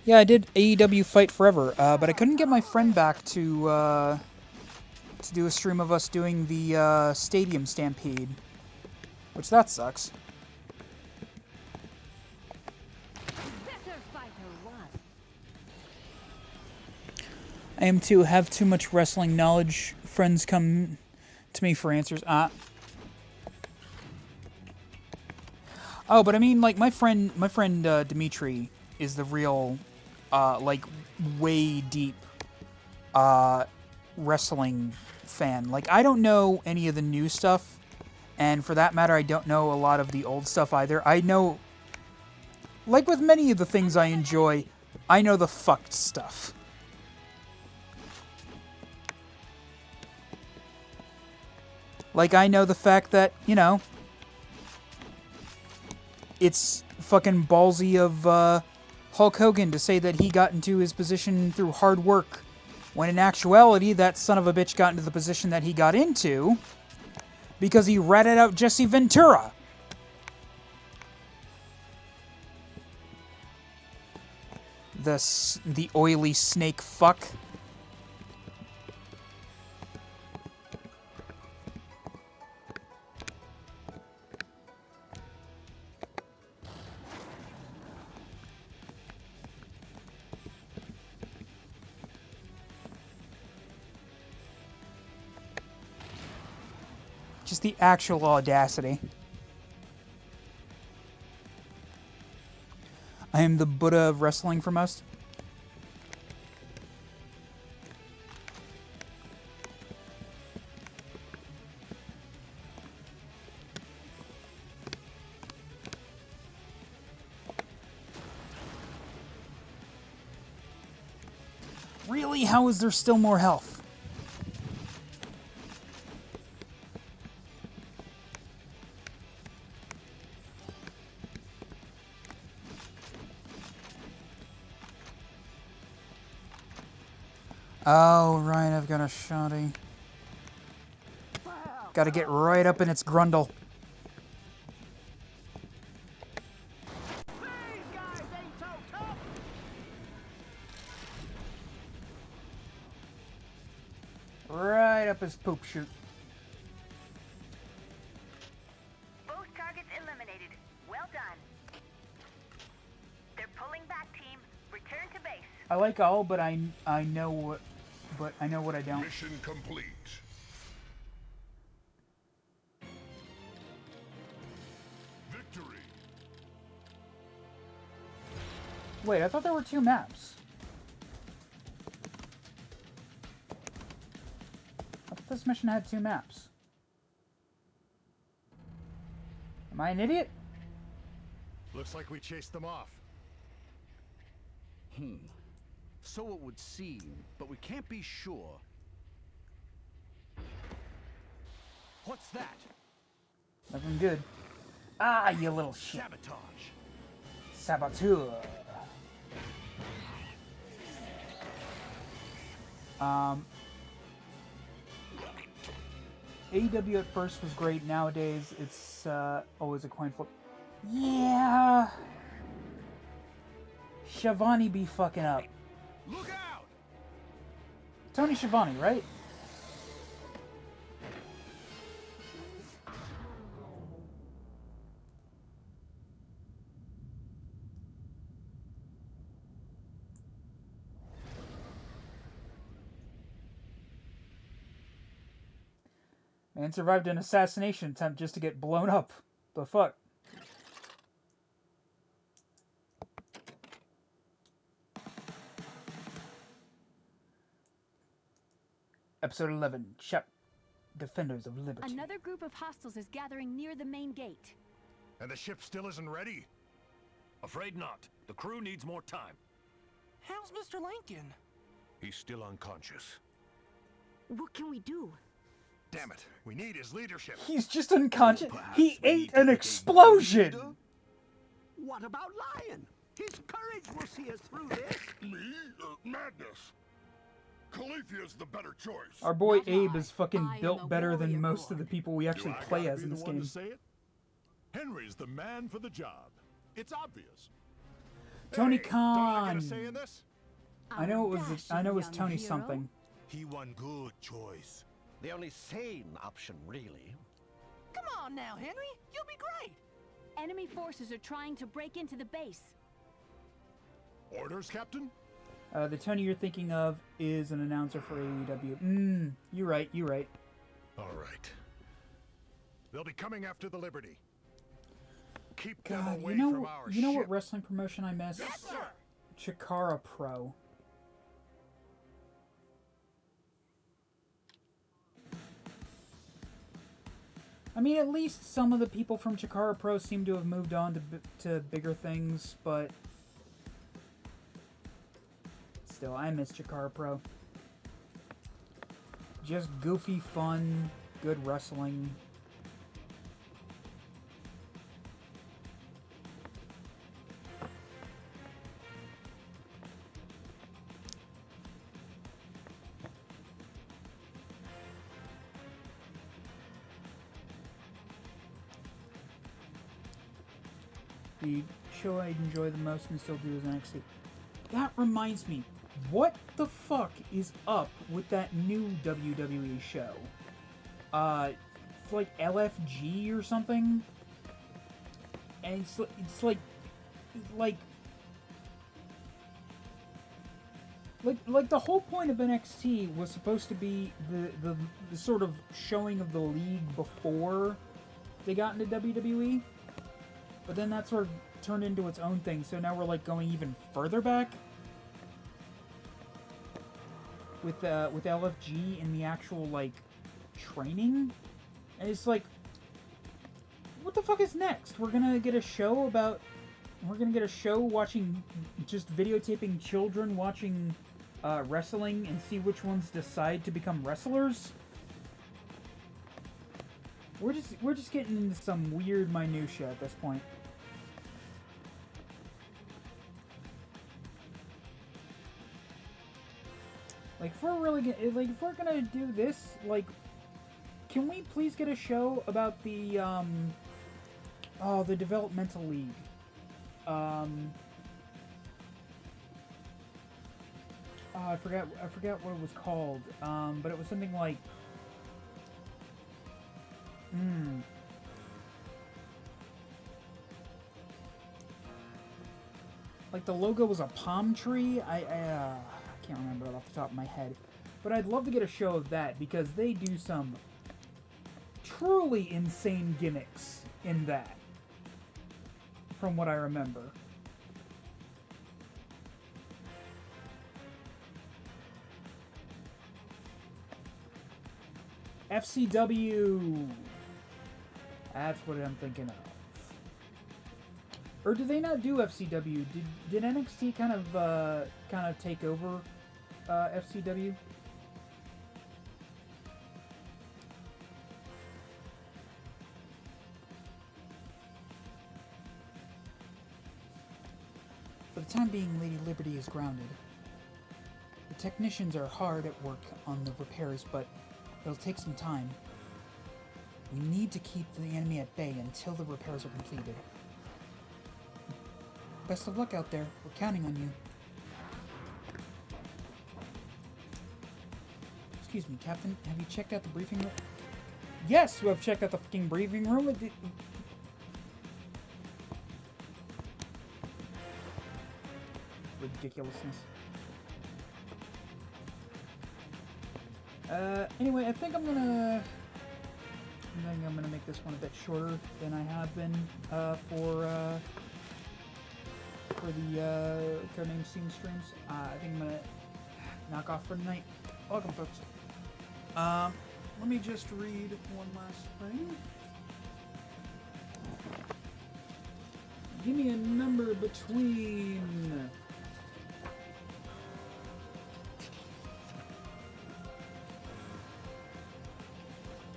Yeah, I did AEW Fight Forever, but I couldn't get my friend back to do a stream of us doing the Stadium Stampede, which that sucks. Better fighter one. I am to have too much wrestling knowledge. Friends come to me for answers. Oh, but I mean, like my friend Dimitri is the real, like, way deep, wrestling fan. Like, I don't know any of the new stuff, and for that matter, I don't know a lot of the old stuff either. I know, like with many of the things I enjoy, I know the fucked stuff. Like, I know the fact that, you know, it's fucking ballsy of Hulk Hogan to say that he got into his position through hard work, when in actuality, that son of a bitch got into the position that he got into because he ratted out Jesse Ventura. The oily snake fuck. Just the actual audacity. I am the Buddha of wrestling for most. Really? How is there still more health? Oh, right, I've got a shoddy. Gotta get right up in its grundle. up his poop chute. Both targets eliminated. Well done. They're pulling back, team. Return to base. I like all, but I know what I don't. Mission complete. Victory. Wait, I thought there were 2 maps. I thought this mission had 2 maps. Am I an idiot? Looks like we chased them off. So it would seem, but we can't be sure. What's that? Nothing good. Ah, you little shit. Sabotage. Saboteur. AEW at first was great. Nowadays, it's always a coin flip. Yeah. Schiavone be fucking up. Look out! Tony Schiavone, right? Man survived an assassination attempt just to get blown up. The fuck? Episode 11, Shep, Defenders of Liberty. Another group of hostiles is gathering near the main gate. And the ship still isn't ready? Afraid not. The crew needs more time. How's Mr. Lincoln? He's still unconscious. What can we do? Damn it, we need his leadership. He's just unconscious. He ate an explosion! What about Lion? His courage will see us through this. Me? Madness. Califia's the better choice. Our boy Abe is fucking built better than most of the people we actually play as in this game. To say it? Henry's the man for the job. It's obvious. Tony Hey, Khan. don't I get a say in this? I know it was Tony something. He one good choice. The only sane option, really. Come on now, Henry. You'll be great. Enemy forces are trying to break into the base. Orders, Captain? The Tony you're thinking of is an announcer for AEW. You're right. All right. They'll be coming after the Liberty. Keep them God, away you know from our what ship. wrestling promotion I miss? Yes, sir. Chikara Pro. I mean, at least some of the people from Chikara Pro seem to have moved on to bigger things, but still, I miss Chikara Pro. Just goofy fun, good wrestling. The show I enjoy the most and still do is NXT. That reminds me, what the fuck is up with that new WWE show? It's like LFG or something? And it's like the whole point of NXT was supposed to be the sort of showing of the league before they got into WWE. But then that sort of turned into its own thing, so now we're like going even further back with LFG in the actual like training, and it's like, what the fuck is next? We're gonna get a show watching, just videotaping children watching wrestling and see which ones decide to become wrestlers. We're just getting into some weird minutia at this point. Like, if we're gonna do this, like, can we please get a show about the the developmental league? I forgot what it was called. But it was something like Like the logo was a palm tree. I can't remember it off the top of my head. But I'd love to get a show of that because they do some truly insane gimmicks in that. From what I remember. FCW. That's what I'm thinking of. Or do they not do FCW? Did NXT kind of take over FCW? For the time being, Lady Liberty is grounded. The technicians are hard at work on the repairs, but it'll take some time. We need to keep the enemy at bay until the repairs are completed. Best of luck out there. We're counting on you. Excuse me, Captain. Have you checked out the briefing room? Yes, we have checked out the fucking briefing room. Ridiculousness. Anyway, I think I'm gonna make this one a bit shorter than I have been for the Codename S.T.E.A.M streams. I think I'm gonna knock off for tonight. Welcome, folks. Let me just read one last thing. Give me a number between...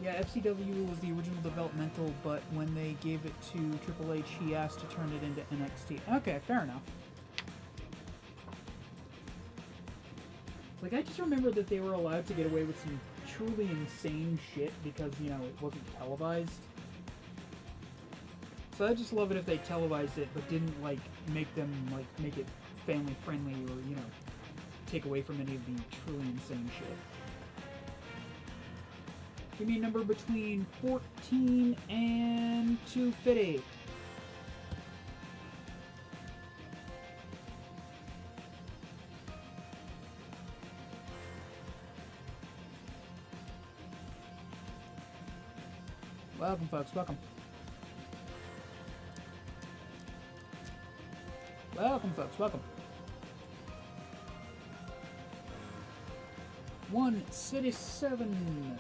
Yeah, FCW was the original developmental, but when they gave it to Triple H, he asked to turn it into NXT. Okay, fair enough. Like, I just remember that they were allowed to get away with some truly insane shit because, you know, it wasn't televised. So I just love it if they televised it, but didn't, like, make it family-friendly or, you know, take away from any of the truly insane shit. Give me a number between 14 and 250. Welcome, folks. Welcome. Welcome, folks. Welcome. 167.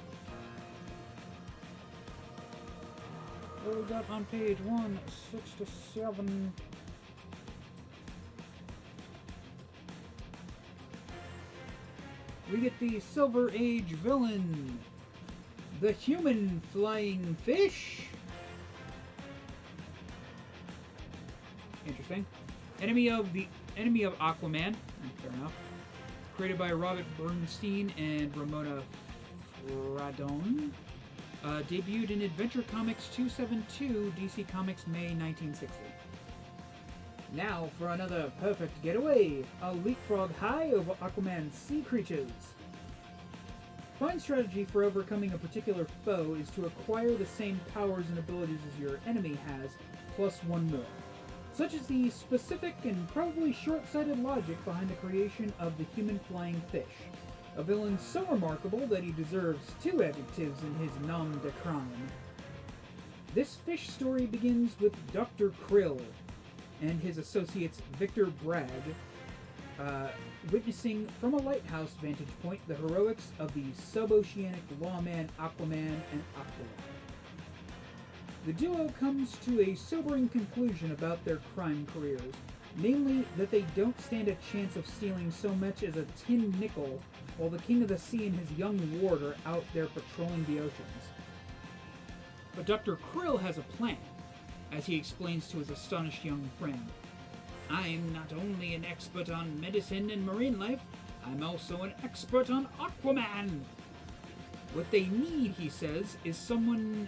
What we got on page 167? We get the Silver Age villain, the human flying fish. Interesting. Enemy of Aquaman. Fair enough. Created by Robert Bernstein and Ramona Fradon. Debuted in Adventure Comics 272, DC Comics, May 1960. Now for another perfect getaway. I'll leapfrog high over Aquaman's sea creatures. Fine strategy for overcoming a particular foe is to acquire the same powers and abilities as your enemy has, plus one more. Such is the specific and probably short-sighted logic behind the creation of the human flying fish. A villain so remarkable that he deserves 2 adjectives in his nom de crime. This fish story begins with Dr. Krill and his associates Victor Bragg witnessing from a lighthouse vantage point the heroics of the sub-oceanic lawman Aquaman and Aqualad. The duo comes to a sobering conclusion about their crime careers, namely that they don't stand a chance of stealing so much as a tin nickel while the King of the Sea and his young ward are out there patrolling the oceans. But Dr. Krill has a plan, as he explains to his astonished young friend. I'm not only an expert on medicine and marine life, I'm also an expert on Aquaman! What they need, he says, is someone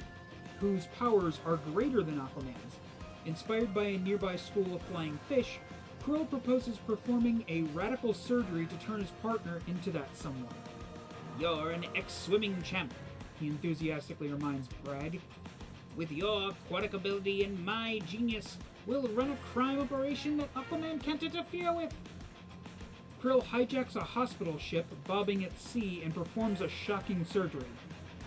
whose powers are greater than Aquaman's. Inspired by a nearby school of flying fish, Krill proposes performing a radical surgery to turn his partner into that someone. You're an ex-swimming champ. he enthusiastically reminds Bragg. With your aquatic ability and my genius, we'll run a crime operation that Aquaman can't interfere with. Krill hijacks a hospital ship bobbing at sea and performs a shocking surgery.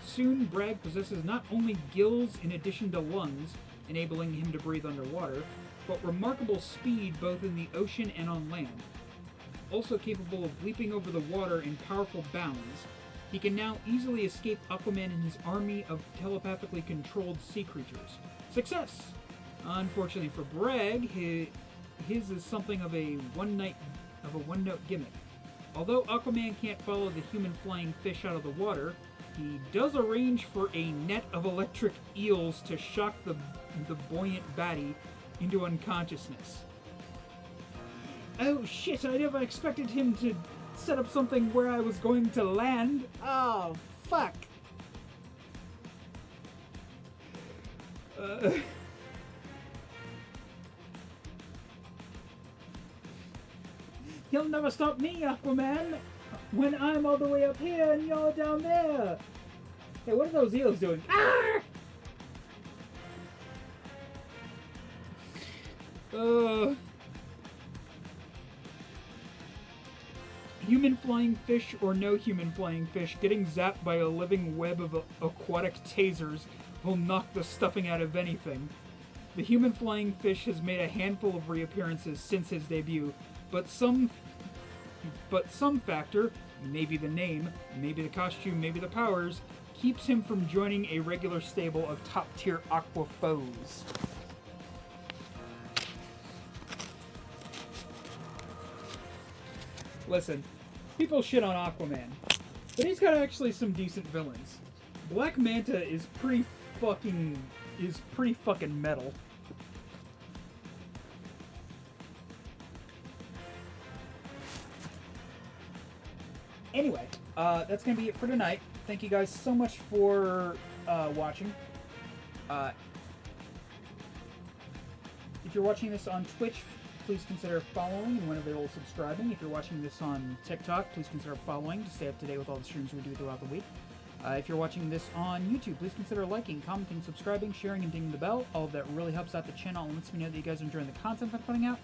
Soon, Bragg possesses not only gills in addition to lungs, enabling him to breathe underwater, but remarkable speed both in the ocean and on land. Also capable of leaping over the water in powerful bounds, he can now easily escape Aquaman and his army of telepathically controlled sea creatures. Success! Unfortunately for Bragg, his is something of a one-note gimmick. Although Aquaman can't follow the human flying fish out of the water, he does arrange for a net of electric eels to shock the buoyant baddie into unconsciousness. Oh shit, I never expected him to set up something where I was going to land. Oh, fuck. He'll never stop me, Aquaman, when I'm all the way up here and you're down there. Hey, what are those eels doing? Ah! Human flying fish or no human flying fish, getting zapped by a living web of aquatic tasers will knock the stuffing out of anything. The human flying fish has made a handful of reappearances since his debut, but some factor, maybe the name, maybe the costume, maybe the powers, keeps him from joining a regular stable of top-tier aqua foes. Listen, people shit on Aquaman, but he's got actually some decent villains. Black Manta is pretty fucking metal. Anyway, that's gonna be it for tonight. Thank you guys so much for watching. If you're watching this on Twitch, please consider following and when available subscribing. If you're watching this on TikTok, please consider following to stay up to date with all the streams we do throughout the week. If you're watching this on YouTube, please consider liking, commenting, subscribing, sharing, and dinging the bell. All of that really helps out the channel and lets me know that you guys are enjoying the content I'm putting out.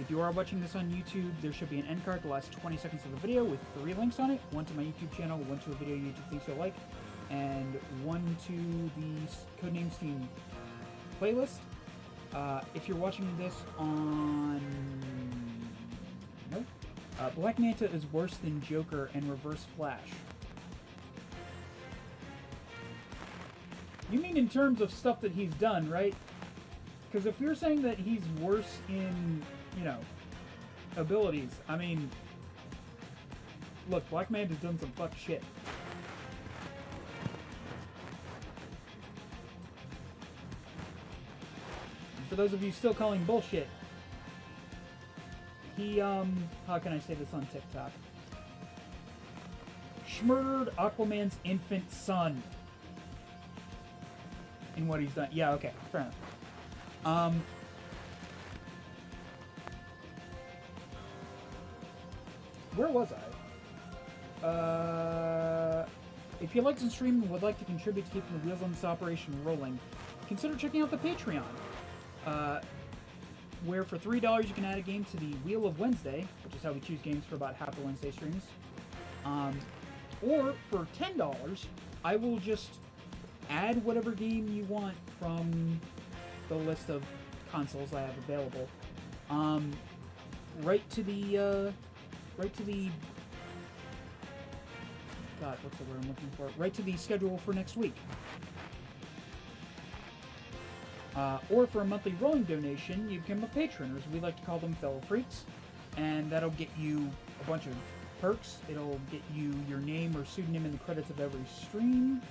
If you are watching this on YouTube, there should be an end card the last 20 seconds of the video with 3 links on it. One to my YouTube channel, one to a video YouTube thinks you'll like, and one to the Codename S.T.E.A.M playlist. If you're watching this on... Nope. Black Manta is worse than Joker and Reverse Flash. You mean in terms of stuff that he's done, right? Because if you're saying that he's worse in, you know, abilities, I mean... Look, Black Manta's done some fuck shit. For those of you still calling bullshit, he, how can I say this on TikTok? Schmurdered Aquaman's infant son. In what he's done. Yeah, okay, fair enough. Where was I? If you like to stream and would like to contribute to keeping the wheels on this operation rolling, consider checking out the Patreon. Where for $3 you can add a game to the Wheel of Wednesday, which is how we choose games for about half the Wednesday streams. Or for $10, I will just add whatever game you want from the list of consoles I have available. Right to the God, what's the word I'm looking for? Right to the schedule for next week. Or for a monthly rolling donation, you become a patron, or as we like to call them, fellow freaks. And that'll get you a bunch of perks. It'll get you your name or pseudonym in the credits of every stream.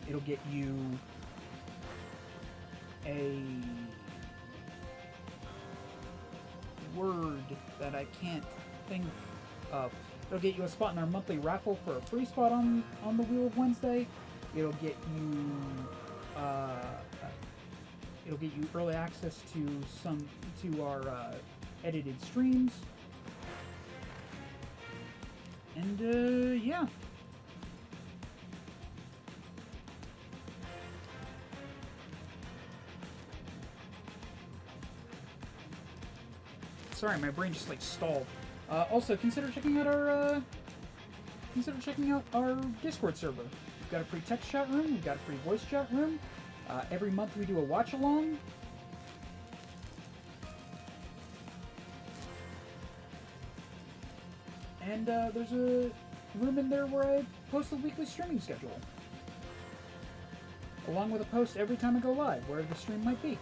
It'll get you a word that I can't think of. It'll get you a spot in our monthly raffle for a free spot on the Wheel of Wednesday. It'll get you early access to our edited streams. And yeah. Sorry, my brain just like stalled. Also, consider checking out our Discord server. We've got a free text chat room. We've got a free voice chat room. Every month we do a watch along. And there's a room in there where I post a weekly streaming schedule, along with a post every time I go live, wherever the stream might be.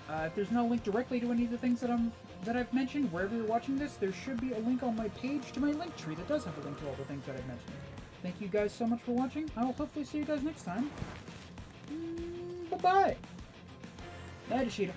If there's no link directly to any of the things that I've mentioned, wherever you're watching this, there should be a link on my page to my linktree that does have a link to all the things that I've mentioned. Thank you guys so much for watching. I will hopefully see you guys next time. Bye-bye! Bye, Dashida.